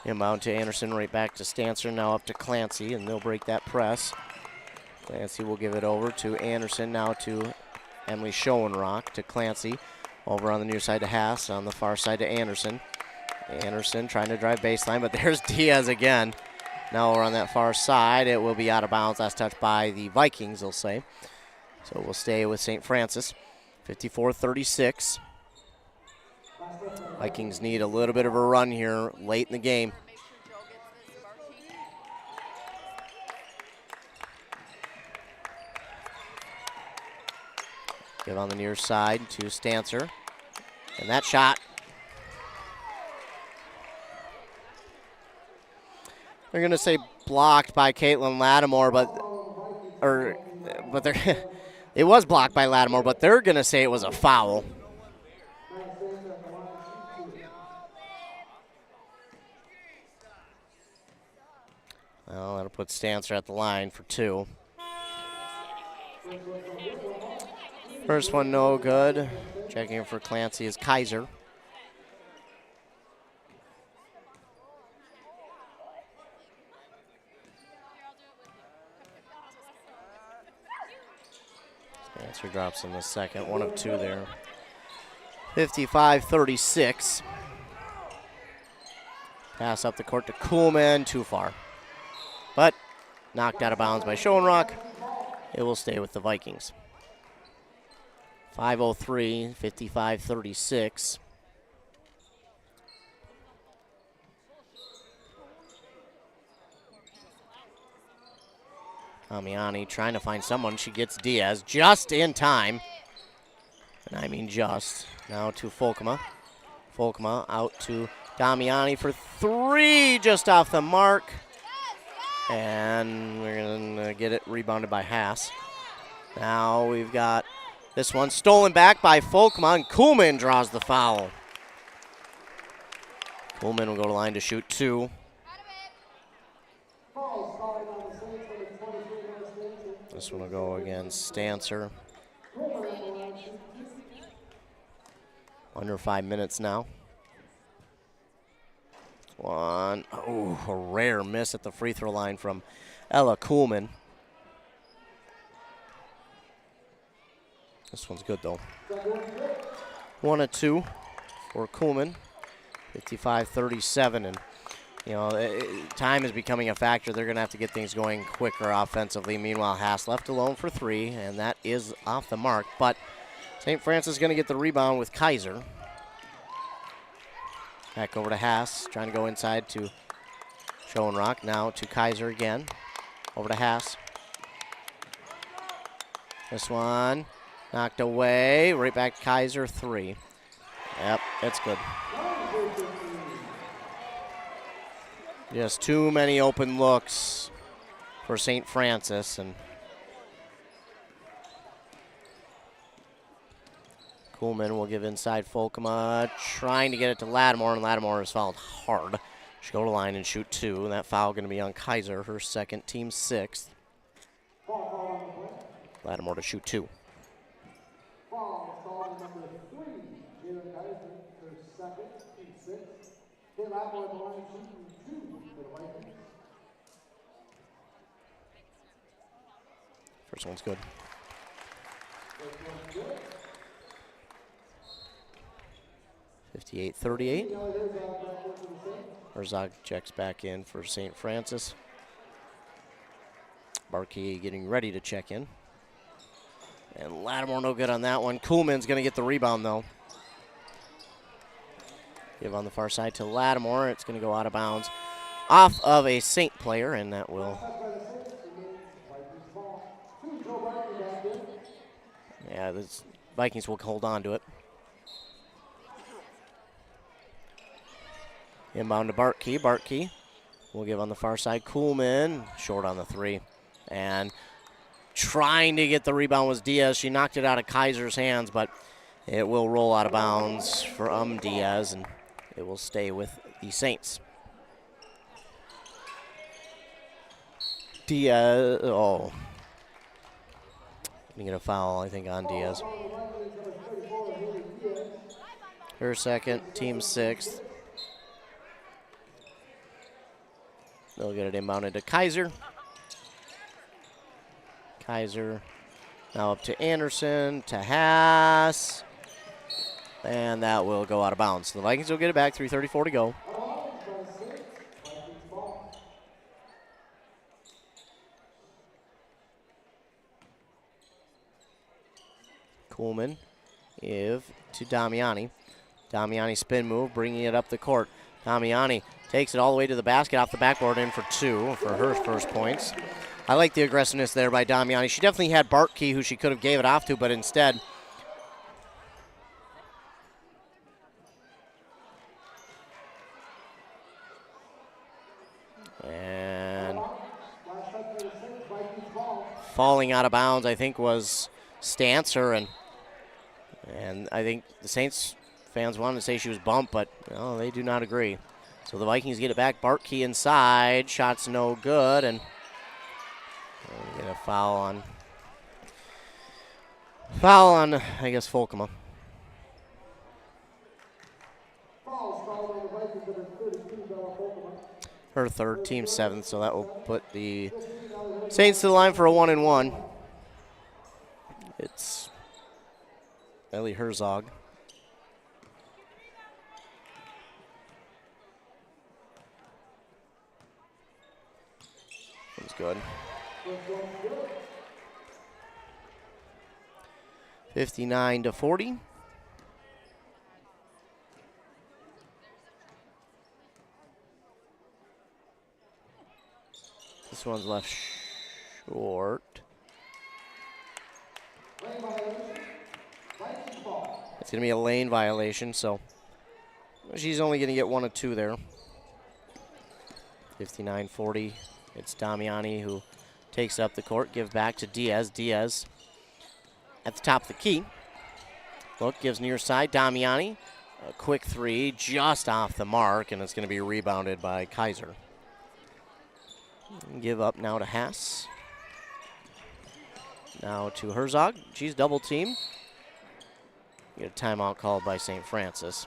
Inbound to Anderson, right back to Stancer, now up to Clancy, and they'll break that press. Clancy will give it over to Anderson, now to Emily Schoenrock, to Clancy. Over on the near side to Haas, on the far side to Anderson. Anderson trying to drive baseline, but there's Diaz again. Now over on that far side, it will be out of bounds. Last touch by the Vikings, they'll say. So we'll stay with St. Francis. 54-36. Vikings need a little bit of a run here late in the game. Give on the near side to Stancer. And that shot. They're going to say blocked by Caitlin Lattimore, it was blocked by Lattimore, but they're going to say it was a foul. Well, that'll put Stancer at the line for two. First one no good. Checking in for Clancy is Kaiser. Stancer drops in the second. 1 of 2 there. 55-36. Pass up the court to Kuhlman, too far. But knocked out of bounds by Schoenrock. It will stay with the Vikings. 5:03, 55-36. Damiani trying to find someone. She gets Diaz just in time. And I mean just. Now to Folkema. Folkema out to Damiani for three, just off the mark. And we're going to get it rebounded by Haas. Now we've got this one stolen back by Folkema, and Kuhlman draws the foul. Kuhlman will go to line to shoot two. This one will go against Stancer. Under 5 minutes now. One, oh, a rare miss at the free throw line from Ella Kuhlman. This one's good though. 1 of 2 for Kuhlman. 55-37, and you know, time is becoming a factor. They're going to have to get things going quicker offensively. Meanwhile, Haas left alone for three, and that is off the mark. But St. Francis is going to get the rebound with Kaiser. Back over to Haas, trying to go inside to Schoenrock. Now to Kaiser again. Over to Haas. This one knocked away. Right back to Kaiser, three. Yep, it's good. Just too many open looks for St. Francis, and Kuhlman will give inside Folkema, trying to get it to Lattimore, and Lattimore is fouled hard. She'll go to line and shoot two, and that foul going to be on Kaiser, her second, team sixth. Lattimore to shoot two. First one's good. (58-38). Herzog checks back in for St. Francis. Barkey getting ready to check in. And Lattimore no good on that one. Kuhlman's going to get the rebound, though. Give on the far side to Lattimore. It's going to go out of bounds off of a St. player, and that will... Yeah, the Vikings will hold on to it. Inbound to Bartkey. Bartkey will give on the far side. Kuhlman short on the three. And trying to get the rebound was Diaz. She knocked it out of Kaiser's hands, but it will roll out of bounds for Diaz, and it will stay with the Saints. Diaz, oh. Going to get a foul, I think, on Diaz. Her second, team sixth. They'll get it inbounded to Kaiser. Kaiser now up to Anderson, to Haas. And that will go out of bounds. So the Vikings will get it back, 3:34 to go. Kuhlman, to Damiani. Damiani spin move, bringing it up the court. Damiani takes it all the way to the basket, off the backboard, in for two for her first points. I like the aggressiveness there by Damiani. She definitely had Bartkey, who she could have gave it off to, but instead... And falling out of bounds, I think, was Stancer, and I think the Saints fans wanted to say she was bumped, but no, they do not agree. So the Vikings get it back. Bartkey inside. Shot's no good, and we get a foul on, I guess, Folkema. Her third, team seventh, so that will put the Saints to the line for a 1-and-1. It's Ellie Herzog. good. 59-40. This one's left short. It's going to be a lane violation, so she's only going to get 1 of 2 there. 59-40. It's Damiani who takes up the court, gives back to Diaz. Diaz at the top of the key. Look, gives near side. Damiani, a quick 3, just off the mark, and it's going to be rebounded by Kaiser. Give up now to Haas. Now to Herzog. She's double teamed. Get a timeout called by St. Francis.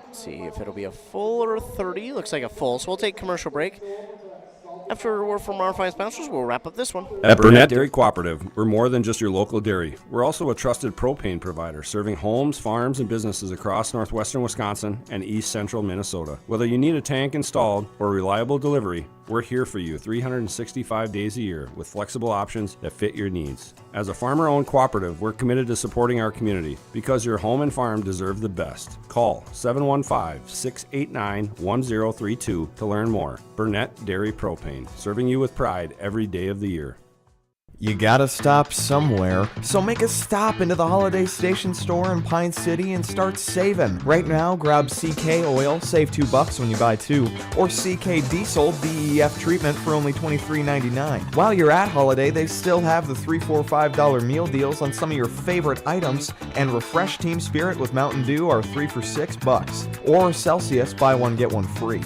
Let's see if it'll be a full or a 30. Looks like a full, so we'll take commercial break. After a word from our fine sponsors, we'll wrap up this one. At Burnett Dairy Cooperative, we're more than just your local dairy. We're also a trusted propane provider, serving homes, farms, and businesses across northwestern Wisconsin and east central Minnesota. Whether you need a tank installed or reliable delivery, we're here for you 365 days a year with flexible options that fit your needs. As a farmer-owned cooperative, we're committed to supporting our community because your home and farm deserve the best. Call 715-689-1032 to learn more. Burnett Dairy Propane, serving you with pride every day of the year. You gotta stop somewhere, so make a stop into the Holiday Station store in Pine City and start saving. Right now, grab CK Oil, save $2 when you buy 2, or CK Diesel DEF treatment for only $23.99. While you're at Holiday, they still have the $3, $4, $5 meal deals on some of your favorite items, and Refresh Team Spirit with Mountain Dew are 3 for $6, or Celsius, buy one get one free.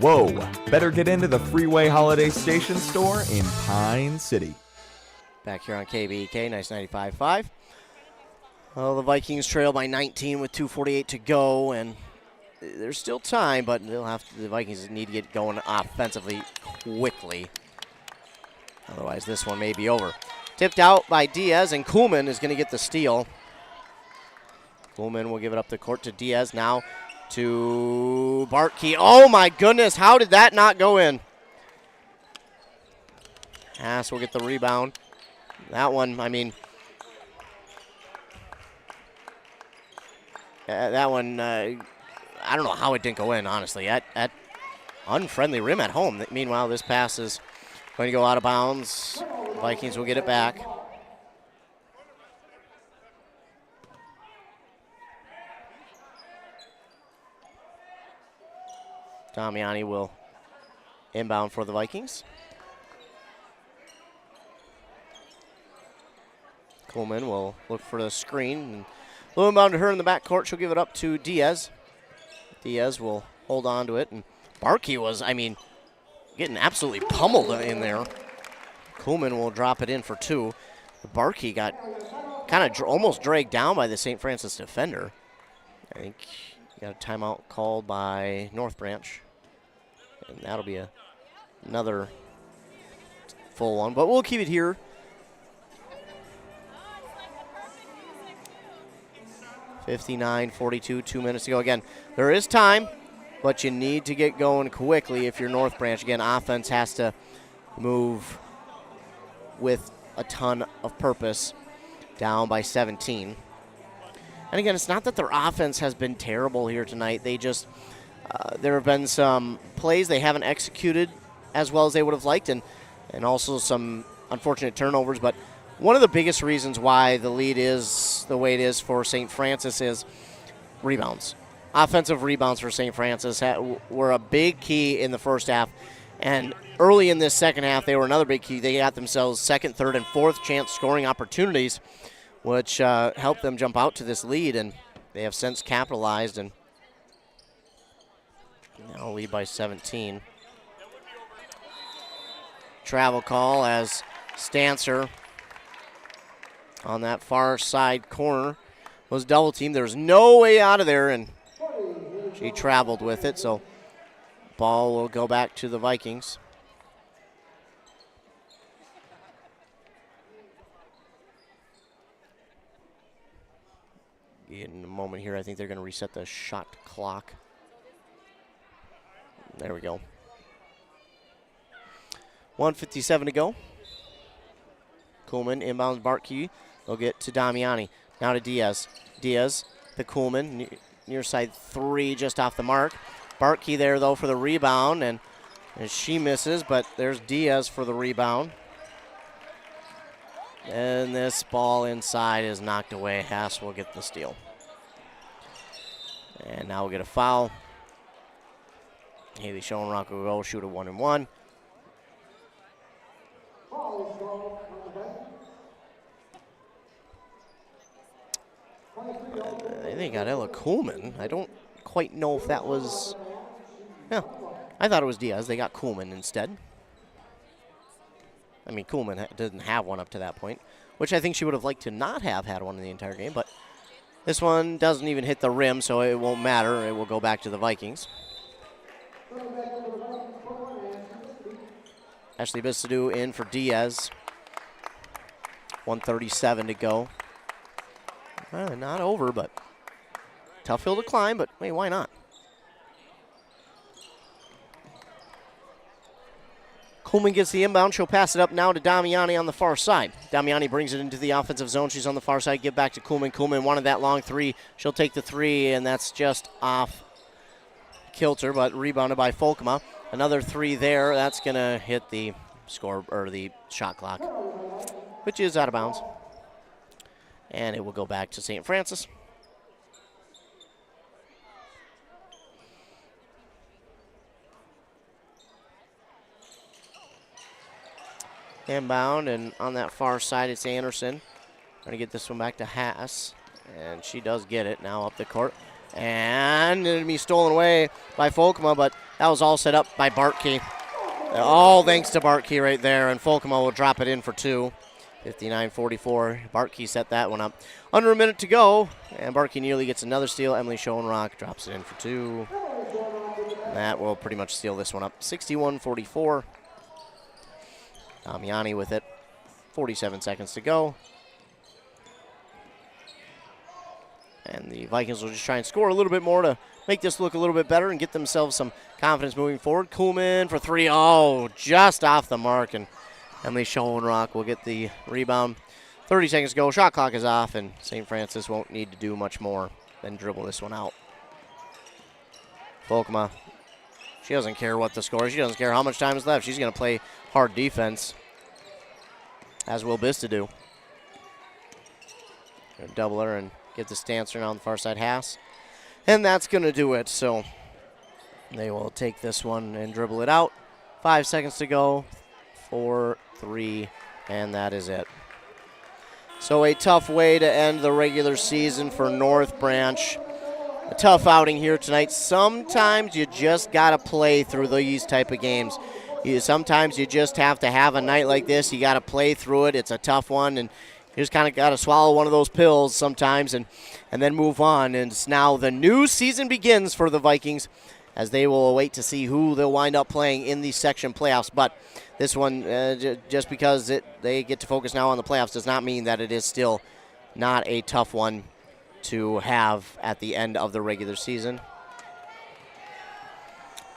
Whoa, better get into the Freeway Holiday Station store in Pine City. Back here on KBEK, nice 95.5. Well, the Vikings trail by 19 with 2:48 to go, and there's still time, but the Vikings need to get going offensively quickly. Otherwise, this one may be over. Tipped out by Diaz, and Kuhlman is going to get the steal. Kuhlman will give it up the court to Diaz, now to Bartkey. Oh my goodness, how did that not go in? Haas will get the rebound. That one, I mean, that one, I don't know how it didn't go in, honestly. At unfriendly rim at home. Meanwhile, this pass is going to go out of bounds. Vikings will get it back. Damiani will inbound for the Vikings. Coleman will look for the screen. Little inbound to her in the backcourt. She'll give it up to Diaz. Diaz will hold on to it. And Barkey was, I mean, getting absolutely pummeled in there. Coleman will drop it in for 2. Barkey got kind of almost dragged down by the St. Francis defender. I think he got a timeout called by North Branch. And that'll be another full one. But we'll keep it here. (59-42), 2 minutes to go. Again, there is time, but you need to get going quickly if you're North Branch. Again, offense has to move with a ton of purpose, down by 17. And again, it's not that their offense has been terrible here tonight. They just, there have been some plays they haven't executed as well as they would have liked, and also some unfortunate turnovers. But one of the biggest reasons why the lead is the way it is for St. Francis is rebounds. Offensive rebounds for St. Francis were a big key in the first half. And early in this second half, they were another big key. They got themselves second, third, and fourth chance scoring opportunities, which helped them jump out to this lead. And they have since capitalized and now lead by 17. Travel call as Stancer on that far side corner was double teamed. There's no way out of there, and she traveled with it, so ball will go back to the Vikings. in a moment here. I think they're going to reset the shot clock. There we go. 1:57 to go. Kuhlman inbounds Bartkey. They'll get to Damiani. Now to Diaz. Diaz to Kuhlman. Near side three, just off the mark. Bartkey there, though, for the rebound, and she misses, but there's Diaz for the rebound. And this ball inside is knocked away. Haas will get the steal. And now we'll get a foul. Haley Schoenrock will go shoot a 1-and-1. I think got Ella Kuhlman. I don't quite know if that was... Yeah, I thought it was Diaz. They got Kuhlman instead. I mean, Kuhlman didn't have one up to that point, which I think she would have liked to not have had one in the entire game, but this one doesn't even hit the rim, so it won't matter. It will go back to the Vikings. Ashley Bistadu in for Diaz. 1:37 to go. Not over, but tough hill to climb, but hey, why not? Kuhlman gets the inbound. She'll pass it up now to Damiani on the far side. Damiani brings it into the offensive zone. She's on the far side. Give back to Kuhlman. Kuhlman wanted that long three. She'll take the three, and that's just off kilter, but rebounded by Folkema. Another three there. That's going to hit the score or the shot clock, which is out of bounds. And it will go back to St. Francis. Inbound, and on that far side, it's Anderson. Trying to get this one back to Haas, and she does get it now up the court. And it'll be stolen away by Folkema, but that was all set up by Bartkey. All thanks to Bartkey right there, and Folkema will drop it in for two. 59-44. Bartkey set that one up. Under a minute to go, and Bartkey nearly gets another steal. Emily Schoenrock drops it in for two. That will pretty much steal this one up. 61-44. Damiani with it. 47 seconds to go. And the Vikings will just try and score a little bit more to make this look a little bit better and get themselves some confidence moving forward. Kuhlman for three. Oh, just off the mark. And Emily Schoenrock will get the rebound. 30 seconds to go. Shot clock is off, and St. Francis won't need to do much more than dribble this one out. Folkema, she doesn't care what the score is. She doesn't care how much time is left. She's going to play hard defense, as will Bistadu. Double her and get the stancer on the far side, Haas. And that's going to do it. So they will take this one and dribble it out. 5 seconds to go. 4, 3, and that is it. So a tough way to end the regular season for North Branch. A tough outing here tonight. Sometimes you just got to play through these type of games. Sometimes you just have to have a night like this. You got to play through it. It's a tough one, and you just kind of got to swallow one of those pills sometimes and then move on. And now the new season begins for the Vikings, as they will await to see who they'll wind up playing in the section playoffs. But this one, just because they get to focus now on the playoffs, does not mean that it is still not a tough one to have at the end of the regular season.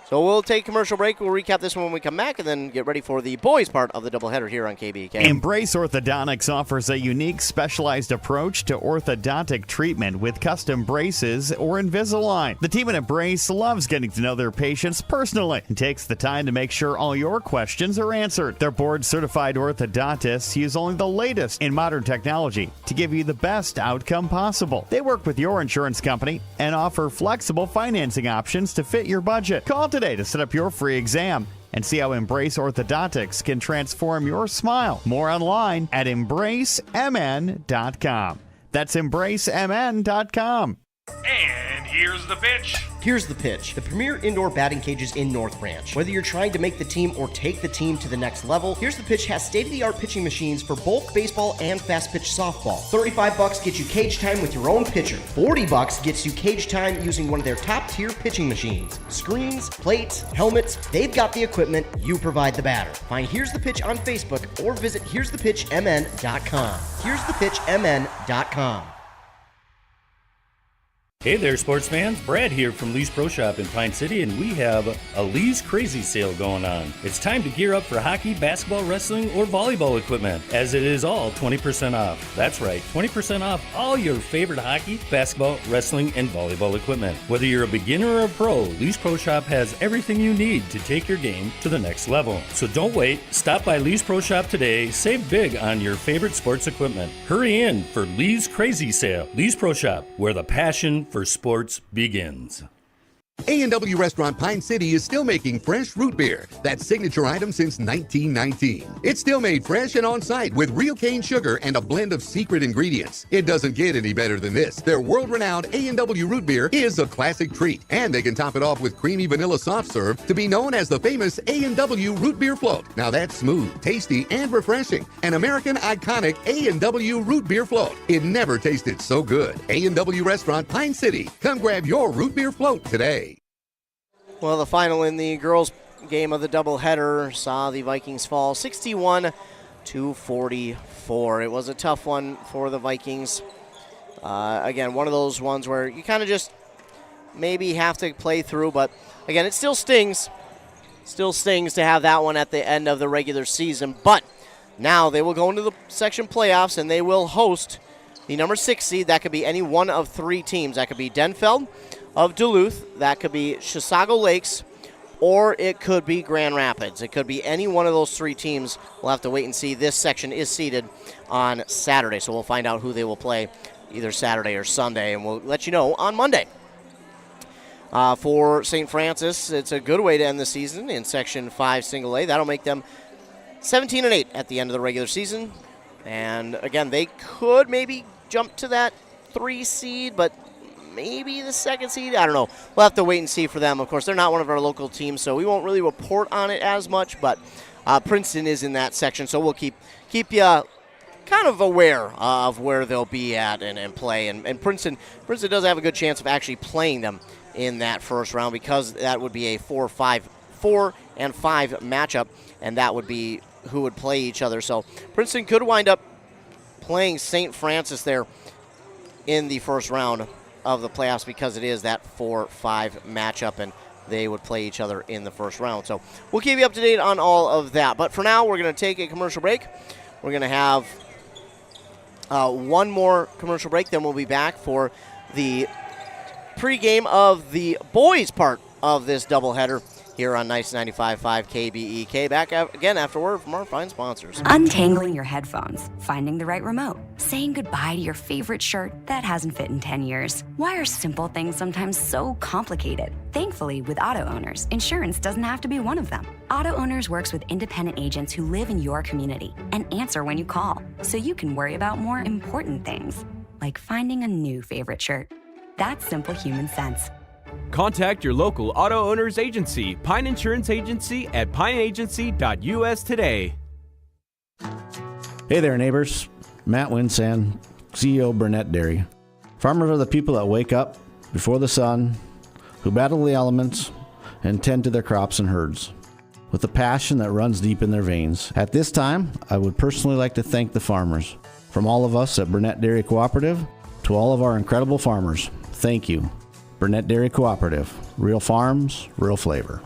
So we'll take a commercial break. We'll recap this one when we come back and then get ready for the boys part of the doubleheader here on KBK. Embrace Orthodontics offers a unique specialized approach to orthodontic treatment with custom braces or Invisalign. The team at Embrace loves getting to know their patients personally and takes the time to make sure all your questions are answered. Their board-certified orthodontists use only the latest in modern technology to give you the best outcome possible. They work with your insurance company and offer flexible financing options to fit your budget. Call today to set up your free exam and see how Embrace Orthodontics can transform your smile. More online at embracemn.com. That's embracemn.com. And here's the pitch. Here's the pitch. The premier indoor batting cages in North Branch. Whether you're trying to make the team or take the team to the next level, Here's the Pitch has state-of-the-art pitching machines for both baseball and fast-pitch softball. $35 gets you cage time with your own pitcher. $40 gets you cage time using one of their top-tier pitching machines. Screens, plates, helmets, they've got the equipment, you provide the batter. Find Here's the Pitch on Facebook or visit here'sthepitchmn.com. Here'sthepitchmn.com. Hey there, sports fans. Brad here from Lee's Pro Shop in Pine City, and we have a Lee's Crazy Sale going on. It's time to gear up for hockey, basketball, wrestling, or volleyball equipment, as it is all 20% off. That's right, 20% off all your favorite hockey, basketball, wrestling, and volleyball equipment. Whether you're a beginner or a pro, Lee's Pro Shop has everything you need to take your game to the next level. So don't wait. Stop by Lee's Pro Shop today. Save big on your favorite sports equipment. Hurry in for Lee's Crazy Sale. Lee's Pro Shop, where the passion for sports begins. A&W Restaurant Pine City is still making fresh root beer, that signature item since 1919. It's still made fresh and on-site with real cane sugar and a blend of secret ingredients. It doesn't get any better than this. Their world-renowned A&W root beer is a classic treat, and they can top it off with creamy vanilla soft serve to be known as the famous A&W root beer float. Now that's smooth, tasty, and refreshing. An American iconic A&W root beer float. It never tasted so good. A&W Restaurant Pine City. Come grab your root beer float today. Well, the final in the girls' game of the doubleheader saw the Vikings fall 61-44. It was a tough one for the Vikings. Again, one of those ones where you kind of just maybe have to play through, but again, it still stings. Still stings to have that one at the end of the regular season, but now they will go into the section playoffs and they will host the number 6 seed. That could be any one of 3 teams. That could be Denfeld of Duluth, that could be Chisago Lakes, or it could be Grand Rapids. It could be any one of those 3 teams. We'll have to wait and see. This section is seeded on Saturday, so we'll find out who they will play either Saturday or Sunday, and we'll let you know on Monday. For St. Francis, it's a good way to end the season in Section 5 Single A. That'll make them 17-8 at the end of the regular season. And again, they could maybe jump to that 3 seed, but maybe the 2nd seed. I don't know. We'll have to wait and see for them. Of course, they're not one of our local teams, so we won't really report on it as much, but Princeton is in that section, so we'll keep you kind of aware of where they'll be at and play. And Princeton does have a good chance of actually playing them in that first round, because that would be a 4 and 5 matchup, and that would be who would play each other. So Princeton could wind up playing St. Francis there in the first round of the playoffs, because it is that 4-5 matchup, and they would play each other in the first round. So we'll keep you up to date on all of that. But for now, we're going to take a commercial break. We're going to have one more commercial break, then we'll be back for the pregame of the boys part of this doubleheader here on Nice 95.5 KBEK. Back again after word from our fine sponsors. Untangling your headphones, finding the right remote, saying goodbye to your favorite shirt that hasn't fit in 10 years. Why are simple things sometimes so complicated? Thankfully, with Auto Owners, insurance doesn't have to be one of them. Auto Owners works with independent agents who live in your community and answer when you call, so you can worry about more important things, like finding a new favorite shirt. That's simple human sense. Contact your local Auto Owners Agency, Pine Insurance Agency at pineagency.us today. Hey there, neighbors. Matt Winsand, CEO Burnett Dairy. Farmers are the people that wake up before the sun, who battle the elements, and tend to their crops and herds with a passion that runs deep in their veins. At this time, I would personally like to thank the farmers. From all of us at Burnett Dairy Cooperative to all of our incredible farmers, thank you. Burnett Dairy Cooperative. Real farms, real flavor.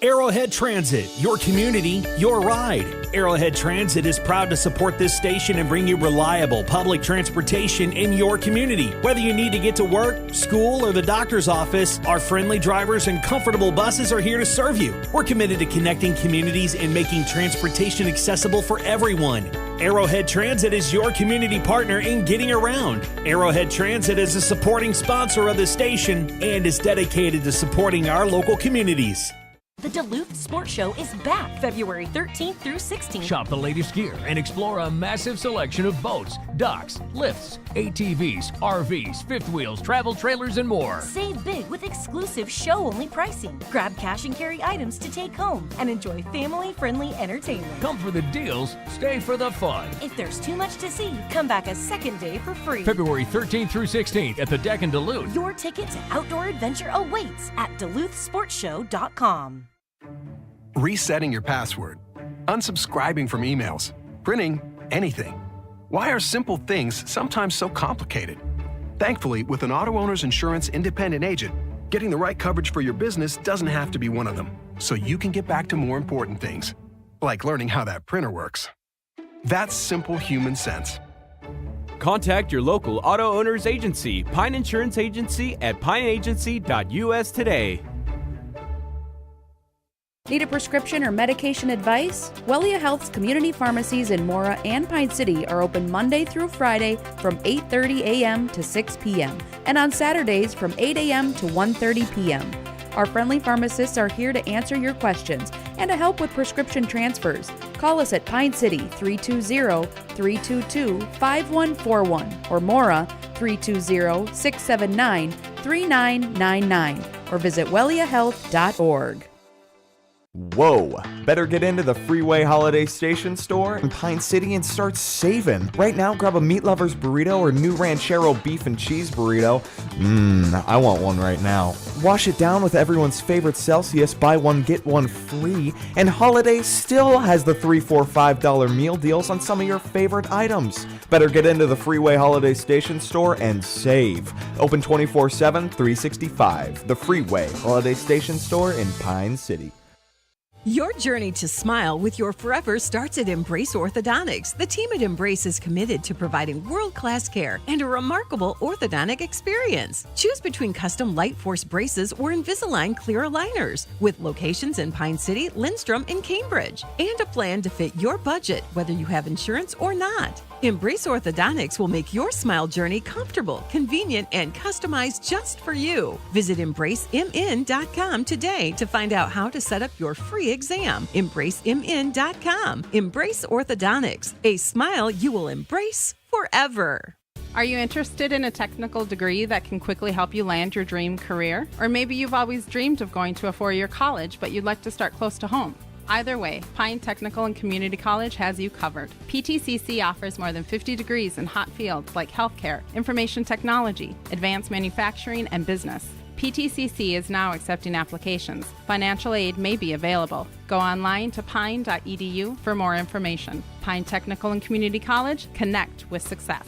Arrowhead Transit, your community, your ride. Arrowhead Transit is proud to support this station and bring you reliable public transportation in your community. Whether you need to get to work, school, or the doctor's office, our friendly drivers and comfortable buses are here to serve you. We're committed to connecting communities and making transportation accessible for everyone. Arrowhead Transit is your community partner in getting around. Arrowhead Transit is a supporting sponsor of the station and is dedicated to supporting our local communities. The Duluth Sports Show is back February 13th through 16th. Shop the latest gear and explore a massive selection of boats, docks, lifts, ATVs, RVs, fifth wheels, travel trailers, and more. Save big with exclusive show-only pricing. Grab cash and carry items to take home and enjoy family-friendly entertainment. Come for the deals, stay for the fun. If there's too much to see, come back a second day for free. February 13th through 16th at the Deck in Duluth. Your ticket to outdoor adventure awaits at DuluthSportsShow.com. Resetting your password, unsubscribing from emails, printing anything. Why are simple things sometimes so complicated? Thankfully, with an auto owner's insurance independent agent, getting the right coverage for your business doesn't have to be one of them, so you can get back to more important things, like learning how that printer works. That's simple human sense. Contact your local auto owner's agency, Pine Insurance Agency at pineagency.us today. Need a prescription or medication advice? Wellia Health's community pharmacies in Mora and Pine City are open Monday through Friday from 8:30 a.m. to 6 p.m. and on Saturdays from 8 a.m. to 1:30 p.m. Our friendly pharmacists are here to answer your questions and to help with prescription transfers. Call us at Pine City 320-322-5141 or Mora 320-679-3999 or visit welliahealth.org. Whoa! Better get into the Freeway Holiday Station store in Pine City and start saving. Right now, grab a Meat Lover's burrito or new Ranchero beef and cheese burrito. I want one right now. Wash it down with everyone's favorite Celsius, buy one, get one free. And Holiday still has the $3, $4, $5 meal deals on some of your favorite items. Better get into the Freeway Holiday Station store and save. Open 24/7, 365. The Freeway Holiday Station store in Pine City. Your journey to smile with your forever starts at Embrace Orthodontics. The team at Embrace is committed to providing world-class care and a remarkable orthodontic experience. Choose between custom Light Force braces or Invisalign clear aligners with locations in Pine City, Lindstrom, and Cambridge, and a plan to fit your budget, whether you have insurance or not. Embrace Orthodontics will make your smile journey comfortable, convenient, and customized just for you. Visit EmbraceMN.com today to find out how to set up your free exam. EmbraceMN.com. Embrace Orthodontics. A smile you will embrace forever. Are you interested in a technical degree that can quickly help you land your dream career? Or maybe you've always dreamed of going to a four-year college, but you'd like to start close to home. Either way, Pine Technical and Community College has you covered. PTCC offers more than 50 degrees in hot fields like healthcare, information technology, advanced manufacturing, and business. PTCC is now accepting applications. Financial aid may be available. Go online to pine.edu for more information. Pine Technical and Community College, connect with success.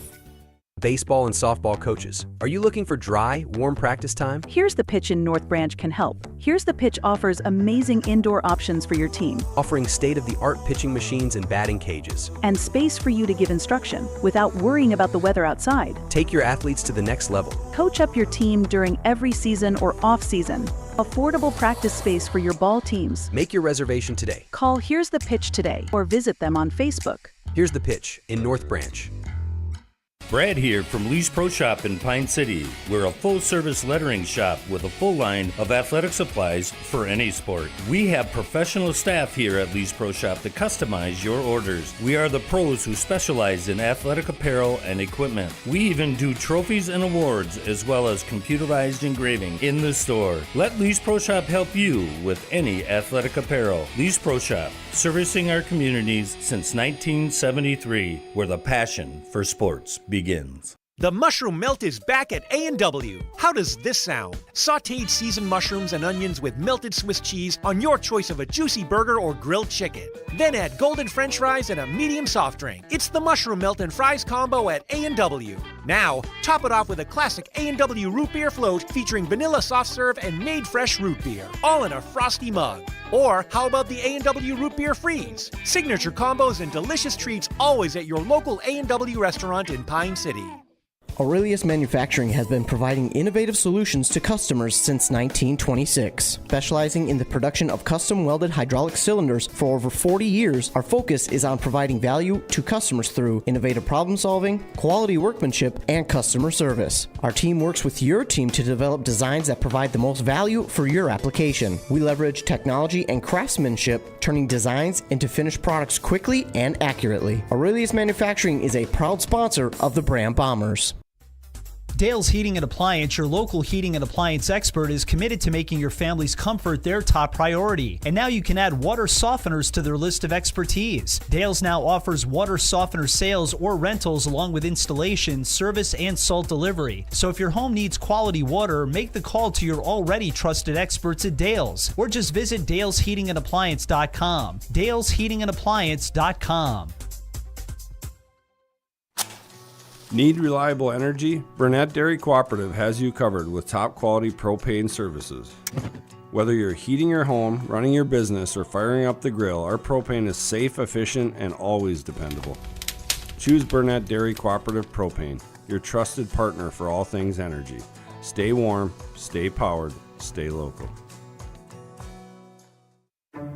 Baseball and softball coaches, are you looking for dry, warm practice time? Here's the Pitch in North Branch can help. Here's the Pitch offers amazing indoor options for your team. Offering state-of-the-art pitching machines and batting cages. And space for you to give instruction without worrying about the weather outside. Take your athletes to the next level. Coach up your team during every season or off-season. Affordable practice space for your ball teams. Make your reservation today. Call Here's the Pitch today or visit them on Facebook. Here's the Pitch in North Branch. Brad here from Lee's Pro Shop in Pine City. We're a full-service lettering shop with a full line of athletic supplies for any sport. We have professional staff here at Lee's Pro Shop to customize your orders. We are the pros who specialize in athletic apparel and equipment. We even do trophies and awards as well as computerized engraving in the store. Let Lee's Pro Shop help you with any athletic apparel. Lee's Pro Shop, servicing our communities since 1973, where the passion for sports begins. The mushroom melt is back at A&W. How does this sound? Sautéed seasoned mushrooms and onions with melted Swiss cheese on your choice of a juicy burger or grilled chicken. Then add golden French fries and a medium soft drink. It's the mushroom melt and fries combo at A&W. Now, top it off with a classic A&W root beer float featuring vanilla soft serve and made fresh root beer, all in a frosty mug. Or how about the A&W root beer freeze? Signature combos and delicious treats always at your local A&W restaurant in Pine City. Aurelius Manufacturing has been providing innovative solutions to customers since 1926. Specializing in the production of custom welded hydraulic cylinders for over 40 years, our focus is on providing value to customers through innovative problem solving, quality workmanship, and customer service. Our team works with your team to develop designs that provide the most value for your application. We leverage technology and craftsmanship, turning designs into finished products quickly and accurately. Aurelius Manufacturing is a proud sponsor of the Brand Bombers. Dale's Heating and Appliance, your local heating and appliance expert, is committed to making your family's comfort their top priority. And now you can add water softeners to their list of expertise. Dale's now offers water softener sales or rentals along with installation, service, and salt delivery. So if your home needs quality water, make the call to your already trusted experts at Dale's, or just visit dalesheatingandappliance.com. dalesheatingandappliance.com. Need reliable energy? Burnett Dairy Cooperative has you covered with top quality propane services. Whether you're heating your home, running your business, or firing up the grill, our propane is safe, efficient, and always dependable. Choose Burnett Dairy Cooperative Propane, your trusted partner for all things energy. Stay warm, stay powered, stay local.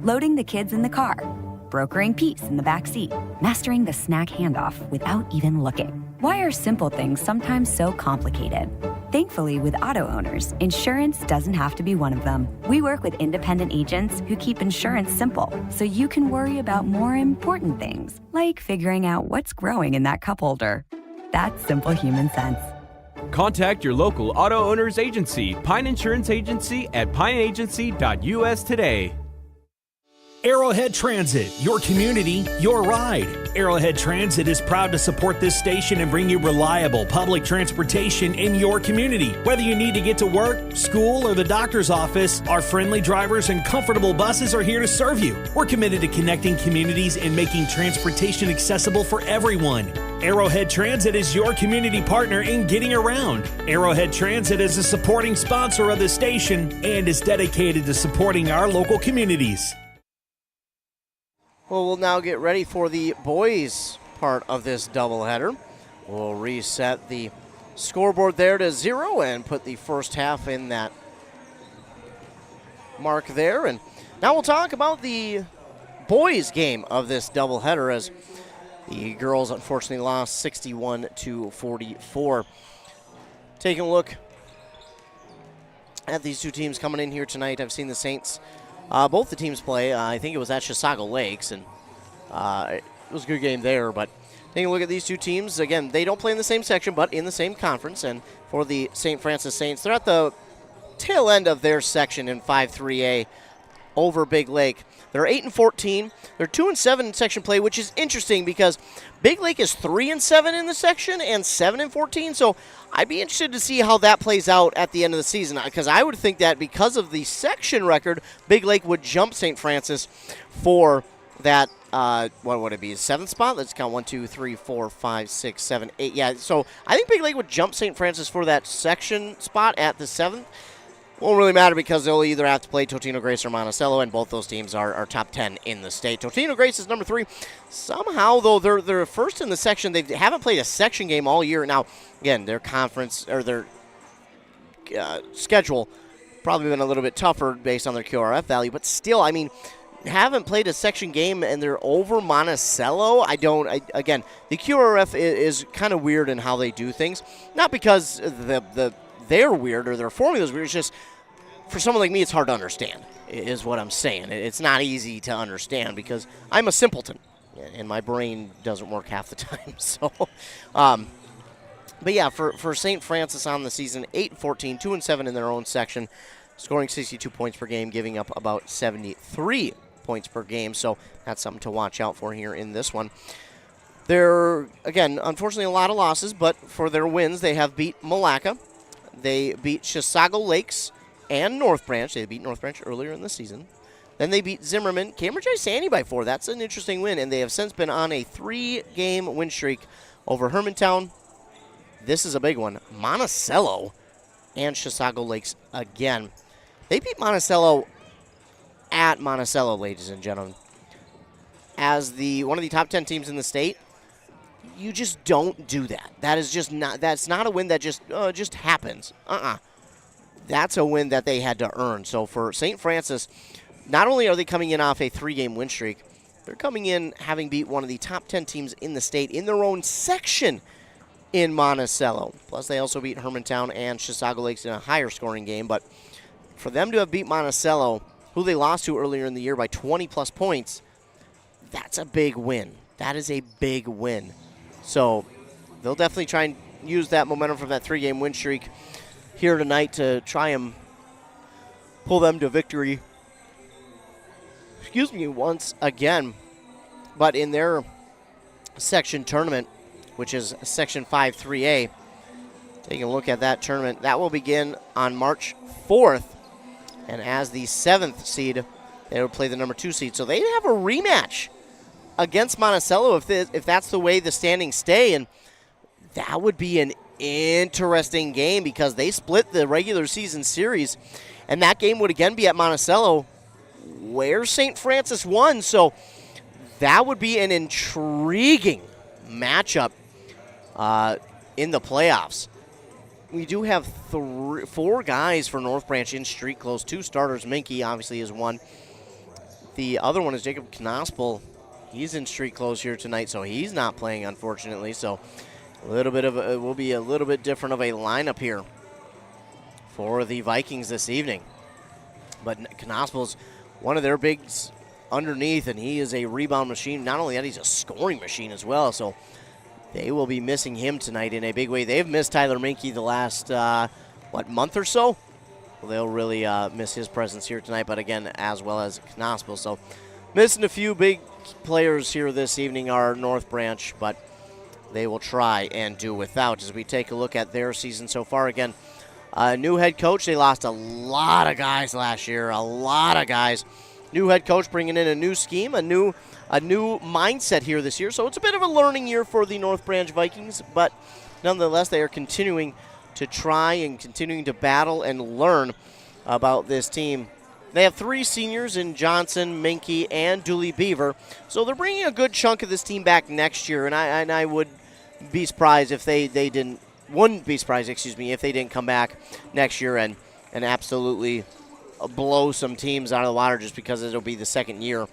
Loading the kids in the car, brokering peace in the back seat, mastering the snack handoff without even looking. Why are simple things sometimes so complicated? Thankfully, with auto owners, insurance doesn't have to be one of them. We work with independent agents who keep insurance simple, so you can worry about more important things, like figuring out what's growing in that cup holder. That's simple human sense. Contact your local auto owner's agency, Pine Insurance Agency, at pineagency.us today. Arrowhead Transit, your community, your ride. Arrowhead Transit is proud to support this station and bring you reliable public transportation in your community. Whether you need to get to work, school, or the doctor's office, our friendly drivers and comfortable buses are here to serve you. We're committed to connecting communities and making transportation accessible for everyone. Arrowhead Transit is your community partner in getting around. Arrowhead Transit is a supporting sponsor of the station and is dedicated to supporting our local communities. Well, we'll now get ready for the boys part of this doubleheader. We'll reset the scoreboard there to 0 and put the first half in that mark there. And now we'll talk about the boys game of this doubleheader, as the girls unfortunately lost 61-44. Taking a look at these two teams coming in here tonight, I've seen the Saints, both the teams play. I think it was at Chisago Lakes, and it was a good game there. But taking a look at these two teams, again, they don't play in the same section, but in the same conference. And for the St. Francis Saints, they're at the tail end of their section in 5-3A over Big Lake. They're 8-14. They're 2-7 in section play, which is interesting because Big Lake is 3-7 in the section and 7-14. So I'd be interested to see how that plays out at the end of the season, because I would think that because of the section record, Big Lake would jump St. Francis for that, what would it be, 7th spot? Let's count 1, 2, 3, 4, 5, 6, 7, 8. Yeah, so I think Big Lake would jump St. Francis for that section spot at the 7th. Won't really matter because they'll either have to play Totino Grace or Monticello, and both those teams are top 10 in the state. Totino Grace is number 3. Somehow, though, they're first in the section. They haven't played a section game all year. Now, again, their conference or their schedule probably been a little bit tougher based on their QRF value, but still, I mean, haven't played a section game and they're over Monticello. Again, the QRF is kind of weird in how they do things. Not because they're weird or their formula is weird. It's just, for someone like me, it's hard to understand, is what I'm saying. It's not easy to understand because I'm a simpleton, and my brain doesn't work half the time. So, but yeah, for St. Francis on the season, 8-14, 2-7 in their own section, scoring 62 points per game, giving up about 73 points per game. So that's something to watch out for here in this one. They're, again, unfortunately a lot of losses, but for their wins, they have beat Malacca. They beat Chisago Lakes and North Branch. They beat North Branch earlier in the season. Then they beat Zimmerman, Cambridge Isani by 4. That's an interesting win, and they have since been on a 3-game win streak over Hermantown. This is a big one. Monticello and Chisago Lakes again. They beat Monticello at Monticello, ladies and gentlemen. As one of the top 10 teams in the state, you just don't do that. That's not a win that just happens. That's a win that they had to earn. So for St. Francis, not only are they coming in off a 3-game win streak, they're coming in having beat one of the top 10 teams in the state in their own section in Monticello. Plus, they also beat Hermantown and Chisago Lakes in a higher scoring game. But for them to have beat Monticello, who they lost to earlier in the year by 20-plus points, that's a big win. That is a big win. So they'll definitely try and use that momentum from that 3-game win streak here tonight to try and pull them to victory. Once again. But in their section tournament, which is Section 5-3A, taking a look at that tournament, that will begin on March 4th. And as the 7th seed, they will play the number 2 seed. So they have a rematch against Monticello if that's the way the standings stay. And that would be an interesting game because they split the regular season series, and that game would again be at Monticello, where St. Francis won. So that would be an intriguing matchup in the playoffs. We do have 4 guys for North Branch in street close. 2 starters. Minky obviously is one. The other one is Jacob Knospel. He's in street close here tonight, so he's not playing, unfortunately. So a little bit of it will be a little bit different of a lineup here for the Vikings this evening. But Knospel's one of their bigs underneath, and he is a rebound machine. Not only that, he's a scoring machine as well. So they will be missing him tonight in a big way. They've missed Tyler Minky the last, month or so? Well, they'll really miss his presence here tonight, but again, as well as Knospel. So missing a few big players here this evening are North Branch, but they will try and do without as we take a look at their season so far. Again, new head coach. They lost a lot of guys last year, a lot of guys. New head coach bringing in a new scheme, a new mindset here this year. So it's a bit of a learning year for the North Branch Vikings, but nonetheless, they are continuing to try and continuing to battle and learn about this team. They have 3 seniors in Johnson, Minky, and Dooley Beaver. So they're bringing a good chunk of this team back next year, and I would be surprised if they didn't. Wouldn't be surprised, if they didn't come back next year and absolutely blow some teams out of the water, just because it'll be the second year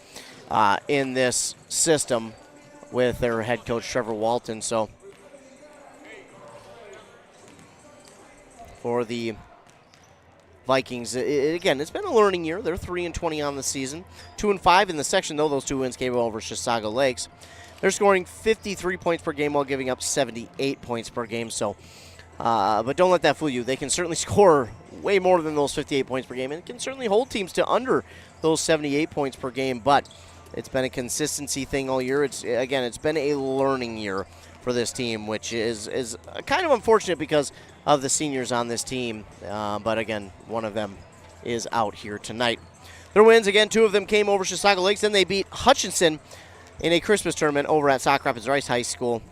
in this system with their head coach Trevor Walton. So for the Vikings, again, it's been a learning year. They're 3-20 on the season, 2-5 in the section, though those 2 wins came over Chisago Lakes. They're scoring 53 points per game while giving up 78 points per game. So, but don't let that fool you. They can certainly score way more than those 58 points per game, and can certainly hold teams to under those 78 points per game. But it's been a consistency thing all year. It's been a learning year for this team, which is kind of unfortunate because of the seniors on this team. But again, one of them is out here tonight. Their wins, again, 2 of them came over Chisago Lakes. Then they beat Hutchinson in a Christmas tournament over at Sauk Rapids Rice High School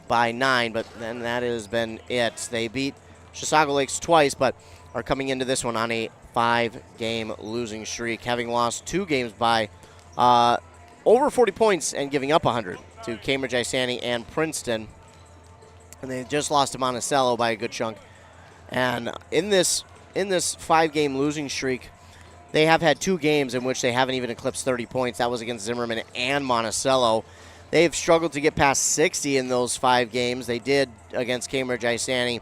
by 9, but then that has been it. They beat Chisago Lakes twice, but are coming into this one on a 5-game losing streak, having lost 2 games by over 40 points and giving up 100 to Cambridge, Isani, and Princeton. And they just lost to Monticello by a good chunk. And in this 5-game losing streak, they have had 2 games in which they haven't even eclipsed 30 points. That was against Zimmerman and Monticello. They've struggled to get past 60 in those 5 games. They did against Cambridge, Isani,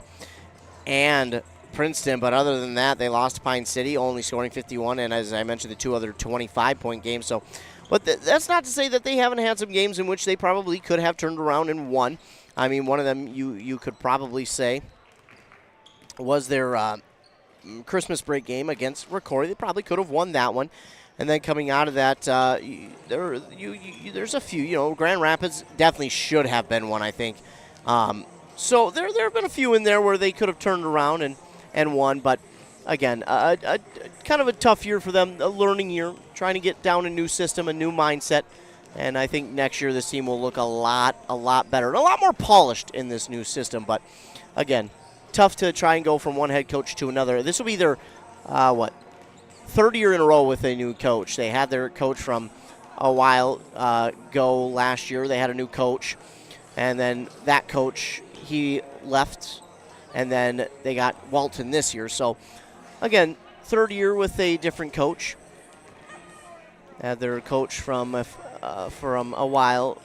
and Princeton, but other than that, they lost to Pine City, only scoring 51, and as I mentioned, the 2 other 25-point games. So, but that's not to say that they haven't had some games in which they probably could have turned around and won. I mean, one of them you could probably say was their Christmas break game against Ricori. They probably could have won that one. And then coming out of that, there's a few. Grand Rapids definitely should have been one, I think. So there have been a few in there where they could have turned around and won. But, again, a kind of a tough year for them, a learning year, trying to get down a new system, a new mindset. And I think next year this team will look a lot better and a lot more polished in this new system. But, again, tough to try and go from one head coach to another. This will be their, 3rd year in a row with a new coach. They had their coach from a while ago last year. They had a new coach, and then that coach, he left, and then they got Walton this year. So, again, 3rd year with a different coach. Had their coach from a while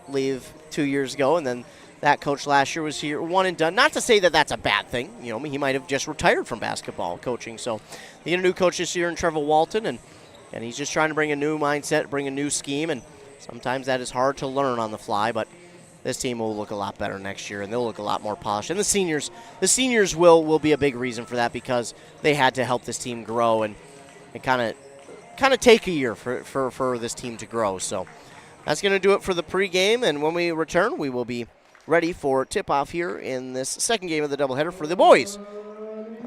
leave 2 years ago, and then that coach last year was here, one and done. Not to say that that's a bad thing. He might have just retired from basketball coaching. So they get a new coach this year in Trevor Walton, and he's just trying to bring a new mindset, bring a new scheme, and sometimes that is hard to learn on the fly, but this team will look a lot better next year, and they'll look a lot more polished. And the seniors will be a big reason for that, because they had to help this team grow and kind of take a year for this team to grow. So that's going to do it for the pregame, and when we return, we will be ready for tip-off here in this 2nd game of the doubleheader for the boys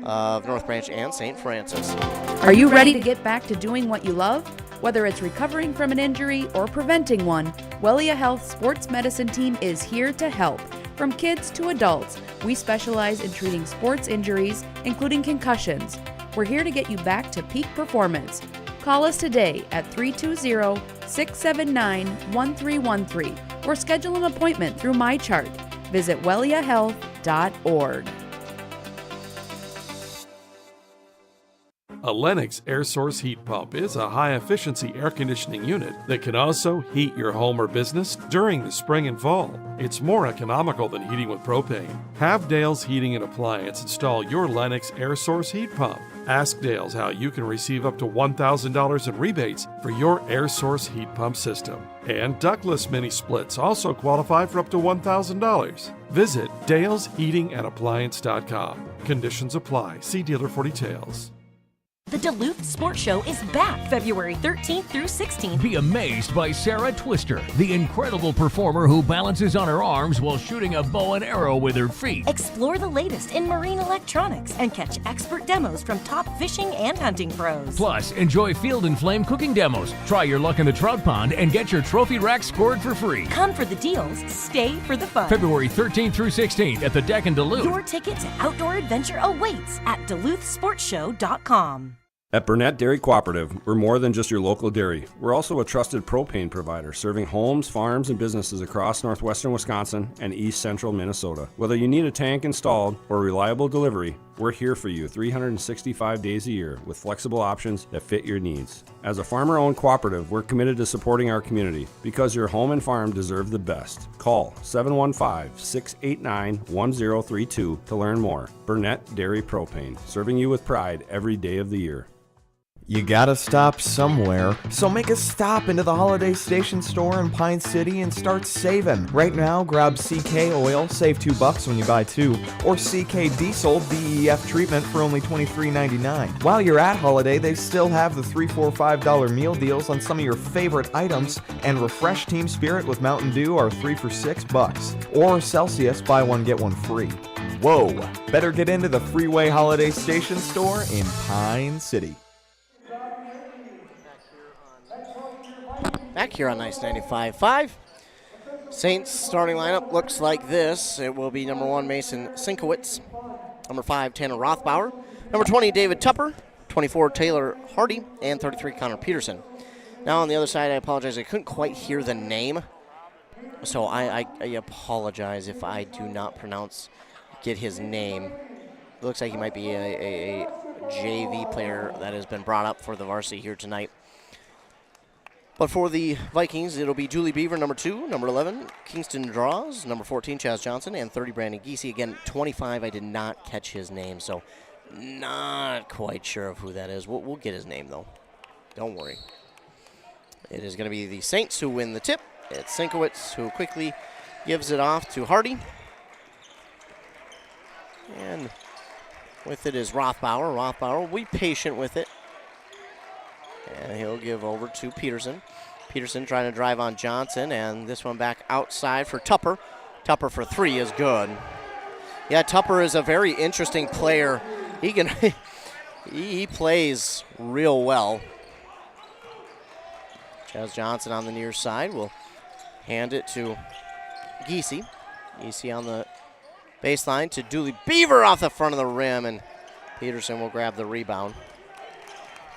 of North Branch and St. Francis. Are you ready to get back to doing what you love? Whether it's recovering from an injury or preventing one, Wellia Health Sports Medicine Team is here to help. From kids to adults, we specialize in treating sports injuries, including concussions. We're here to get you back to peak performance. Call us today at 320-679-1313 or schedule an appointment through MyChart. Visit welliahealth.org. A Lennox air source heat pump is a high-efficiency air conditioning unit that can also heat your home or business during the spring and fall. It's more economical than heating with propane. Have Dale's Heating and Appliance install your Lennox air source heat pump. Ask Dale's how you can receive up to $1,000 in rebates for your air source heat pump system. And ductless mini splits also qualify for up to $1,000. Visit dalesheatingandappliance.com. Conditions apply. See dealer for details. The Duluth Sports Show is back February 13th through 16th. Be amazed by Sarah Twister, the incredible performer who balances on her arms while shooting a bow and arrow with her feet. Explore the latest in marine electronics and catch expert demos from top fishing and hunting pros. Plus, enjoy Field and Flame cooking demos. Try your luck in the trout pond and get your trophy rack scored for free. Come for the deals, stay for the fun. February 13th through 16th at the Deck in Duluth. Your ticket to outdoor adventure awaits at DuluthSportsShow.com. At Burnett Dairy Cooperative, we're more than just your local dairy. We're also a trusted propane provider, serving homes, farms, and businesses across northwestern Wisconsin and east central Minnesota. Whether you need a tank installed or reliable delivery, we're here for you 365 days a year with flexible options that fit your needs. As a farmer-owned cooperative, we're committed to supporting our community because your home and farm deserve the best. Call 715-689-1032 to learn more. Burnett Dairy Propane, serving you with pride every day of the year. You gotta stop somewhere, so make a stop into the Holiday Station store in Pine City and start saving. Right now, grab CK Oil, save $2 when you buy 2, or CK Diesel DEF treatment for only $23.99. While you're at Holiday, they still have the $3, $4, $5 meal deals on some of your favorite items, and Refresh Team Spirit with Mountain Dew are 3 for $6, or Celsius, buy one get one free. Whoa! Better get into the Freeway Holiday Station store in Pine City. Back here on Nice 95.5. Saints starting lineup looks like this. It will be number 1, Mason Sinkowitz. Number 5, Tanner Rothbauer. Number 20, David Tupper. 24, Taylor Hardy. And 33, Connor Peterson. Now on the other side, I apologize. I couldn't quite hear the name. So I apologize if I do not get his name. It looks like he might be a JV player that has been brought up for the varsity here tonight. But for the Vikings, it'll be Julie Beaver, number 2, number 11, Kingston Draws, number 14, Chaz Johnson, and 30, Brandon Giese. Again, 25, I did not catch his name, so not quite sure of who that is. We'll get his name, though. Don't worry. It is going to be the Saints who win the tip. It's Sinkowitz who quickly gives it off to Hardy. And with it is Rothbauer. Rothbauer will be patient with it. And he'll give over to Peterson. Peterson trying to drive on Johnson, and this one back outside for Tupper. Tupper for 3 is good. Yeah, Tupper is a very interesting player. He plays real well. Chaz Johnson on the near side will hand it to Giese. Giese on the baseline to Dooley Beaver off the front of the rim, and Peterson will grab the rebound.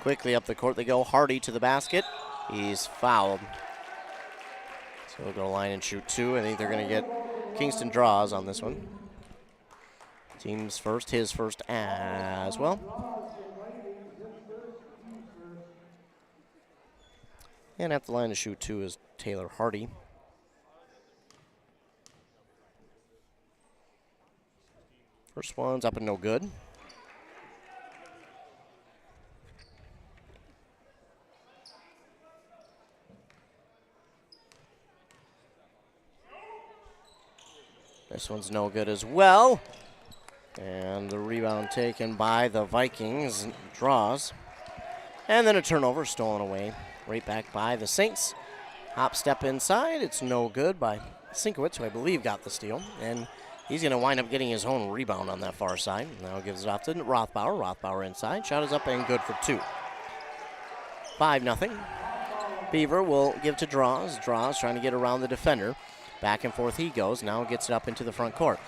Quickly up the court they go. Hardy to the basket. He's fouled. So he'll go line and shoot 2. I think they're going to get Kingston Draws on this one. Team's first, his first as well. And at the line to shoot 2 is Taylor Hardy. First one's up and no good. This one's no good as well. And the rebound taken by the Vikings. Draws. And then a turnover stolen away. Right back by the Saints. Hop step inside. It's no good by Sinkowitz, who I believe got the steal. And he's going to wind up getting his own rebound on that far side. Now gives it off to Rothbauer. Rothbauer inside. Shot is up and good for 2. 5-0. Beaver will give to Draws. Draws trying to get around the defender. Back and forth he goes. Now gets it up into the front court.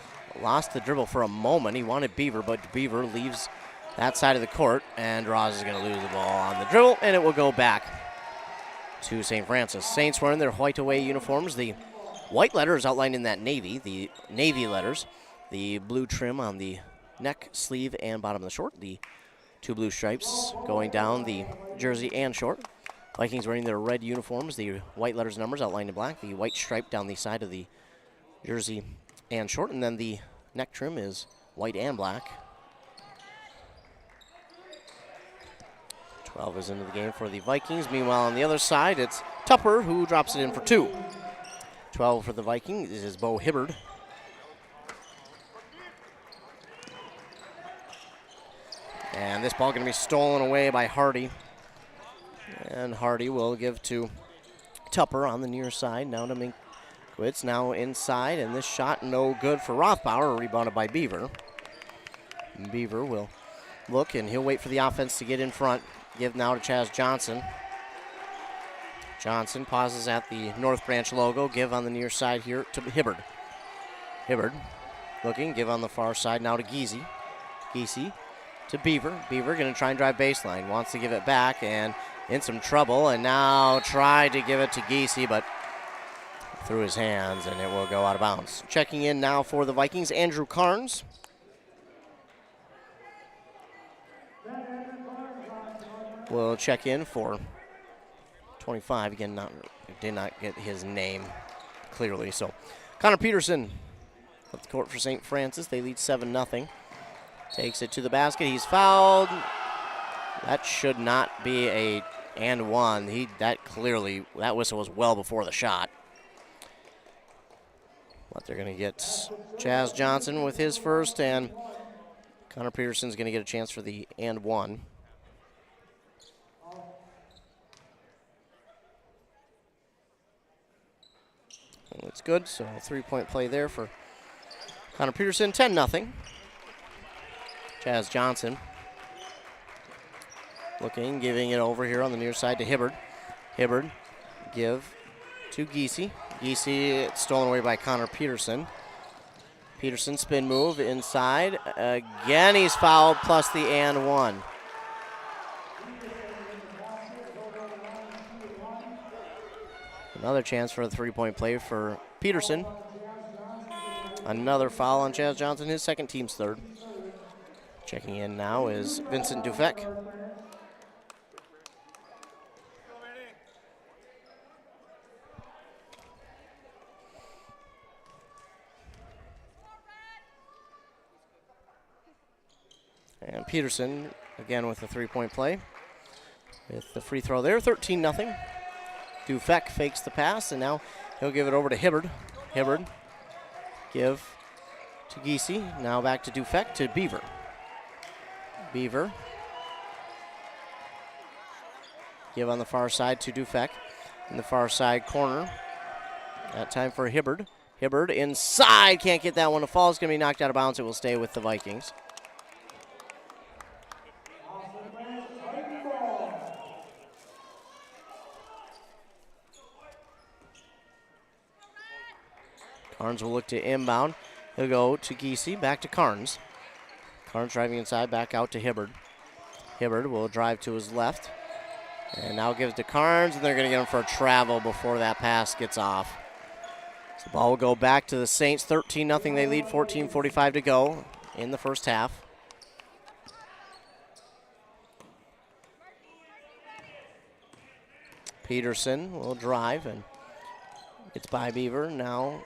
Lost the dribble for a moment. He wanted Beaver, but Beaver leaves that side of the court, and Draws is going to lose the ball on the dribble, and it will go back to St. Francis. Saints wearing their white away uniforms. The white letters outlined in that navy, the navy letters. The blue trim on the neck, sleeve, and bottom of the short. The 2 blue stripes going down the jersey and short. Vikings wearing their red uniforms. The white letters numbers outlined in black. The white stripe down the side of the jersey and short. And then the neck trim is white and black. 12 is into the game for the Vikings. Meanwhile, on the other side, it's Tupper who drops it in for 2. 12 for the Vikings. This is Bo Hibbard. And this ball going to be stolen away by Hardy. And Hardy will give to Tupper on the near side. Now to Minkwitz, now inside. And this shot no good for Rothbauer, rebounded by Beaver. Beaver will look, and he'll wait for the offense to get in front. Give now to Chaz Johnson. Johnson pauses at the North Branch logo. Give on the near side here to Hibbard. Hibbard looking, give on the far side now to Giese. Giese to Beaver. Beaver going to try and drive baseline. Wants to give it back and in some trouble. And now tried to give it to Giese, but through his hands, and it will go out of bounds. Checking in now for the Vikings, Andrew Carnes. Will check in for 25. Again, did not get his name clearly. So Connor Peterson up the court for St. Francis. They lead 7-0. Takes it to the basket. He's fouled. That should not be a and one. That whistle was well before the shot. But they're going to get Chaz Johnson with his first, and Connor Peterson's going to get a chance for the and one. It's good, so 3-point play there for Connor Peterson, 10-0. Chaz Johnson looking, giving it over here on the near side to Hibbard. Hibbard give to Giese. Giese stolen away by Connor Peterson. Peterson spin move inside. Again, he's fouled, plus the and one. Another chance for a 3-point play for Peterson. Another foul on Chaz Johnson, his second, team's third. Checking in now is Vincent Dufek. And Peterson again with the 3-point play. With the free throw there, 13-0. Dufek fakes the pass, and now he'll give it over to Hibbard. Hibbard give to Giese. Now back to Dufek to Beaver. Beaver give on the far side to Dufek in the far side corner. That time for Hibbard. Hibbard inside, can't get that one to fall. It's going to be knocked out of bounds. It will stay with the Vikings. Carnes will look to inbound. He'll go to Giese, back to Carnes. Carnes driving inside, back out to Hibbard. Hibbard will drive to his left. And now gives to Carnes, and they're going to get him for a travel before that pass gets off. So the ball will go back to the Saints, 13-0. They lead, 14:45 to go in the first half. Peterson will drive, and it's by Beaver. Now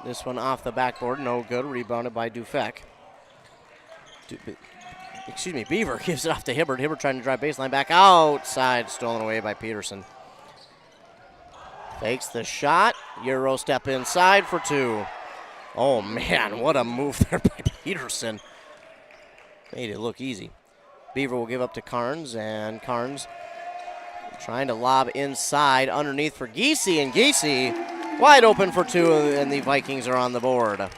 this one off the backboard, no good. Rebounded by Dufek. Beaver gives it off to Hibbard. Hibbard trying to drive baseline back outside, stolen away by Peterson. Fakes the shot. Euro step inside for 2. Oh man, what a move there by Peterson. Made it look easy. Beaver will give up to Carnes, and Carnes trying to lob inside underneath for Giese, and Giese wide open for 2, and the Vikings are on the board.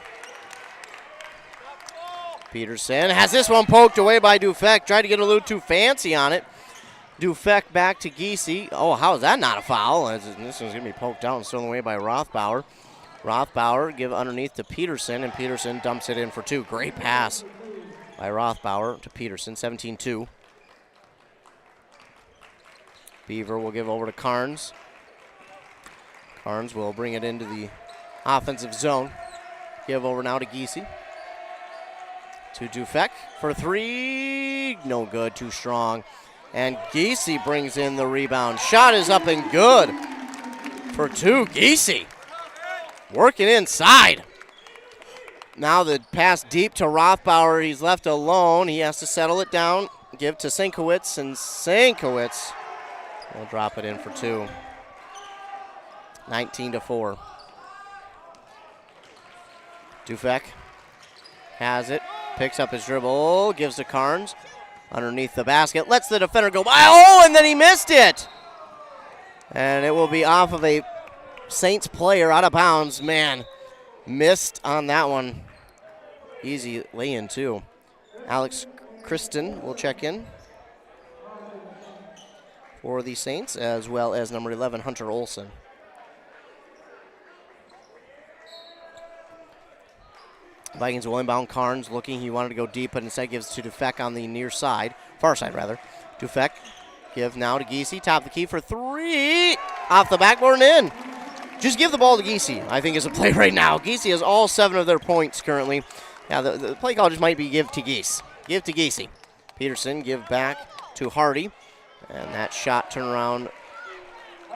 Peterson has this one poked away by Dufek. Tried to get a little too fancy on it. Dufek back to Giese. Oh, how is that not a foul? This one's going to be poked out and stolen away by Rothbauer. Rothbauer give underneath to Peterson, and Peterson dumps it in for 2. Great pass by Rothbauer to Peterson, 17-2. Beaver will give over to Carnes. Carnes will bring it into the offensive zone. Give over now to Giese. To Dufek for 3. No good, too strong. And Giese brings in the rebound. Shot is up and good for 2. Giese working inside. Now the pass deep to Rothbauer. He's left alone. He has to settle it down. Give to Sienkiewicz, and Sienkiewicz will drop it in for 2. 19-4. Dufek has it. Picks up his dribble. Gives to Carnes. Underneath the basket. Lets the defender go by. Oh, and then he missed it. And it will be off of a Saints player out of bounds. Man, missed on that one. Easy lay-in, too. Alex Kristen will check in for the Saints, as well as number 11, Hunter Olson. Vikings will inbound. Carnes looking. He wanted to go deep, but instead gives to Dufek on the near side. Far side, rather. Dufek give now to Giese. Top of the key for 3. Off the backboard and in. Just give the ball to Giese, I think, is a play right now. Giese has all 7 of their points currently. Now, the play call just might be give to Giese. Give to Giese. Peterson give back to Hardy. And that shot turnaround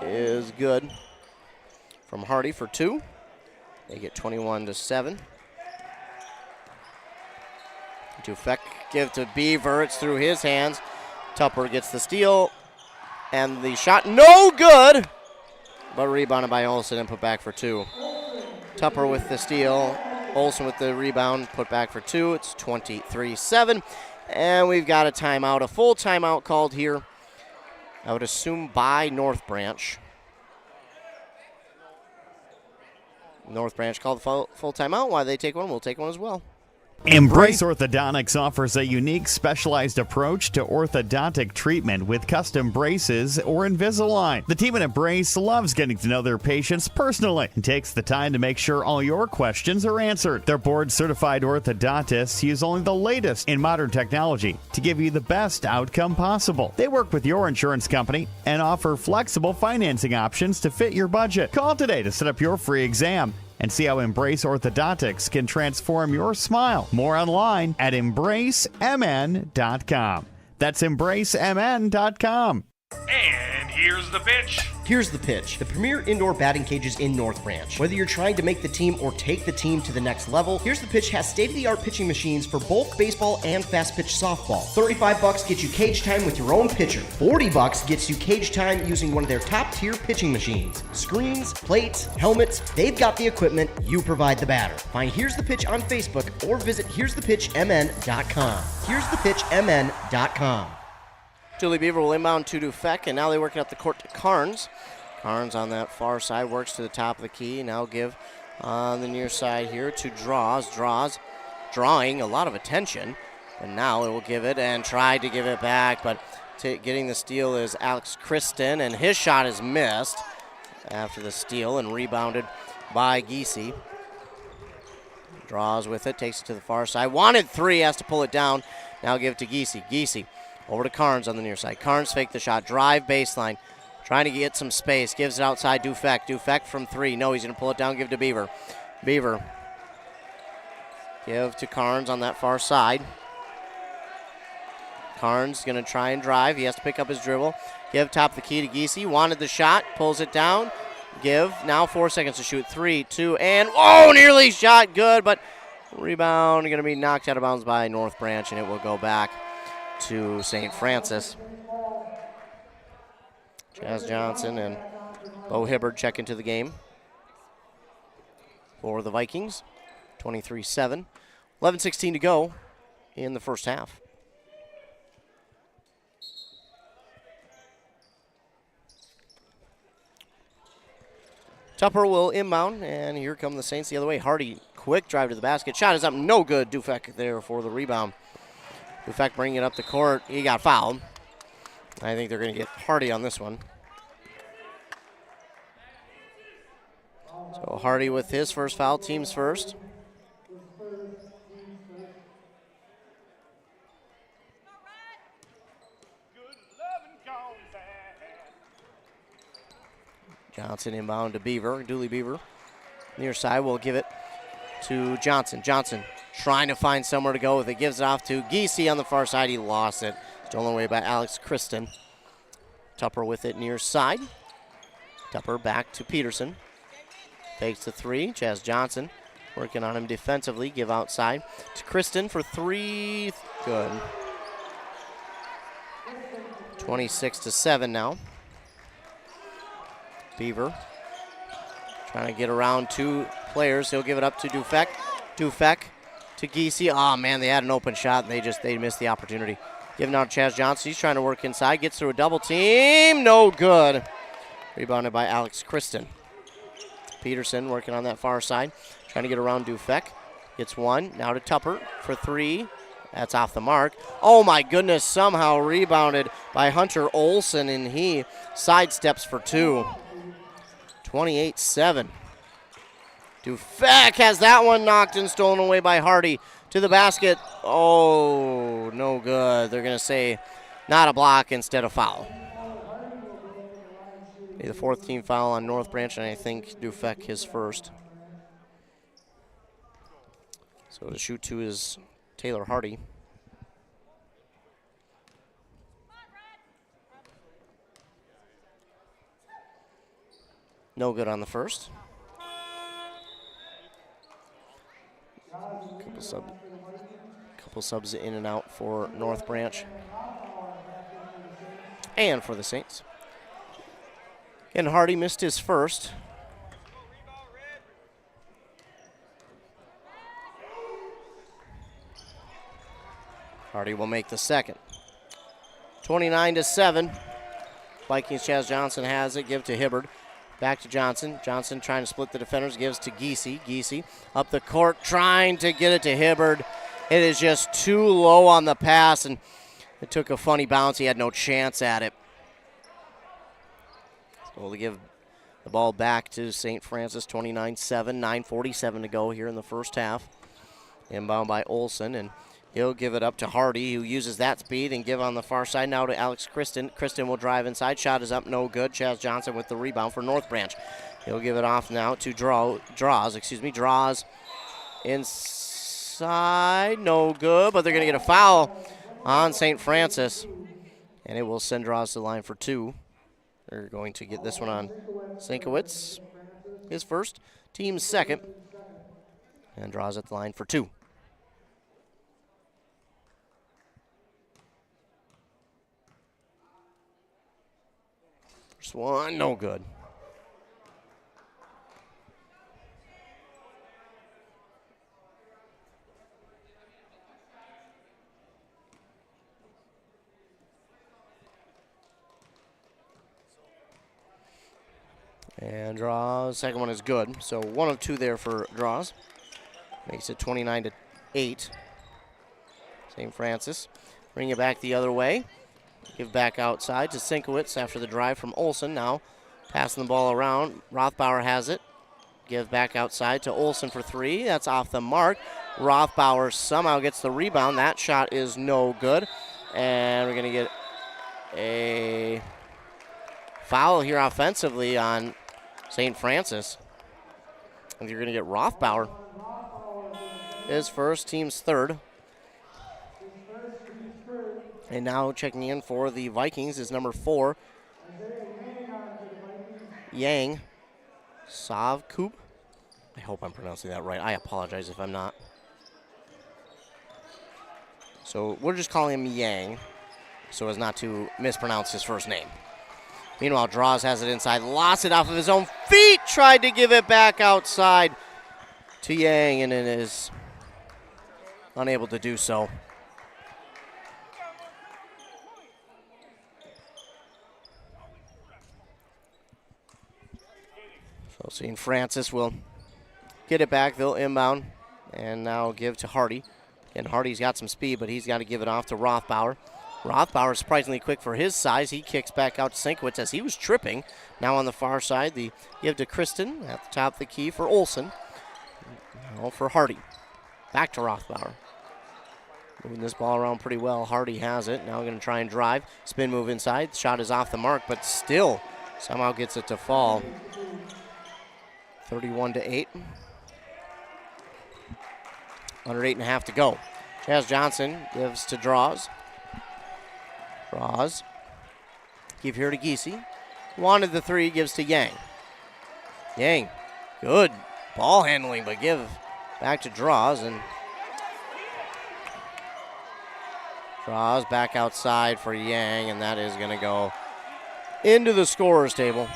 is good from Hardy for 2. They get 21-7. Dufek give to Beaver. It's through his hands. Tupper gets the steal. And the shot, no good. But rebounded by Olsen and put back for 2. Tupper with the steal. Olsen with the rebound, put back for 2. It's 23-7. And we've got a timeout, a full timeout called here. I would assume by North Branch. North Branch called the full timeout. Why they take one, we'll take one as well. Embrace Orthodontics offers a unique specialized approach to orthodontic treatment with custom braces or Invisalign. The team at Embrace loves getting to know their patients personally and takes the time to make sure all your questions are answered. Their board-certified orthodontists use only the latest in modern technology to give you the best outcome possible. They work with your insurance company and offer flexible financing options to fit your budget. Call today to set up your free exam and see how Embrace Orthodontics can transform your smile. More online at embracemn.com. That's embracemn.com. And here's the pitch. Here's the pitch. The premier indoor batting cages in North Branch. Whether you're trying to make the team or take the team to the next level, Here's the Pitch has state-of-the-art pitching machines for bulk baseball and fast-pitch softball. $35 gets you cage time with your own pitcher. $40 gets you cage time using one of their top-tier pitching machines. Screens, plates, helmets, they've got the equipment, you provide the batter. Find Here's the Pitch on Facebook or visit here'sthepitchmn.com. here'sthepitchmn.com. Julie Beaver will inbound to Dufek, and now they work it up the court to Carnes. Carnes on that far side works to the top of the key. Now give on the near side here to Draws. Draws drawing a lot of attention, and now it will give it and try to give it back, but getting the steal is Alex Kristen, and his shot is missed after the steal and rebounded by Giese. Draws with it, takes it to the far side. Wanted 3, has to pull it down. Now give it to Giese. Giese over to Carnes on the near side. Carnes fake the shot. Drive baseline. Trying to get some space. Gives it outside Dufek. Dufek from 3. No, he's going to pull it down. Give to Beaver. Beaver. Give to Carnes on that far side. Carnes going to try and drive. He has to pick up his dribble. Give top of the key to Giese. Wanted the shot. Pulls it down. Give. Now 4 seconds to shoot. 3, 2, and oh, nearly shot. Good, but rebound going to be knocked out of bounds by North Branch, and it will go back to St. Francis. Jazz Johnson and Bo Hibbard check into the game for the Vikings. 23-7. 11:16 to go in the first half. Tupper will inbound, and here come the Saints the other way. Hardy, quick drive to the basket. Shot is up, no good. Dufek there for the rebound. Dufek bringing it up the court. He got fouled. I think they're going to get Hardy on this one. So Hardy with his first foul, team's first. Johnson inbound to Beaver, Dooley Beaver. Near side will give it to Johnson. Johnson trying to find somewhere to go with it. Gives it off to Giese on the far side. He lost it. Stolen away by Alex Kristen. Tupper with it near side. Tupper back to Peterson. Fakes the three. Chaz Johnson working on him defensively. Give outside to Kristen for three. Good. 26-7 now. Beaver trying to get around two players. He'll give it up to Dufek. Dufek to Giese. Oh, man, they had an open shot, and they missed the opportunity. Giving out to Chaz Johnson. He's trying to work inside. Gets through a double team. No good. Rebounded by Alex Kristen. Peterson working on that far side. Trying to get around Dufek. Gets one. Now to Tupper for three. That's off the mark. Oh, my goodness. Somehow rebounded by Hunter Olsen, and he sidesteps for two. 28-7. Dufek has that one knocked and stolen away by Hardy to the basket. Oh, no good. They're going to say not a block instead of foul. The fourth team foul on North Branch, and I think Dufek his first. So the shoot two is Taylor Hardy. No good on the first. Couple subs in and out for North Branch and for the Saints. And Hardy missed his first. Hardy will make the second. 29-7. Vikings. Chaz Johnson has it. Give to Hibbard. Back to Johnson. Johnson trying to split the defenders. Gives to Giese. Giese up the court trying to get it to Hibbard. It is just too low on the pass, and it took a funny bounce. He had no chance at it. So we'll give the ball back to St. Francis. 29-7. 9:47 to go here in the first half. Inbound by Olsen, and he'll give it up to Hardy, who uses that speed and give on the far side now to Alex Kristen. Kristen will drive inside. Shot is up, no good. Chaz Johnson with the rebound for North Branch. He'll give it off now to Draws inside. No good, but they're going to get a foul on St. Francis, and it will send Draws to the line for two. They're going to get this one on Sienkiewicz, his first, team's second, and Draws at the line for two. First one, no good. And Draws, second one is good. So 1 of 2 there for Draws. Makes it 29-8. St. Francis. Bring it back the other way. Give back outside to Sienkiewicz after the drive from Olsen. Now passing the ball around. Rothbauer has it. Give back outside to Olsen for three. That's off the mark. Rothbauer somehow gets the rebound. That shot is no good. And we're going to get a foul here offensively on St. Francis. And you're going to get Rothbauer. His first, team's third. And now checking in for the Vikings is number 4, Yang Savkoop. I hope I'm pronouncing that right. I apologize if I'm not. So we're just calling him Yang so as not to mispronounce his first name. Meanwhile, Draws has it inside, lost it off of his own feet, tried to give it back outside to Yang, and it is unable to do so. So St. Francis will get it back. They'll inbound and now give to Hardy. And Hardy's got some speed, but he's got to give it off to Rothbauer. Rothbauer surprisingly quick for his size. He kicks back out to Sienkiewicz as he was tripping. Now on the far side, the give to Kristen at the top of the key for Olsen. Now for Hardy. Back to Rothbauer. Moving this ball around pretty well. Hardy has it. Now going to try and drive. Spin move inside. Shot is off the mark, but still somehow gets it to fall. 31-8. Under 8.5 to go. Chaz Johnson gives to Draws. Draws. Give here to Giese. Wanted the three, gives to Yang. Yang, good ball handling, but give back to Draws, and Draws back outside for Yang, and that is going to go into the scorer's table.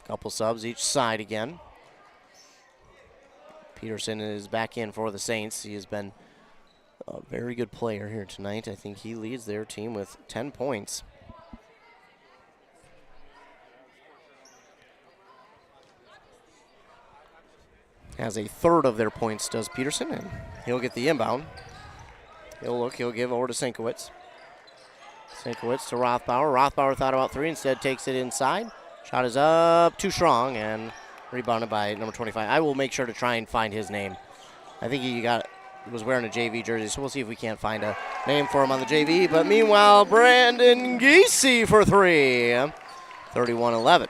Couple subs each side again. Peterson is back in for the Saints. He has been a very good player here tonight. I think he leads their team with 10 points. Has a third of their points, does Peterson, and he'll get the inbound. He'll give over to Sienkiewicz. Sienkiewicz to Rothbauer. Rothbauer thought about three, instead takes it inside. Shot is up, too strong, and rebounded by number 25. I will make sure to try and find his name. I think he was wearing a JV jersey, so we'll see if we can't find a name for him on the JV. But meanwhile, Brandon Giese for three. 31-11.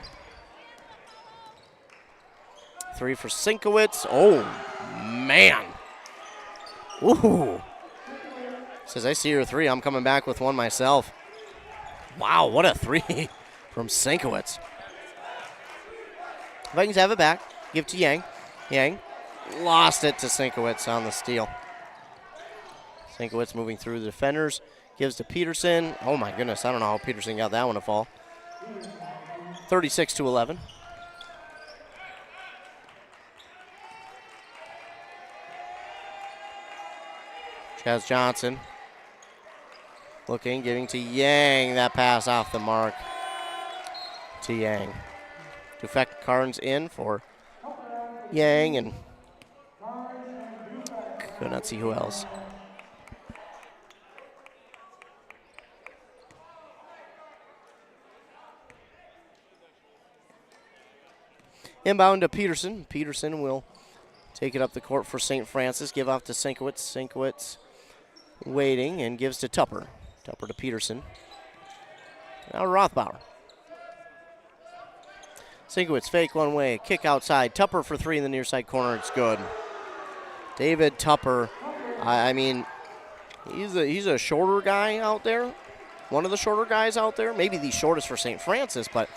Three for Sienkiewicz. Oh, man. Ooh. Says, I see your three. I'm coming back with one myself. Wow, what a three from Sienkiewicz. Vikings have it back. Give to Yang. Yang lost it to Sienkiewicz on the steal. Sienkiewicz moving through the defenders. Gives to Peterson. Oh, my goodness. I don't know how Peterson got that one to fall. 36-11. Chaz Johnson looking, giving to Yang. That pass off the mark to Yang. Dufek Carnes in for Yang, and could not see who else. Inbound to Peterson. Peterson will take it up the court for St. Francis. Give off to Sienkiewicz. Sienkiewicz waiting and gives to Tupper. Tupper to Peterson. Now Rothbauer. Sienkiewicz fake one way, kick outside. Tupper for three in the near side corner. It's good. David Tupper. I mean, he's a shorter guy out there. One of the shorter guys out there. Maybe the shortest for St. Francis, but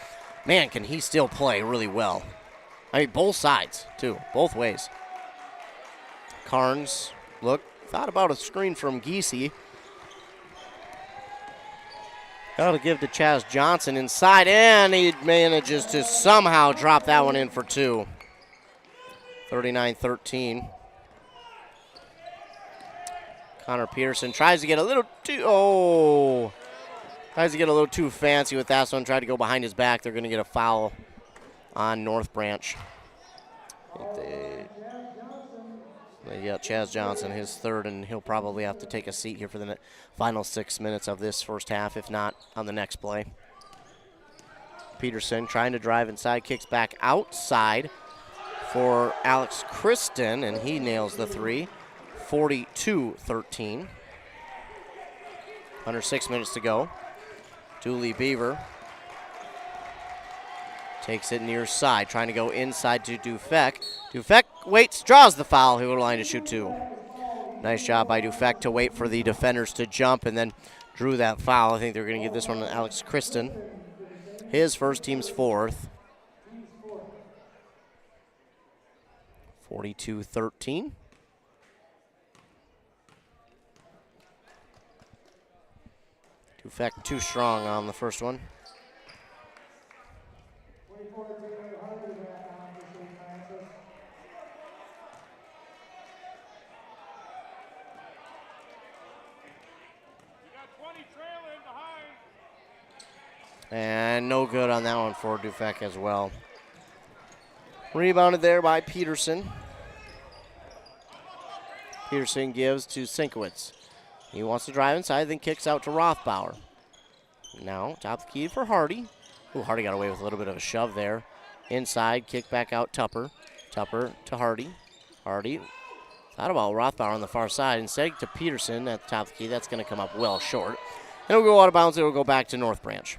man, can he still play really well. I mean, both sides, too. Both ways. Carnes, thought about a screen from Giese. Got to give to Chaz Johnson inside, and he manages to somehow drop that one in for two. 39-13. Connor Peterson tries to get a little too fancy with that one. Tried to go behind his back. They're going to get a foul on North Branch. They got Chaz Johnson, his third, and he'll probably have to take a seat here for the final 6 minutes of this first half, if not on the next play. Peterson trying to drive inside, kicks back outside for Alex Kristen, and he nails the three. 42-13. Under 6 minutes to go. Dooley Beaver takes it near side, trying to go inside to Dufek. Dufek waits, draws the foul. He'll line to shoot two. Nice job by Dufek to wait for the defenders to jump and then drew that foul. I think they're going to give this one to Alex Kristen. His first, team's fourth. 42-13. Dufek too strong on the first one. And no good on that one for Dufek as well. Rebounded there by Peterson. Peterson gives to Sinkowitz. He wants to drive inside, then kicks out to Rothbauer. Now, top of the key for Hardy. Ooh, Hardy got away with a little bit of a shove there. Inside, kick back out Tupper. Tupper to Hardy. Hardy thought about Rothbauer on the far side. Instead to Peterson at the top of the key. That's going to come up well short. And it'll go out of bounds. It'll go back to North Branch.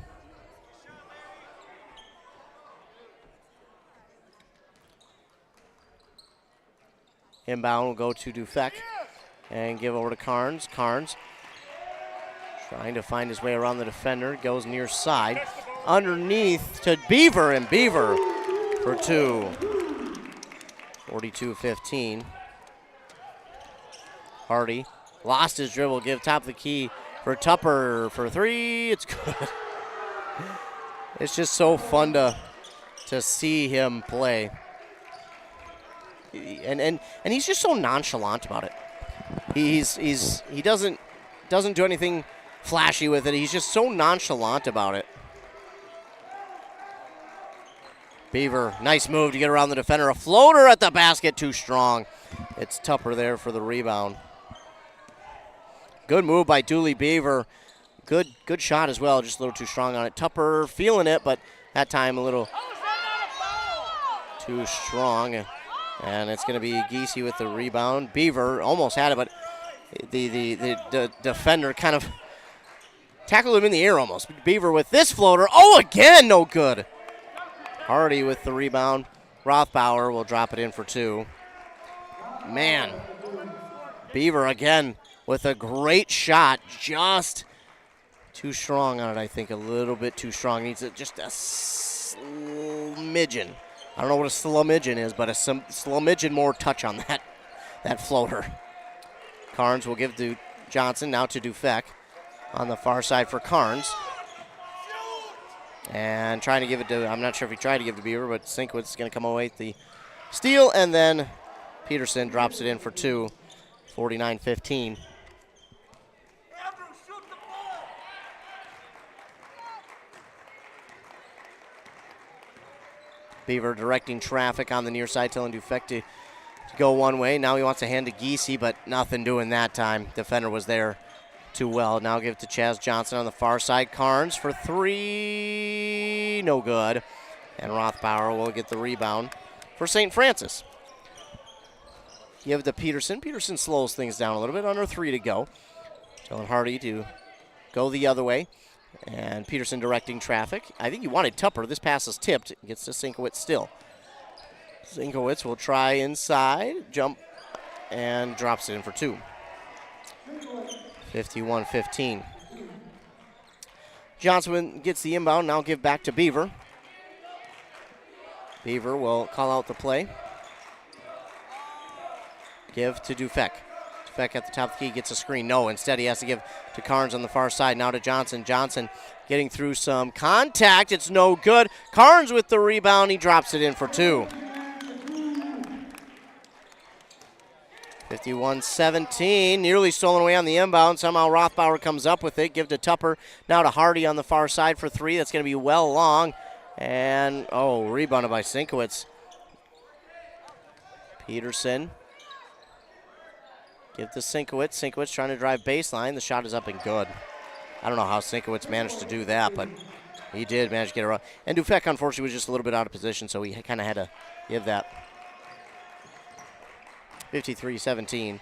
Inbound will go to Dufek and give over to Carnes. Carnes trying to find his way around the defender. Goes near side. Underneath to Beaver, and Beaver for 2. 42-15. Hardy lost his dribble. Give top of the key for Tupper for 3. It's good. It's just so fun to see him play. And he's just so nonchalant about it. He doesn't do anything flashy with it. He's just so nonchalant about it. Beaver, nice move to get around the defender. A floater at the basket, too strong. It's Tupper there for the rebound. Good move by Dooley Beaver. Good shot as well, just a little too strong on it. Tupper feeling it, but that time a little too strong. And it's going to be Giese with the rebound. Beaver almost had it, but the defender kind of tackled him in the air almost. Beaver with this floater. Oh, again, no good. Hardy with the rebound. Rothbauer will drop it in for 2. Man, Beaver again with a great shot. Just too strong on it, I think. A little bit too strong. Needs just a smidgen. I don't know what a slumidgen is, but a slumidgen more touch on that floater. Carnes will give to Johnson, now to Dufek on the far side for Carnes. And trying to give it to, I'm not sure if he tried to give it to Beaver, but Sinkowitz is going to come away with the steal, and then Peterson drops it in for 2, 49-15. Beaver directing traffic on the near side, telling Dufek to go one way. Now he wants to hand to Giese, but nothing doing that time. Defender was there too well. Now give it to Chaz Johnson on the far side. Carnes for 3, no good. And Rothbauer will get the rebound for St. Francis. Give it to Peterson. Peterson slows things down a little bit, under 3 to go. Telling Hardy to go the other way. And Peterson directing traffic. I think he wanted Tupper. This pass is tipped. Gets to Sinkowitz still. Sinkowitz will try inside, jump, and drops it in for 2. 51-15. Johnson gets the inbound. Now give back to Beaver. Beaver will call out the play. Give to Dufek. Dufek at the top of the key gets a screen. No, instead he has to give to Carnes on the far side. Now to Johnson. Johnson getting through some contact. It's no good. Carnes with the rebound. He drops it in for 2. 51-17. Nearly stolen away on the inbound. Somehow Rothbauer comes up with it. Give to Tupper. Now to Hardy on the far side for 3. That's going to be well long. And, rebounded by Sinkowitz. Peterson. Give to Sinkowitz. Sinkowitz trying to drive baseline. The shot is up and good. I don't know how Sinkowitz managed to do that, but he did manage to get it around. And Dufek, unfortunately, was just a little bit out of position, so he kind of had to give that. 53-17.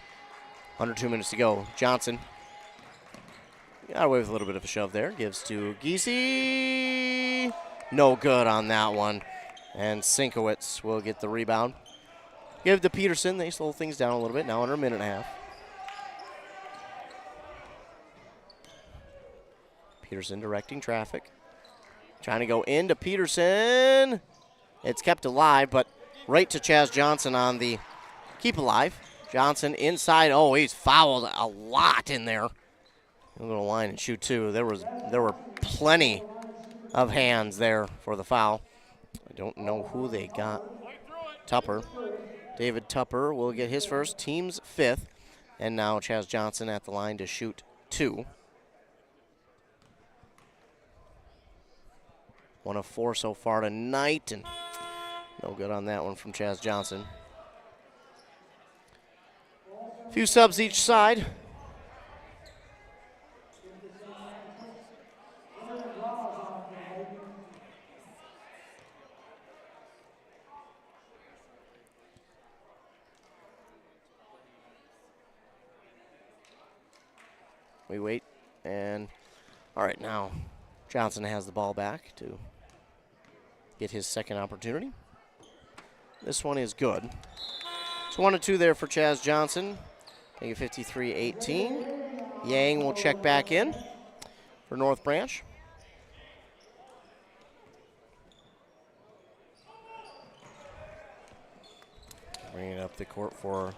Under 2 minutes to go. Johnson got away with a little bit of a shove there. Gives to Giese. No good on that one. And Sinkowitz will get the rebound. Give to Peterson. They slow things down a little bit. Now under a minute and a half. Peterson directing traffic. Trying to go into Peterson. It's kept alive, but right to Chaz Johnson on the keep alive. Johnson inside. Oh, he's fouled a lot in there. A little line and shoot too. There were plenty of hands there for the foul. I don't know who they got. Tupper. David Tupper will get his first, team's 5th. And now Chaz Johnson at the line to shoot 2. 1 of 4 so far tonight, and No good on that one from Chaz Johnson. A few subs each side. We wait, and all right, now Johnson has the ball back to get his second opportunity. This one is good. It's 1-2 there for Chaz Johnson. Make it 53-18. Yang will check back in for North Branch. Bringing it up the court for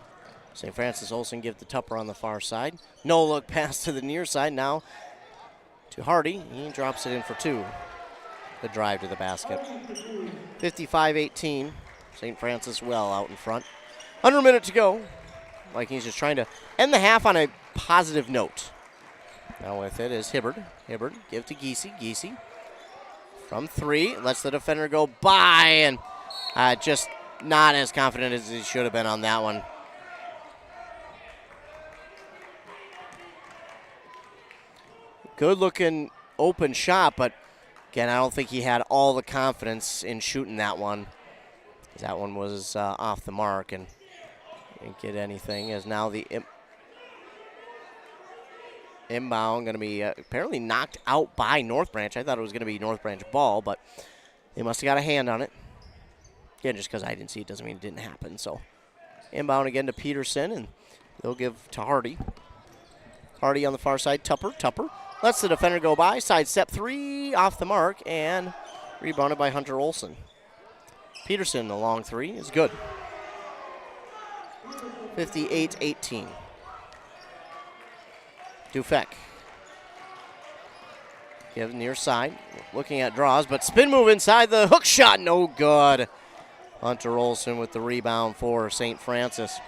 St. Francis. Olsen give to Tupper on the far side. No look pass to the near side. Now to Hardy. He drops it in for two. The drive to the basket. 55-18. St. Francis well out in front. Under a minute to go. Vikings just trying to end the half on a positive note. Now with it is Hibbard. Hibbard give to Giese. Giese from three. Lets the defender go by, and just not as confident as he should have been on that one. Good looking open shot, but again, I don't think he had all the confidence in shooting that one. That one was off the mark and didn't get anything, as now the inbound going to be apparently knocked out by North Branch. I thought it was going to be North Branch ball, but they must have got a hand on it. Again, just because I didn't see it doesn't mean it didn't happen. So inbound again to Peterson, and they'll give to Hardy. Hardy on the far side. Tupper lets the defender go by. Side step three off the mark and rebounded by Hunter Olsen. Peterson, the long three, is good. 58-18. Dufek. Give near side. Looking at draws, but spin move inside the hook shot. No good. Hunter Olsen with the rebound for St. Francis.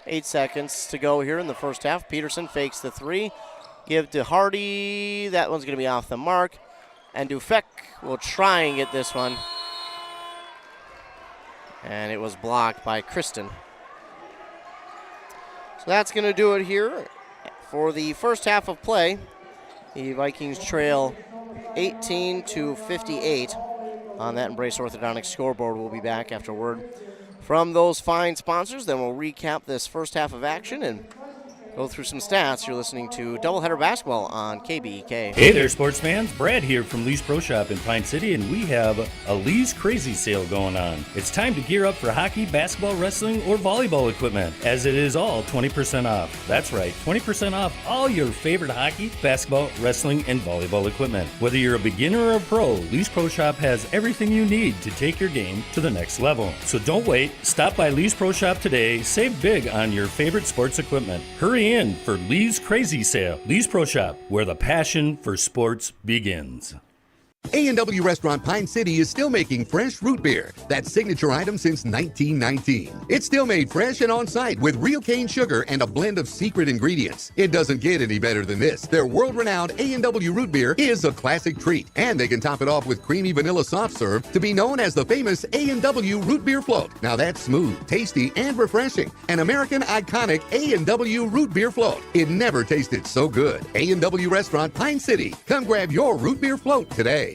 8 seconds to go here in the first half. Peterson fakes the three. Give to Hardy. That one's going to be off the mark. And Dufek will try and get this one. And it was blocked by Kristen. So that's going to do it here for the first half of play. The Vikings trail 18-58 on that Embrace Orthodontics scoreboard. We'll be back after word from those fine sponsors. Then we'll recap this first half of action and go through some stats. You're listening to Doubleheader Basketball on KBEK. Hey there, sports fans. Brad here from Lee's Pro Shop in Pine City, and we have a Lee's Crazy Sale going on. It's time to gear up for hockey, basketball, wrestling, or volleyball equipment, as it is all 20% off. That's right, 20% off all your favorite hockey, basketball, wrestling, and volleyball equipment. Whether you're a beginner or a pro, Lee's Pro Shop has everything you need to take your game to the next level. So don't wait. Stop by Lee's Pro Shop today. Save big on your favorite sports equipment. Hurry in for Lee's Crazy Sale. Lee's Pro Shop, where the passion for sports begins. A&W Restaurant Pine City is still making fresh root beer, that signature item since 1919. It's still made fresh and on-site with real cane sugar and a blend of secret ingredients. It doesn't get any better than this. Their world-renowned A&W root beer is a classic treat, and they can top it off with creamy vanilla soft serve to be known as the famous A&W root beer float. Now that's smooth, tasty, and refreshing. An American iconic A&W root beer float. It never tasted so good. A&W Restaurant Pine City. Come grab your root beer float today.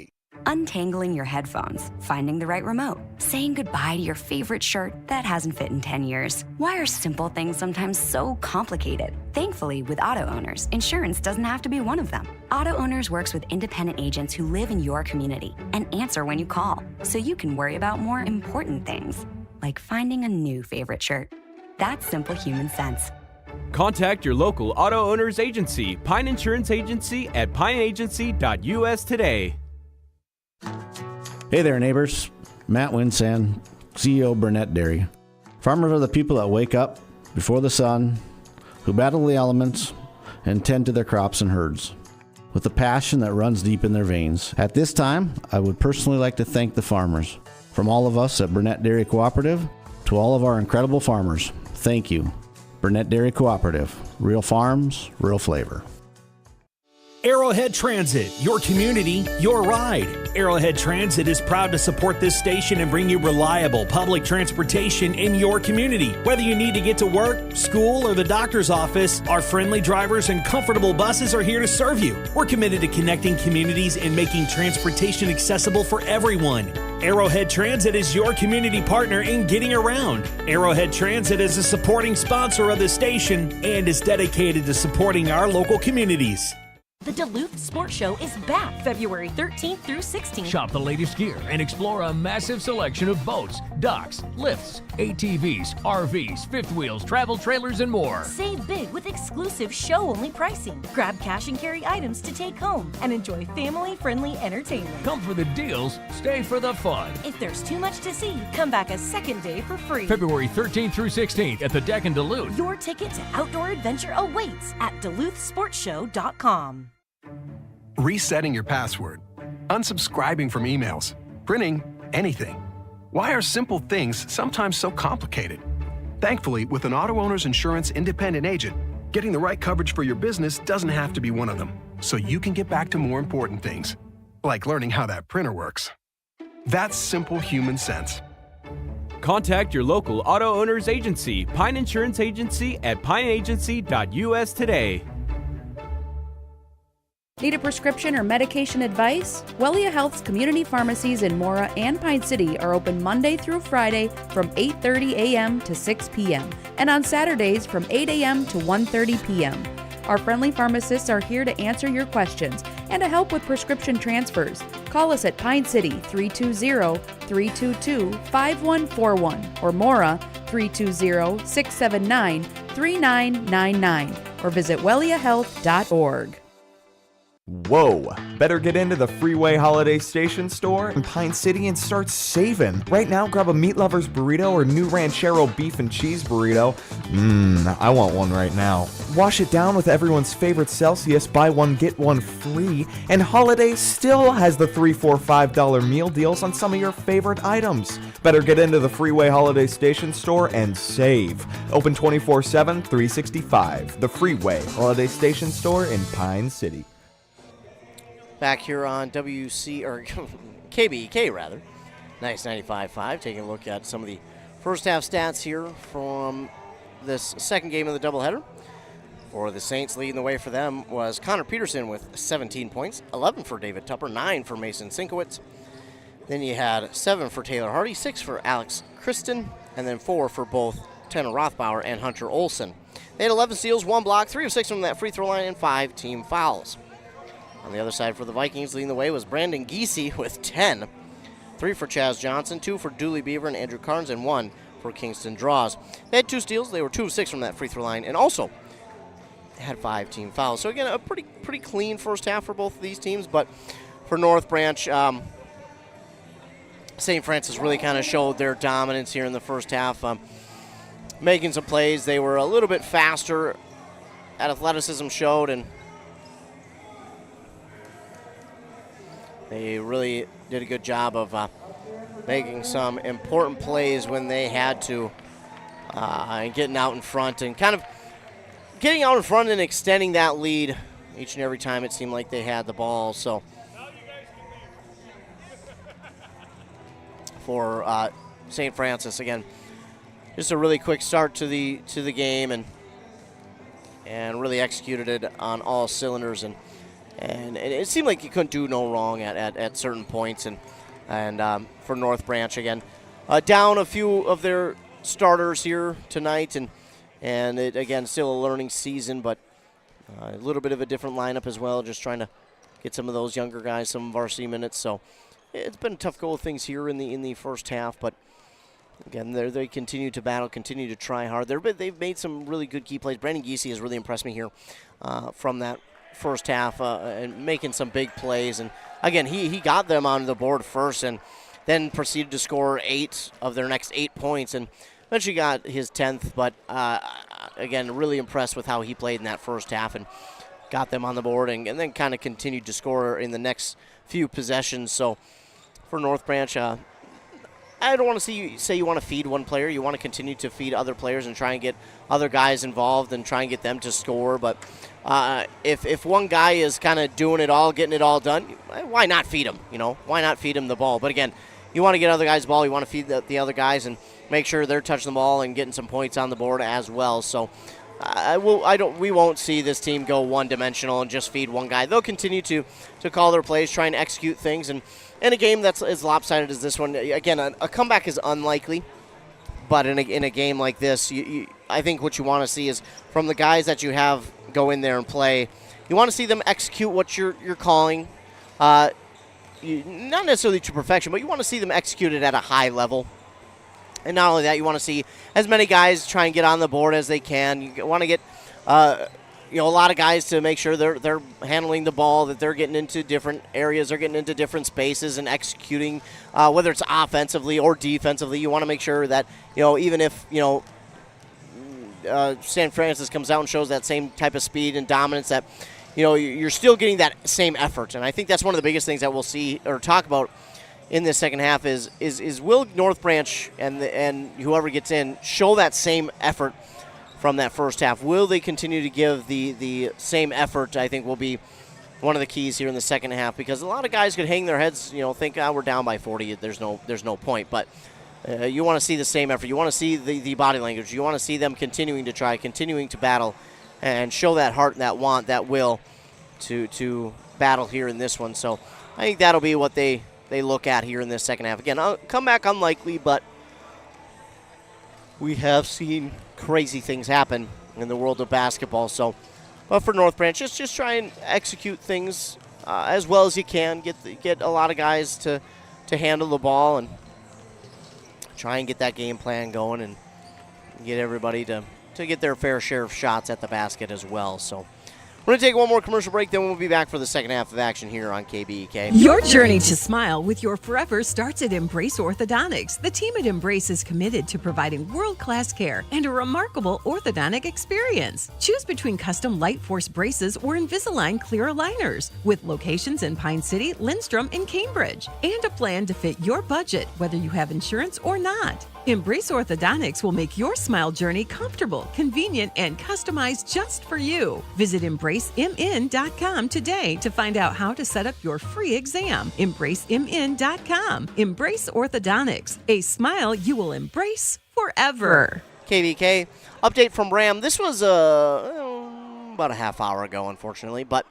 Untangling your headphones, finding the right remote, saying goodbye to your favorite shirt that hasn't fit in 10 years. Why are simple things sometimes so complicated? Thankfully, with Auto Owners, insurance doesn't have to be one of them. Auto Owners works with independent agents who live in your community and answer when you call, so you can worry about more important things, like finding a new favorite shirt. That's simple human sense. Contact your local Auto Owners agency, Pine Insurance Agency, at pineagency.us today. Hey there, neighbors. Matt Winsand, CEO Burnett Dairy. Farmers are the people that wake up before the sun, who battle the elements, and tend to their crops and herds with a passion that runs deep in their veins. At this time, I would personally like to thank the farmers. From all of us at Burnett Dairy Cooperative to all of our incredible farmers, thank you. Burnett Dairy Cooperative. Real farms, real flavor. Arrowhead Transit, your community, your ride. Arrowhead Transit is proud to support this station and bring you reliable public transportation in your community. Whether you need to get to work, school, or the doctor's office, our friendly drivers and comfortable buses are here to serve you. We're committed to connecting communities and making transportation accessible for everyone. Arrowhead Transit is your community partner in getting around. Arrowhead Transit is a supporting sponsor of the station and is dedicated to supporting our local communities. The Duluth Sports Show is back February 13th through 16th. Shop the latest gear and explore a massive selection of boats, docks, lifts, ATVs, RVs, fifth wheels, travel trailers, and more. Save big with exclusive show-only pricing. Grab cash and carry items to take home and enjoy family-friendly entertainment. Come for the deals, stay for the fun. If there's too much to see, come back a second day for free. February 13th through 16th at the Deck in Duluth. Your ticket to outdoor adventure awaits at DuluthSportsShow.com. Resetting your password, unsubscribing from emails, printing anything. Why are simple things sometimes so complicated? Thankfully, with an auto owner's insurance independent agent, getting the right coverage for your business doesn't have to be one of them, so you can get back to more important things, like learning how that printer works. That's simple human sense. Contact your local auto owner's agency, Pine Insurance Agency, at pineagency.us today. Need a prescription or medication advice? Wellia Health's community pharmacies in Mora and Pine City are open Monday through Friday from 8:30 a.m. to 6 p.m. and on Saturdays from 8 a.m. to 1:30 p.m. Our friendly pharmacists are here to answer your questions and to help with prescription transfers. Call us at Pine City 320-322-5141 or Mora 320-679-3999 or visit welliahealth.org. Whoa! Better get into the Freeway Holiday Station store in Pine City and start saving. Right now, grab a Meat Lover's burrito or new Ranchero beef and cheese burrito. I want one right now. Wash it down with everyone's favorite Celsius, buy one, get one free. And Holiday still has the $3, $4, $5 meal deals on some of your favorite items. Better get into the Freeway Holiday Station store and save. Open 24/7, 365. The Freeway Holiday Station store in Pine City. Back here on KBEK rather. Nice 95.5. Taking a look at some of the first half stats here from this second game of the doubleheader. For the Saints, leading the way for them was Connor Peterson with 17 points, 11 for David Tupper, 9 for Mason Sinkowitz. Then you had 7 for Taylor Hardy, 6 for Alex Kristen, and then 4 for both Tanner Rothbauer and Hunter Olson. They had 11 steals, 1 block, 3 of 6 from that free throw line, and 5 team fouls. On the other side for the Vikings, leading the way was Brandon Giese with 10. 3 for Chaz Johnson, 2 for Dooley Beaver and Andrew Carnes, and 1 for Kingston Draws. They had 2 steals. They were 2 of 6 from that free throw line, and also had 5 team fouls. So again, a pretty clean first half for both of these teams. But for North Branch, St. Francis really kind of showed their dominance here in the first half, making some plays. They were a little bit faster. Athleticism showed, and they really did a good job of making some important plays when they had to, and getting out in front and kind of getting out in front and extending that lead each and every time it seemed like they had the ball. So for St. Francis, again, just a really quick start to the game and really executed it on all cylinders, and it seemed like you couldn't do no wrong at certain points. And for North Branch, again, down a few of their starters here tonight, and it, again, still a learning season, but a little bit of a different lineup as well, just trying to get some of those younger guys some varsity minutes. So it's been a tough go of things here in the first half, but again, they continue to battle, continue to try hard. They've made some really good key plays. Brandon Giese has really impressed me here from that first half, and making some big plays. And again, he got them on the board first, and then proceeded to score 8 of their next 8 points, and eventually got his 10th. But again, really impressed with how he played in that first half, and got them on the board, and then kind of continued to score in the next few possessions. So for North Branch, I don't want to say you want to feed one player. You want to continue to feed other players and try and get other guys involved and try and get them to score. But if one guy is kind of doing it all, getting it all done, why not feed him? Why not feed him the ball? But again, you want to get other guys the ball. You want to feed the other guys and make sure they're touching the ball and getting some points on the board as well. So we won't see this team go one-dimensional and just feed one guy. They'll continue to call their plays, try and execute things. And in a game that's as lopsided as this one, again, a comeback is unlikely. But in a game like this, I think what you want to see is from the guys that you have go in there and play, you want to see them execute what you're calling. Not necessarily to perfection, but you want to see them execute it at a high level. And not only that, you want to see as many guys try and get on the board as they can. You want to get a lot of guys to make sure they're handling the ball, that they're getting into different areas, they're getting into different spaces and executing, whether it's offensively or defensively. You want to make sure that, even if, St. Francis comes out and shows that same type of speed and dominance, that, you're still getting that same effort. And I think that's one of the biggest things that we'll see or talk about in this second half is will North Branch and whoever gets in show that same effort from that first half? Will they continue to give the same effort? I think will be one of the keys here in the second half, because a lot of guys could hang their heads, think, we're down by 40, there's no point. But you want to see the same effort. You want to see the body language. You want to see them continuing to try, continuing to battle, and show that heart and that want, that will to battle here in this one. So I think that'll be what they look at here in this second half. Again, comeback unlikely, but we have seen crazy things happen in the world of basketball. So, but for North Branch, just try and execute things as well as you can. Get a lot of guys to handle the ball and try and get that game plan going and get everybody to get their fair share of shots at the basket as well. So we're going to take one more commercial break, then we'll be back for the second half of action here on KBEK. Your journey to smile with your forever starts at Embrace Orthodontics. The team at Embrace is committed to providing world-class care and a remarkable orthodontic experience. Choose between custom Light Force braces or Invisalign clear aligners, with locations in Pine City, Lindstrom, and Cambridge, and a plan to fit your budget, whether you have insurance or not. Embrace Orthodontics will make your smile journey comfortable, convenient, and customized just for you. Visit EmbraceMN.com today to find out how to set up your free exam. EmbraceMN.com. Embrace Orthodontics, a smile you will embrace forever. KBK update from Bram. This was about a half hour ago, unfortunately, but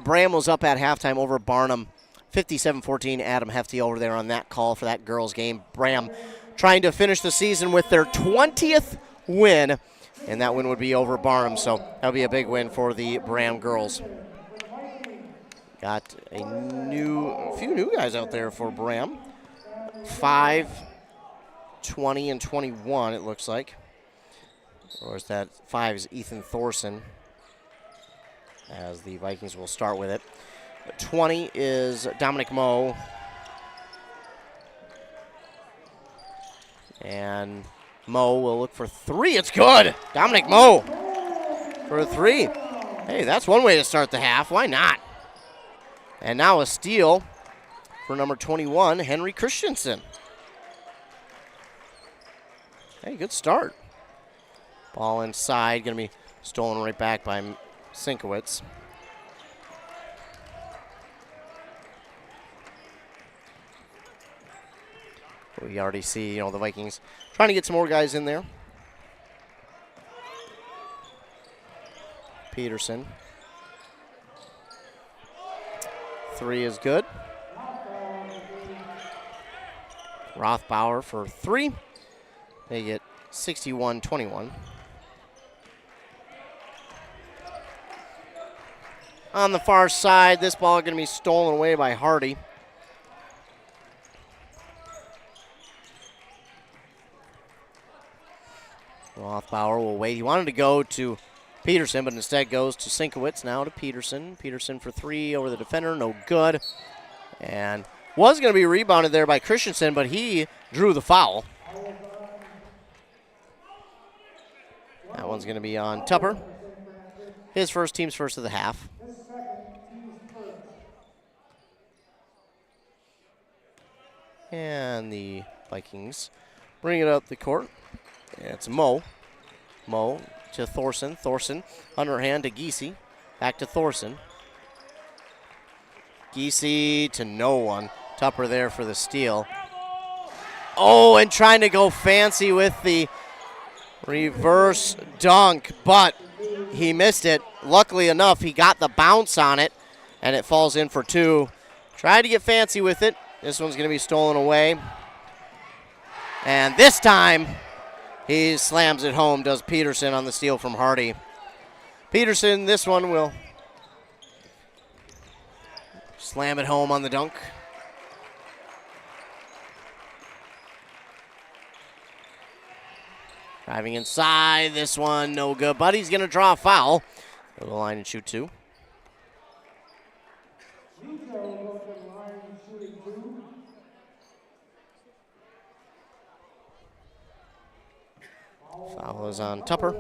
Bram was up at halftime over Barnum, 57-14. Adam Hefty over there on that call for that girls' game. Bram trying to finish the season with their 20th win, and that win would be over Barnum, so that'll be a big win for the Bram girls. Got a few new guys out there for Bram. 5, 20, and 21, it looks like. Or is that 5 is Ethan Thorson, as the Vikings will start with it. 20 is Dominic Moe. And Moe will look for 3. It's good. Dominic Moe for a 3. Hey, that's one way to start the half. Why not? And now a steal for number 21, Henry Christensen. Hey, good start. Ball inside, going to be stolen right back by Sinkowitz. We already see, the Vikings trying to get some more guys in there. Peterson. 3 is good. Rothbauer for 3. They get 61-21. On the far side, this ball going to be stolen away by Hardy. Rothbauer will wait. He wanted to go to Peterson, but instead goes to Sinkowitz. Now to Peterson. Peterson for 3 over the defender. No good. And was going to be rebounded there by Christensen, but he drew the foul. That one's going to be on Tupper. His team's first of the half. And the Vikings bring it up the court. It's Moe. Moe to Thorson. Thorson underhand to Giese. Back to Thorson. Giese to no one. Tupper there for the steal. Oh, and trying to go fancy with the reverse dunk, but he missed it. Luckily enough, he got the bounce on it, and it falls in for 2. Tried to get fancy with it. This one's going to be stolen away. And this time, he slams it home, does Peterson on the steal from Hardy. Peterson, this one will slam it home on the dunk. Driving inside, this one no good, but he's going to draw a foul. Go to the line and shoot 2. Foul is on Tupper.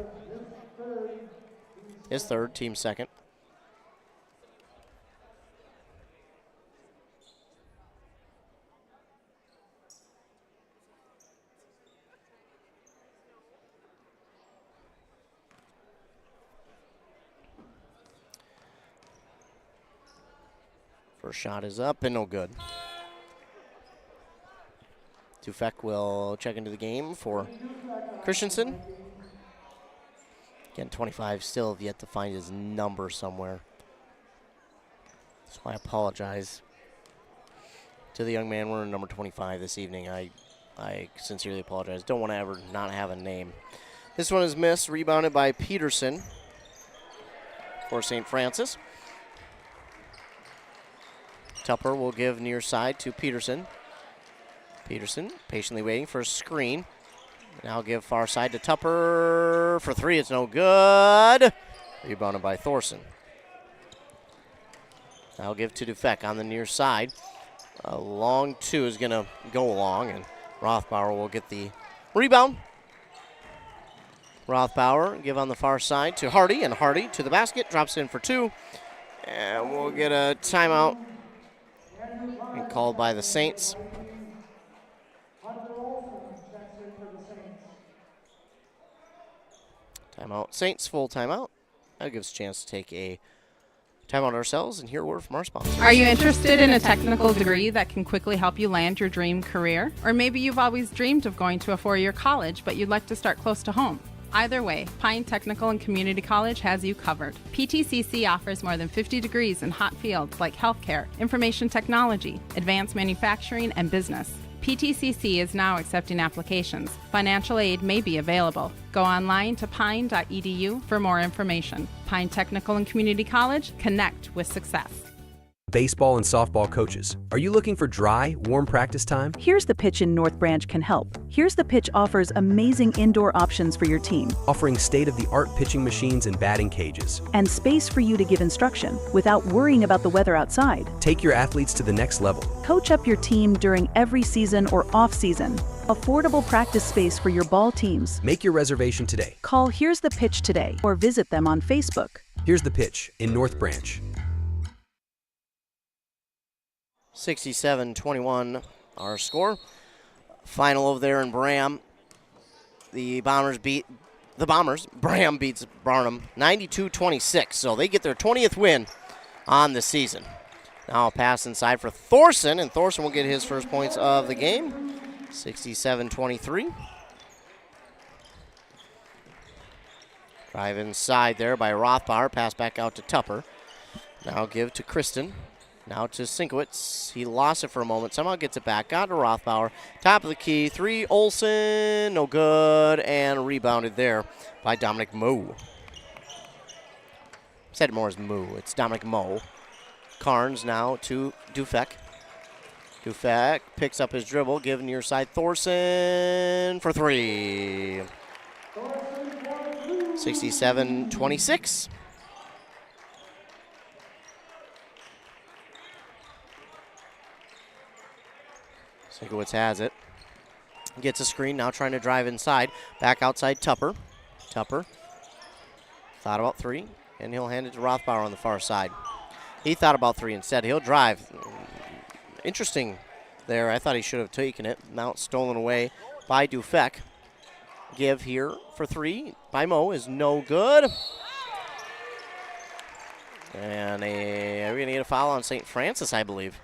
His third, team second. First shot is up and no good. Dufek will check into the game for Christensen. Again, 25 still have yet to find his number somewhere. So I apologize to the young man wearing number 25 this evening. I sincerely apologize. Don't want to ever not have a name. This one is missed, rebounded by Peterson for St. Francis. Tupper will give near side to Peterson. Peterson patiently waiting for a screen. Now give far side to Tupper for 3. It's no good. Rebounded by Thorson. Now give to Dufek on the near side. A long 2 is going to go along, and Rothbauer will get the rebound. Rothbauer give on the far side to Hardy, and Hardy to the basket, drops in for 2. And we'll get a timeout and called by the Saints. Timeout Saints, full timeout. That gives us a chance to take a timeout ourselves and hear a word from our sponsors. Are you interested in a technical degree that can quickly help you land your dream career? Or maybe you've always dreamed of going to a 4-year college, but you'd like to start close to home. Either way, Pine Technical and Community College has you covered. PTCC offers more than 50 degrees in hot fields like healthcare, information technology, advanced manufacturing, and business. PTCC is now accepting applications. Financial aid may be available. Go online to pine.edu for more information. Pine Technical and Community College, connect with success. Baseball and softball coaches, are you looking for dry, warm practice time? Here's the Pitch in North Branch can help. Here's the Pitch offers amazing indoor options for your team. Offering state-of-the-art pitching machines and batting cages. And space for you to give instruction without worrying about the weather outside. Take your athletes to the next level. Coach up your team during every season or off-season. Affordable practice space for your ball teams. Make your reservation today. Call Here's the Pitch today or visit them on Facebook. Here's the Pitch in North Branch. 67-21 our score. Final over there in Bram. The Bombers beat the Bombers. Bram beats Barnum 92-26. So they get their 20th win on the season. Now a pass inside for Thorson, and Thorson will get his first points of the game. 67-23. Drive inside there by Rothbauer. Pass back out to Tupper. Now give to Kristen. Now to Sinkowitz. He lost it for a moment. Somehow gets it back. Got to Rothbauer. Top of the key. 3. Olsen. No good. And rebounded there by Dominic Moe. Said it more as Moo. It's Dominic Moe. Carnes now to Dufek. Dufek picks up his dribble. Give near side Thorson for 3. 67-26. Sinkowitz has it. Gets a screen, now trying to drive inside. Back outside Tupper. Tupper thought about 3, and he'll hand it to Rothbauer on the far side. He thought about 3 instead. He'll drive. Interesting there. I thought he should have taken it. Now it's stolen away by Dufek. Give here for 3 by Moe is no good. And are we going to get a foul on St. Francis, I believe?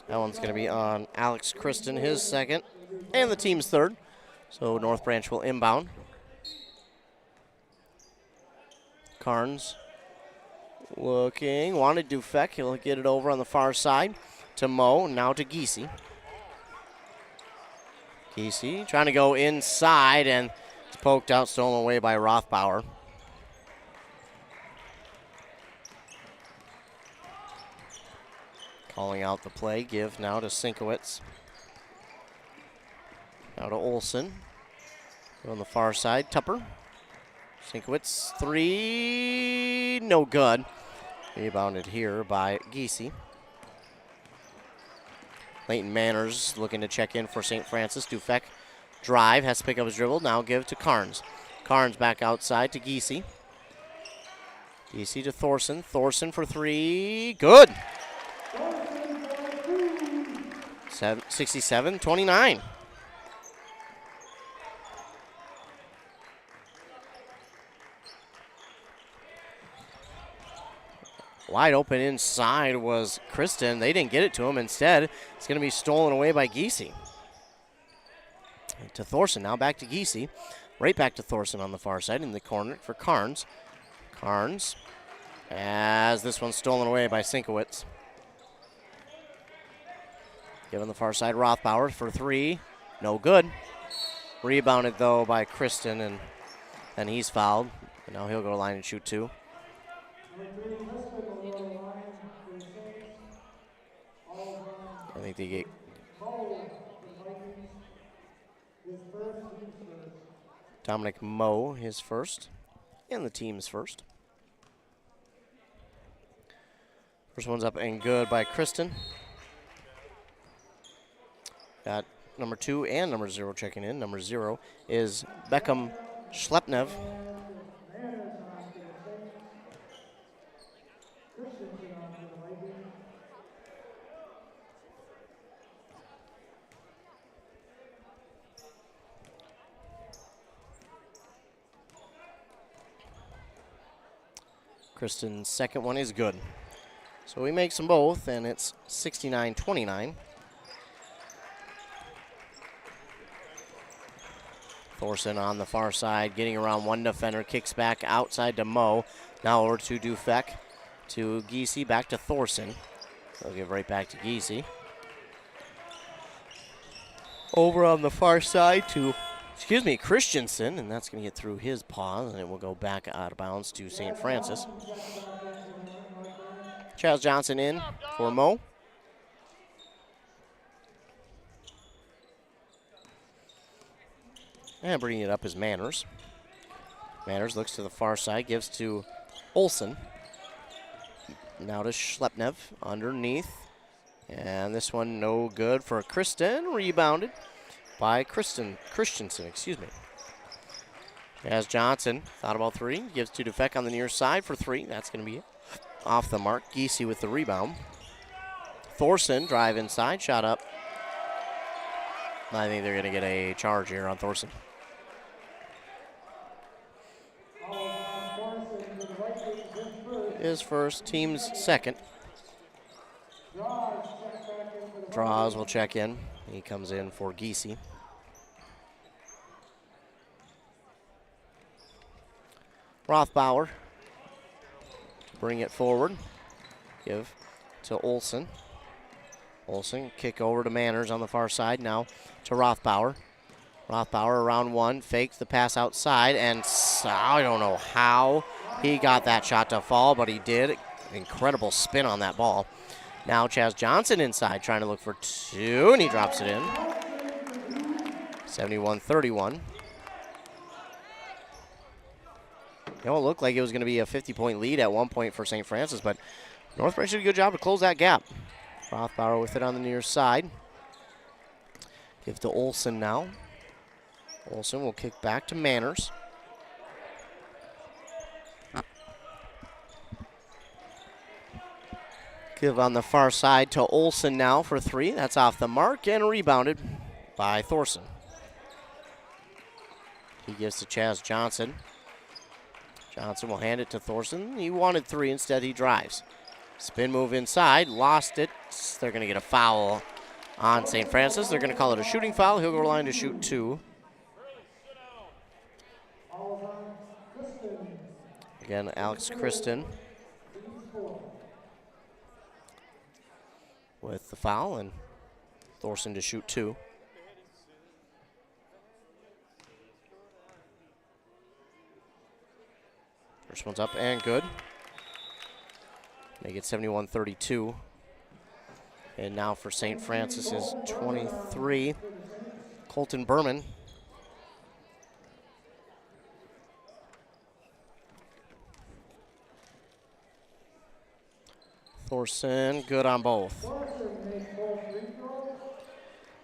That one's going to be on Alex Kristen, his second, and the team's third. So North Branch will inbound. Carnes looking, wanted Dufek. He'll get it over on the far side to Moe, now to Giese. Giese trying to go inside, and it's poked out, stolen away by Rothbauer. Calling out the play, give now to Sinkowitz. Now to Olson. On the far side, Tupper. Sinkowitz, three, no good. Rebounded here by Giese. Leighton Manners looking to check in for St. Francis. Dufek drive, has to pick up his dribble, now give to Carnes. Carnes back outside to Giese. Giese to Thorson. Thorson for three, good. 67-29. Wide open inside was Kristen. They didn't get it to him. Instead, it's going to be stolen away by Giese. To Thorson, now back to Giese. Right back to Thorson on the far side in the corner for Carnes. Carnes, as this one's stolen away by Sinkowitz. Given the far side, Rothbauer for three. No good. Rebounded, though, by Kristen, and then he's fouled. And now he'll go to line and shoot two. I think they get Dominic Moe his first, and the team's first. First one's up and good by Kristen. Got number 2 and number 0 checking in. Number 0 is Beckham Schlepnev. Kristen's second one is good. So he makes them both, and it's 69-29. Thorson on the far side, getting around one defender, kicks back outside to Moe. Now over to Dufek, to Giese, back to Thorson. They'll give right back to Giese. Over on the far side to, Christensen, and that's going to get through his paws, and it will go back out of bounds to St. Francis. Charles Johnson in for Moe. And bringing it up is Manners. Manners looks to the far side, gives to Olson. Now to Schlepnev underneath. And this one no good for Kristen. Rebounded by Christensen. As Johnson thought about three. Gives to Dufek on the near side for three. That's going to be off the mark. Giese with the rebound. Thorson drive inside. Shot up. I think they're going to get a charge here on Thorson. His first, team's second. Draws will check in. He comes in for Giese. Rothbauer to bring it forward. Give to Olson. Olson kick over to Manners on the far side. Now to Rothbauer. Rothbauer around one, fakes the pass outside, and I don't know how he got that shot to fall, but he did. Incredible spin on that ball. Now Chaz Johnson inside trying to look for two, and he drops it in. 71-31. It looked like it was going to be a 50-point lead at one point for St. Francis, but North Branch did a good job to close that gap. Rothbauer with it on the near side. Give to Olson now. Olson will kick back to Manners. Give on the far side to Olson now for three. That's off the mark and rebounded by Thorson. He gives to Chaz Johnson. Johnson will hand it to Thorson. He wanted 3. Instead, he drives. Spin move inside. Lost it. They're going to get a foul on St. Francis. They're going to call it a shooting foul. He'll go line to shoot 2. Again, Alex Kristen with the foul, and Thorson to shoot 2. First one's up and good. Make it 71-32. And now for St. Francis is 23. Colton Berman. Thorson, good on both.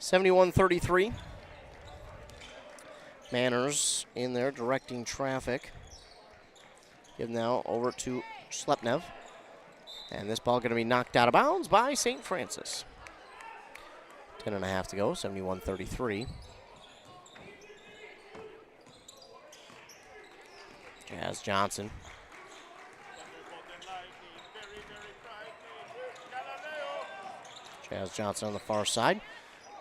71-33. Manners in there directing traffic. Give now over to Schlepnev. And this ball going to be knocked out of bounds by St. Francis. 10.5 to go, 71-33. Jazz Johnson. Jazz Johnson on the far side.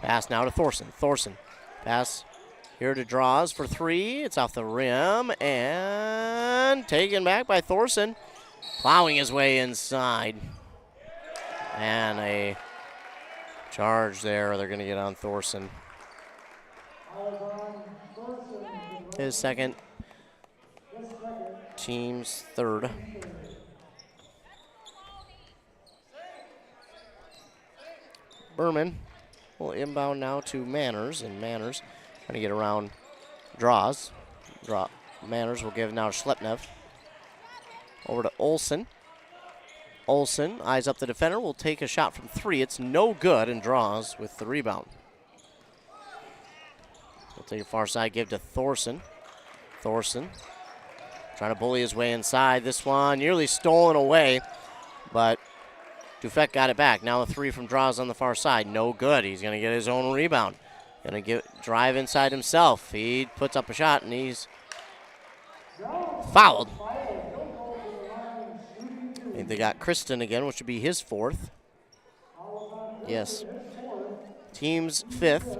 Pass now to Thorson. Thorson. Pass here to Draws for 3. It's off the rim and taken back by Thorson. Plowing his way inside. And a charge there. They're going to get on Thorson. His second. Team's third. Berman will inbound now to Manners, and Manners trying to get around Draws. Manners will give now to Schlepnev. Over to Olsen. Olsen eyes up the defender, will take a shot from 3. It's no good, and Draws with the rebound. We'll take a far side, give to Thorson. Thorson trying to bully his way inside. This one nearly stolen away, but Dufek got it back. Now a 3 from Draws on the far side. No good. He's going to get his own rebound. Going to drive inside himself. He puts up a shot, and he's fouled. I think they got Kristen again, which would be his 4th. Yes. Team's 5th.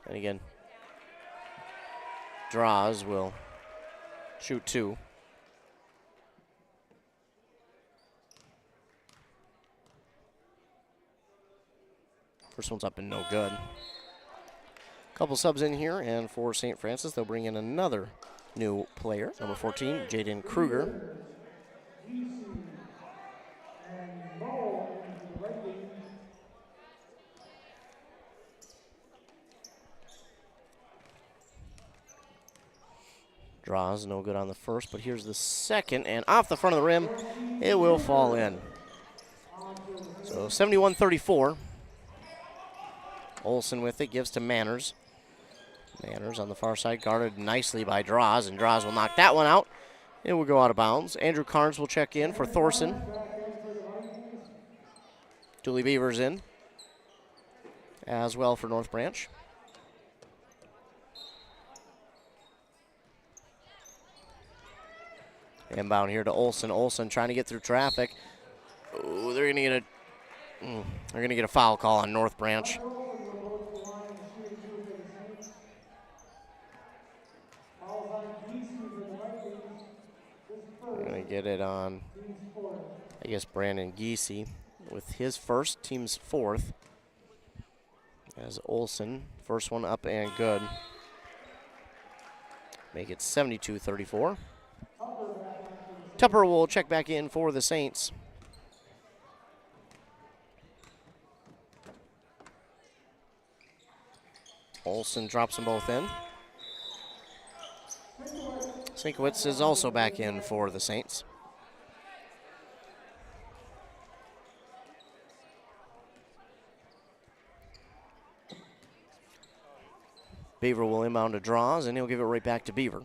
And again, Draws will shoot 2. First one's up and no good. Couple subs in here, and for St. Francis, they'll bring in another new player, number 14, Jaden Kruger. Draws, no good on the first, but here's the second, and off the front of the rim, it will fall in. So 71-34. Olsen with it, gives to Manners. Manners on the far side, guarded nicely by Draws, and Draws will knock that one out. It will go out of bounds. Andrew Carnes will check in for Thorson. Dooley Beavers in as well for North Branch. Inbound here to Olsen. Olsen trying to get through traffic. Ooh, they're gonna get a foul call on North Branch. We're gonna get it on, I guess, Brandon Giese with his first, team's 4th. As Olsen, first one up and good. Make it 72-34. Tupper will check back in for the Saints. Olsen drops them both in. Sienkiewicz is also back in for the Saints. Beaver will inbound to Draws, and he'll give it right back to Beaver.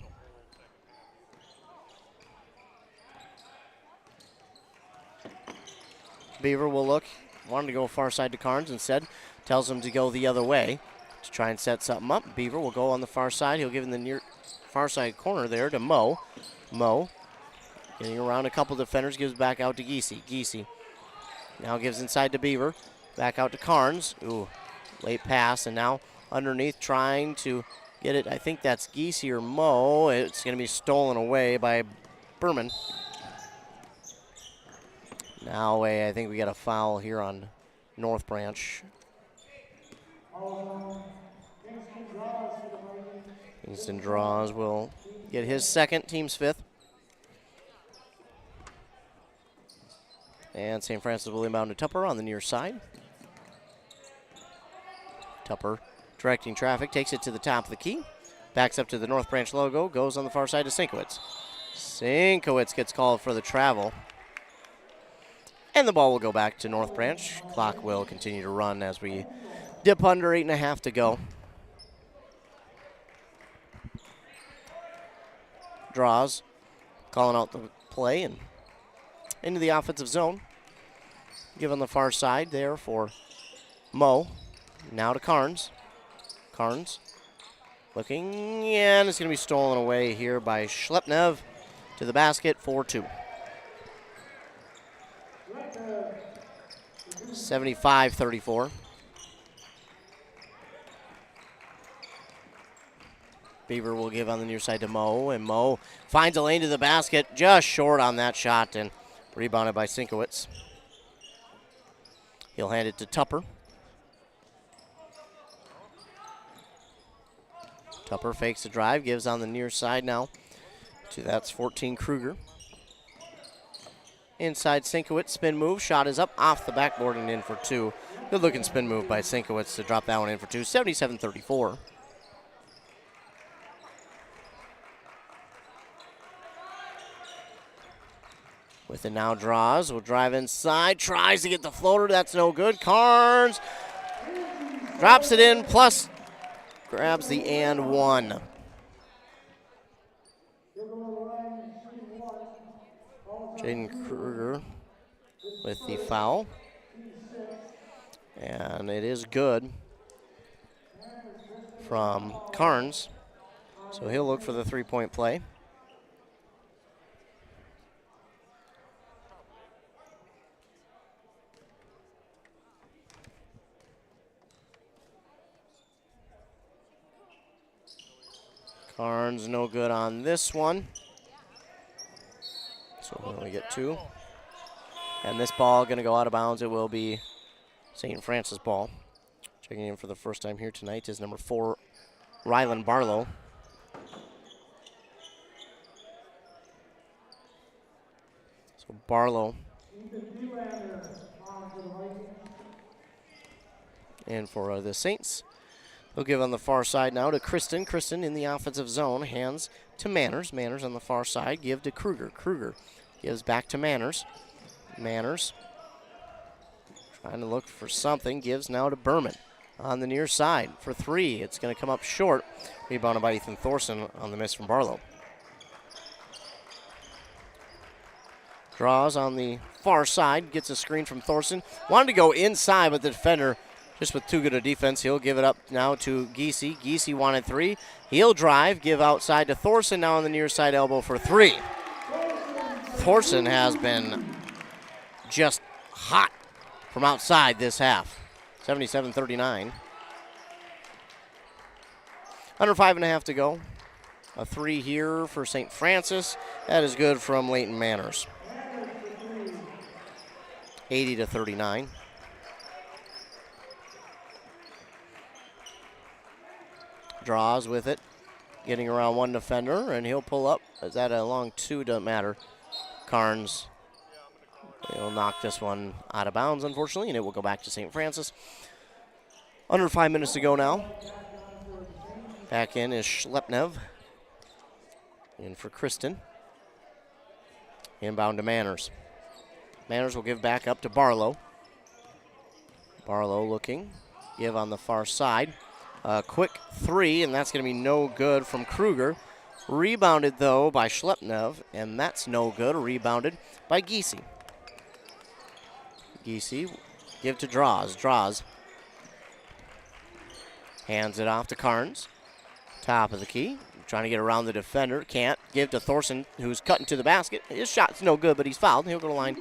Beaver will look, wanted to go far side to Carnes, instead tells him to go the other way to try and set something up. Beaver will go on the far side. He'll give in the near far side corner there to Moe. Moe getting around a couple defenders, gives back out to Giese. Giese now gives inside to Beaver. Back out to Carnes. Ooh, late pass, and now underneath trying to get it. I think that's Giese or Moe. It's going to be stolen away by Berman. Now I think we got a foul here on North Branch. Kingston Draws will get his second, team's fifth. And St. Francis will inbound to Tupper on the near side. Tupper directing traffic, takes it to the top of the key. Backs up to the North Branch logo, goes on the far side to Sienkiewicz. Sienkiewicz gets called for the travel. And the ball will go back to North Branch. Clock will continue to run as we dip under 8.5 to go. Draws, calling out the play and into the offensive zone. Give on the far side there for Moe. Now to Carnes. Carnes looking, and it's going to be stolen away here by Schlepnev to the basket, 4-2. 75-34. Beaver will give on the near side to Moe, and Moe finds a lane to the basket, just short on that shot, and rebounded by Sienkiewicz. He'll hand it to Tupper. Tupper fakes the drive, gives on the near side now that's 14 Kruger. Inside Sienkiewicz, spin move, shot is up off the backboard and in for two. Good looking spin move by Sienkiewicz to drop that one in for two, 77-34. With it now Draws, will drive inside, tries to get the floater, that's no good. Carnes drops it in, plus grabs the and one. Jaden Kruger with the foul. And it is good from Carnes. So he'll look for the three-point play. Carnes no good on this one. So we'll only get two. And this ball going to go out of bounds. It will be St. Francis ball. Checking in for the first time here tonight is number 4, Rylan Barlow. So Barlow. And for the Saints, they'll give on the far side now to Kristen. Kristen in the offensive zone, hands to Manners. Manners on the far side, give to Kruger. Kruger gives back to Manners. Manners trying to look for something, gives now to Berman on the near side for three. It's going to come up short. Rebounded by Ethan Thorson on the miss from Barlow. Draws on the far side, gets a screen from Thorson. Wanted to go inside, but the defender, just with too good a defense, he'll give it up now to Giese. Giese wanted three. He'll drive, give outside to Thorson, now on the near side elbow for three. Thorson has been just hot from outside this half. 77-39. Under 5.5 to go. A three here for St. Francis. That is good from Leighton Manners. 80-39. Draws with it, getting around one defender, and he'll pull up. Is that a long two? Doesn't matter. Carnes will knock this one out of bounds, unfortunately, and it will go back to St. Francis. Under 5 minutes to go now. Back in is Schlepnev. In for Kristen. Inbound to Manners. Manners will give back up to Barlow. Barlow looking. Give on the far side. A quick three, and that's going to be no good from Kruger. Rebounded, though, by Schlepnev, and that's no good. Rebounded by Giese. Giese give to Draws. Draws Hands it off to Carnes. Top of the key. Trying to get around the defender. Can't. Give to Thorson, who's cutting to the basket. His shot's no good, but he's fouled. He'll go to the line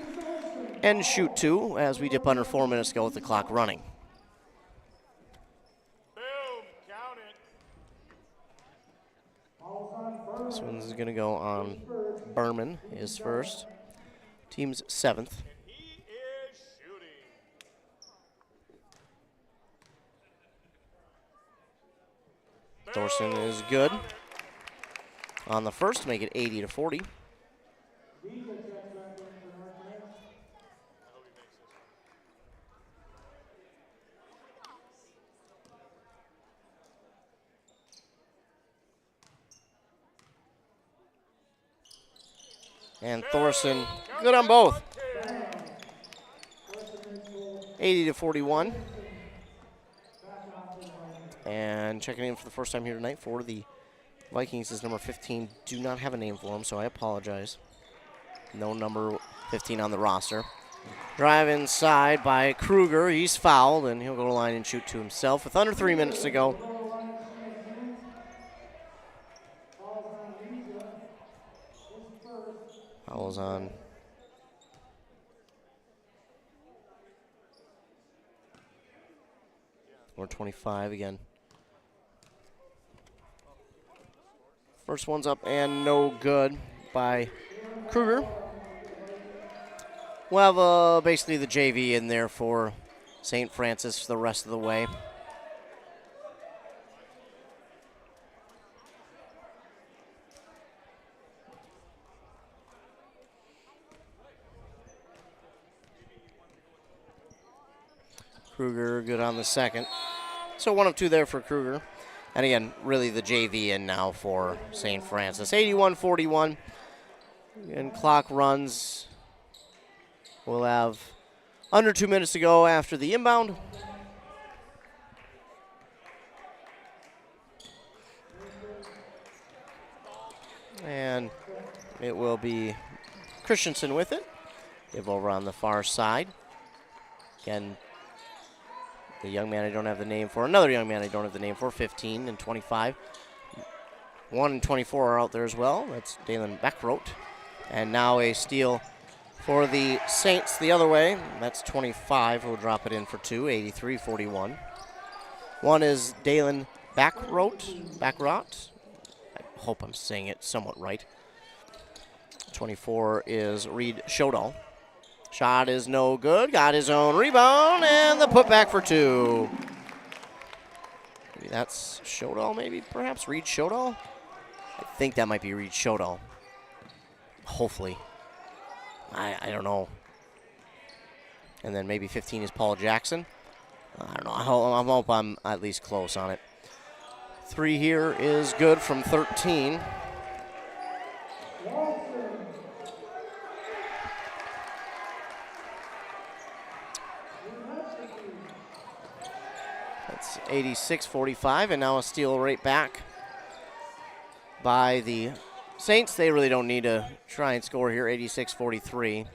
and shoot 2 as we dip under 4 minutes to go with the clock running. This one's going to go on Berman, his first. Team's 7th. Thorson is good on the first to make it 80-40. And Thorson, good on both. 80-41. And checking in for the first time here tonight for the Vikings is number 15. Do not have a name for him, so I apologize. No number 15 on the roster. Drive inside by Kruger. He's fouled, and he'll go to the line and shoot 2 himself with under 3 minutes to go. Fouls on or 25 again. First one's up and no good by Kruger. We'll have basically the JV in there for St. Francis the rest of the way. Kruger good on the second. So 1 of 2 there for Kruger. And again, really the JV in now for St. Francis. 81-41. And clock runs. We'll have under 2 minutes to go after the inbound. And it will be Christensen with it. Give over on the far side. Again, the young man I don't have the name for. Another young man I don't have the name for. 15 and 25. 1 and 24 are out there as well. That's Dalen Beckroth. And now a steal for the Saints the other way. That's 25. We'll drop it in for 2. 83-41. One is Dalen Beckroth. I hope I'm saying it somewhat right. 24 is Reed Shodall. Shot is no good. Got his own rebound, and the putback for 2. Maybe that's Shodall, maybe, perhaps? Reed Shodall? I think that might be Reed Shodall. Hopefully. I don't know. And then maybe 15 is Paul Jackson. I don't know. I hope I'm at least close on it. 3 here is good from 13. That's 86-45, and now a steal right back by the Saints. They really don't need to try and score here. 86-43.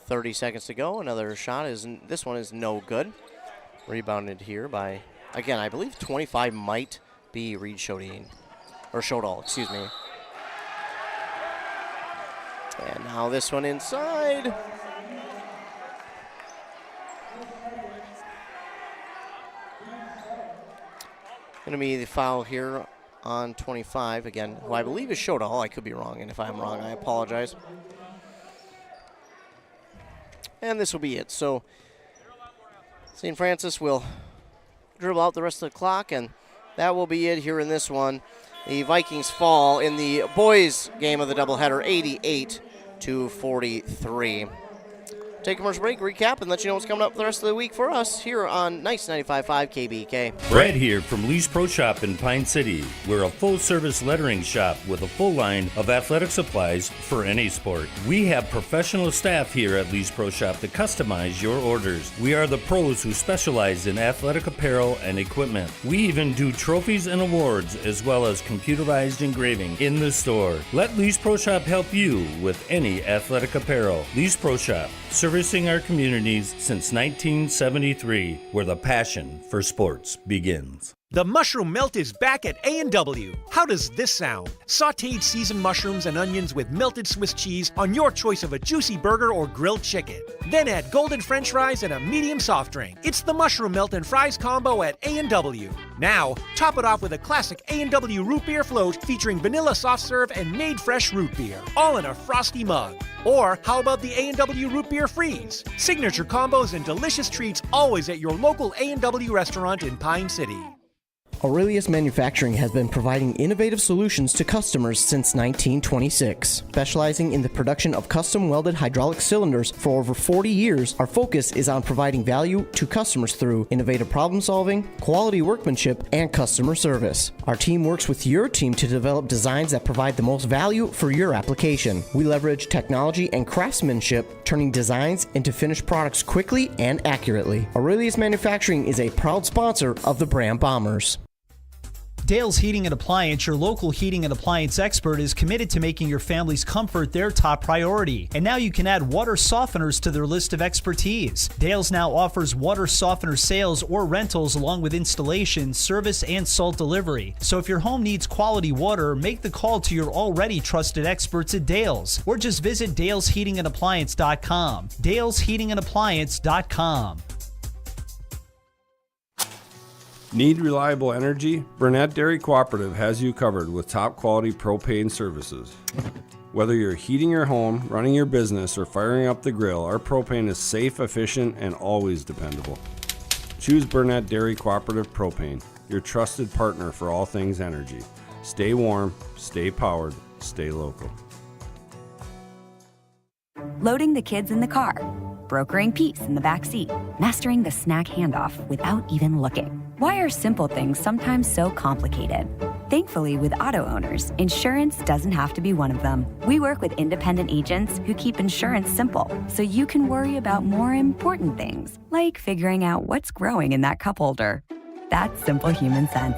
30 seconds to go. Another shot this one is no good. Rebounded here by, again, I believe 25 might be Reed Shodall, excuse me. And now this one inside. Going to be the foul here on 25 again, who I believe is Shodall. I could be wrong, and if I'm wrong, I apologize. And this will be it. So St. Francis will dribble out the rest of the clock, and that will be it here in this one. The Vikings fall in the boys' game of the doubleheader, 88-43. Take a commercial break, recap, and let you know what's coming up for the rest of the week for us here on Nice 95.5 KBK. Brad here from Lee's Pro Shop in Pine City. We're a full-service lettering shop with a full line of athletic supplies for any sport. We have professional staff here at Lee's Pro Shop to customize your orders. We are the pros who specialize in athletic apparel and equipment. We even do trophies and awards as well as computerized engraving in the store. Let Lee's Pro Shop help you with any athletic apparel. Lee's Pro Shop, serving servicing our communities since 1973, where the passion for sports begins. The mushroom melt is back at A&W. How does this sound? Sautéed seasoned mushrooms and onions with melted Swiss cheese on your choice of a juicy burger or grilled chicken. Then add golden French fries and a medium soft drink. It's the mushroom melt and fries combo at A&W. Now, top it off with a classic A&W root beer float featuring vanilla soft serve and made fresh root beer, all in a frosty mug. Or how about the A&W root beer freeze? Signature combos and delicious treats always at your local A&W restaurant in Pine City. Aurelius Manufacturing has been providing innovative solutions to customers since 1926. Specializing in the production of custom welded hydraulic cylinders for over 40 years, our focus is on providing value to customers through innovative problem solving, quality workmanship, and customer service. Our team works with your team to develop designs that provide the most value for your application. We leverage technology and craftsmanship, turning designs into finished products quickly and accurately. Aurelius Manufacturing is a proud sponsor of the Brand Bombers. Dale's Heating and Appliance, your local heating and appliance expert, is committed to making your family's comfort their top priority. And now you can add water softeners to their list of expertise. Dale's now offers water softener sales or rentals along with installation, service, and salt delivery. So if your home needs quality water, make the call to your already trusted experts at Dale's, or just visit dalesheatingandappliance.com. dalesheatingandappliance.com. Need reliable energy? Burnett Dairy Cooperative has you covered with top quality propane services. Whether you're heating your home, running your business, or firing up the grill, our propane is safe, efficient, and always dependable. Choose Burnett Dairy Cooperative Propane, your trusted partner for all things energy. Stay warm, stay powered, stay local. Loading the kids in the car, brokering peace in the back seat, mastering the snack handoff without even looking. Why are simple things sometimes so complicated? Thankfully, with auto owners, insurance doesn't have to be one of them. We work with independent agents who keep insurance simple, so you can worry about more important things, like figuring out what's growing in that cup holder. That's simple human sense.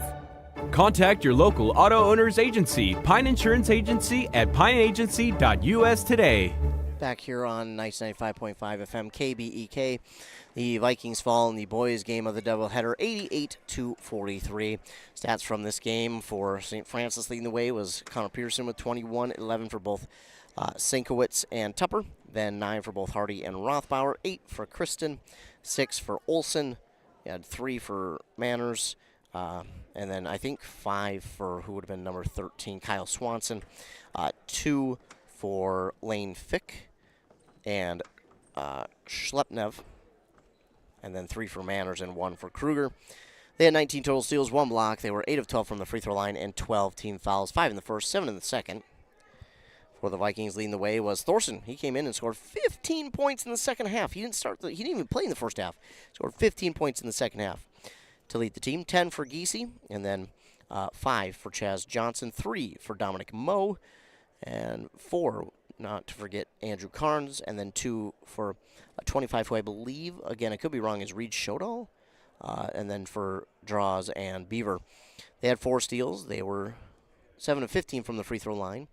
Contact your local auto owner's agency, Pine Insurance Agency, at pineagency.us today. Back here on 95.5 FM KBEK. The Vikings fall in the boys' game of the doubleheader, 88-43. Stats from this game for St. Francis leading the way was Connor Pearson with 21, 11 for both Sienkiewicz and Tupper, then 9 for both Hardy and Rothbauer, 8 for Kristen, 6 for Olson, you had 3 for Manners, and then I think 5 for who would have been number 13, Kyle Swanson, 2 for Lane Fick and Schlepnev, and then 3 for Manners and 1 for Kruger. They had 19 total steals, 1 block. They were 8 of 12 from the free throw line and 12 team fouls, 5 in the first, 7 in the second. For the Vikings leading the way was Thorson. He came in and scored 15 points in the second half. He didn't even play in the first half. Scored 15 points in the second half to lead the team. 10 for Giese, and then 5 for Chaz Johnson, 3 for Dominic Moe, and 4, not to forget, Andrew Carnes, and then 2 for 25, who I believe, again, I could be wrong, is Reed Shodall, and then for Draws and Beaver. They had 4 steals. They were 7 of 15 from the free throw line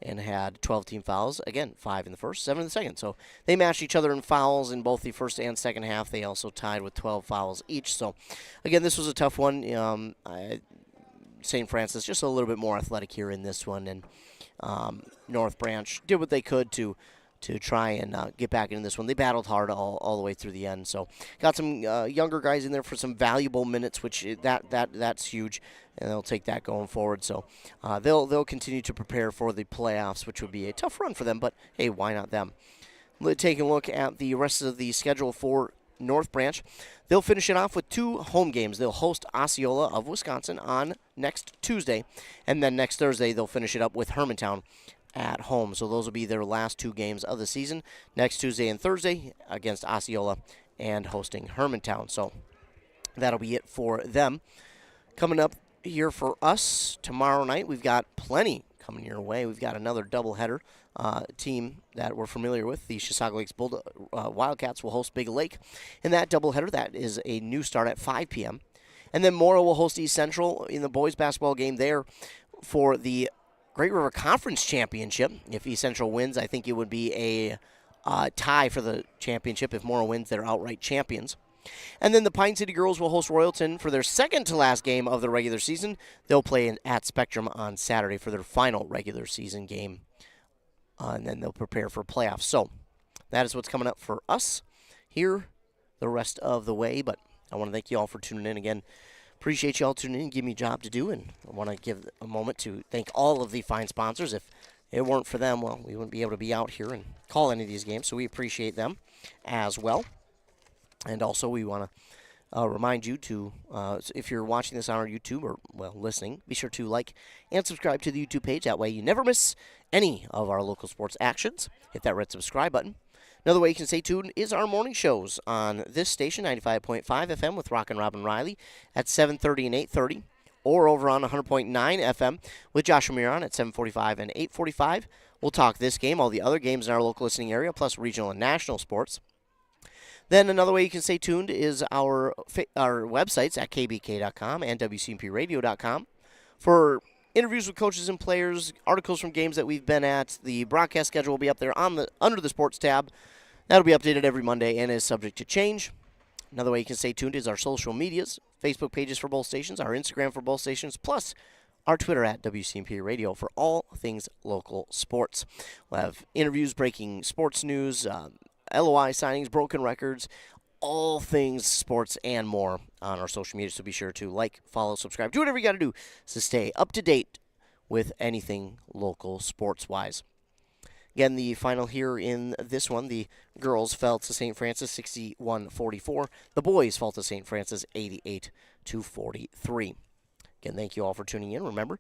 and had 12 team fouls. Again, 5 in the first, 7 in the second. So they matched each other in fouls in both the first and second half. They also tied with 12 fouls each. So, again, this was a tough one. St. Francis just a little bit more athletic here in this one, and North Branch did what they could to try and get back into this one. They battled hard all the way through the end. So got some younger guys in there for some valuable minutes, which that's huge, and they'll take that going forward. So they'll continue to prepare for the playoffs, which would be a tough run for them. But hey, why not them? Taking a look at the rest of the schedule for North Branch, they'll finish it off with 2 home games. They'll host Osceola of Wisconsin on next Tuesday, and then next Thursday they'll finish it up with Hermantown at home. So those will be their last 2 games of the season, next Tuesday and Thursday against Osceola and hosting Hermantown. So that'll be it for them. Coming up here for us tomorrow night, we've got plenty coming your way. We've got another doubleheader. Team that we're familiar with, the Chisago Lakes Wildcats, will host Big Lake. In that doubleheader, that is a new start at 5 p.m. And then Morrow will host East Central in the boys basketball game there for the Great River Conference Championship. If East Central wins, I think it would be a tie for the championship. If Mora wins, they're outright champions. And then the Pine City girls will host Royalton for their second to last game of the regular season. They'll play at Spectrum on Saturday for their final regular season game. And then they'll prepare for playoffs. So that is what's coming up for us here the rest of the way. But I want to thank you all for tuning in again. Appreciate you all tuning in and giving me a job to do. And I want to give a moment to thank all of the fine sponsors. If it weren't for them, well, we wouldn't be able to be out here and call any of these games. So we appreciate them as well. And also, we want to remind you to, if you're watching this on our YouTube or, well, listening, be sure to like and subscribe to the YouTube page. That way you never miss any of our local sports actions. Hit that red subscribe button. Another way you can stay tuned is our morning shows on this station, 95.5 FM with Rock and Robin Riley at 7:30 and 8:30, or over on 100.9 FM with Joshua Miron at 7:45 and 8:45. We'll talk this game, all the other games in our local listening area, plus regional and national sports. Then another way you can stay tuned is our websites at kbk.com and wcmpradio.com for interviews with coaches and players, articles from games that we've been at. The broadcast schedule will be up there under the sports tab. That'll be updated every Monday and is subject to change. Another way you can stay tuned is our social medias, Facebook pages for both stations, our Instagram for both stations, plus our Twitter at WCMP Radio for all things local sports. We'll have interviews, breaking sports news, LOI signings, broken records, all things sports and more on our social media. So be sure to like, follow, subscribe, do whatever you got to do to stay up to date with anything local sports-wise. Again, the final here in this one, the girls fell to St. Francis 61-44. The boys fell to St. Francis 88-43. Again, thank you all for tuning in. Remember, I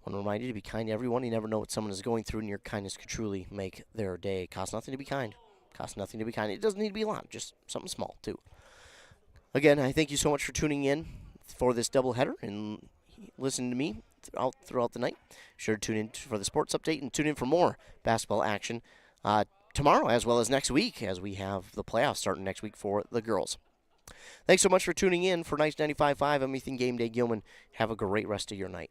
want to remind you to be kind to everyone. You never know what someone is going through, and your kindness could truly make their day. It costs nothing to be kind. Costs nothing to be kind. It doesn't need to be a lot, just something small, too. Again, I thank you so much for tuning in for this doubleheader and listening to me throughout the night. Be sure to tune in for the sports update and tune in for more basketball action tomorrow as well as next week, as we have the playoffs starting next week for the girls. Thanks so much for tuning in for Nice 95.5. I'm Ethan Game Day Gilman. Have a great rest of your night.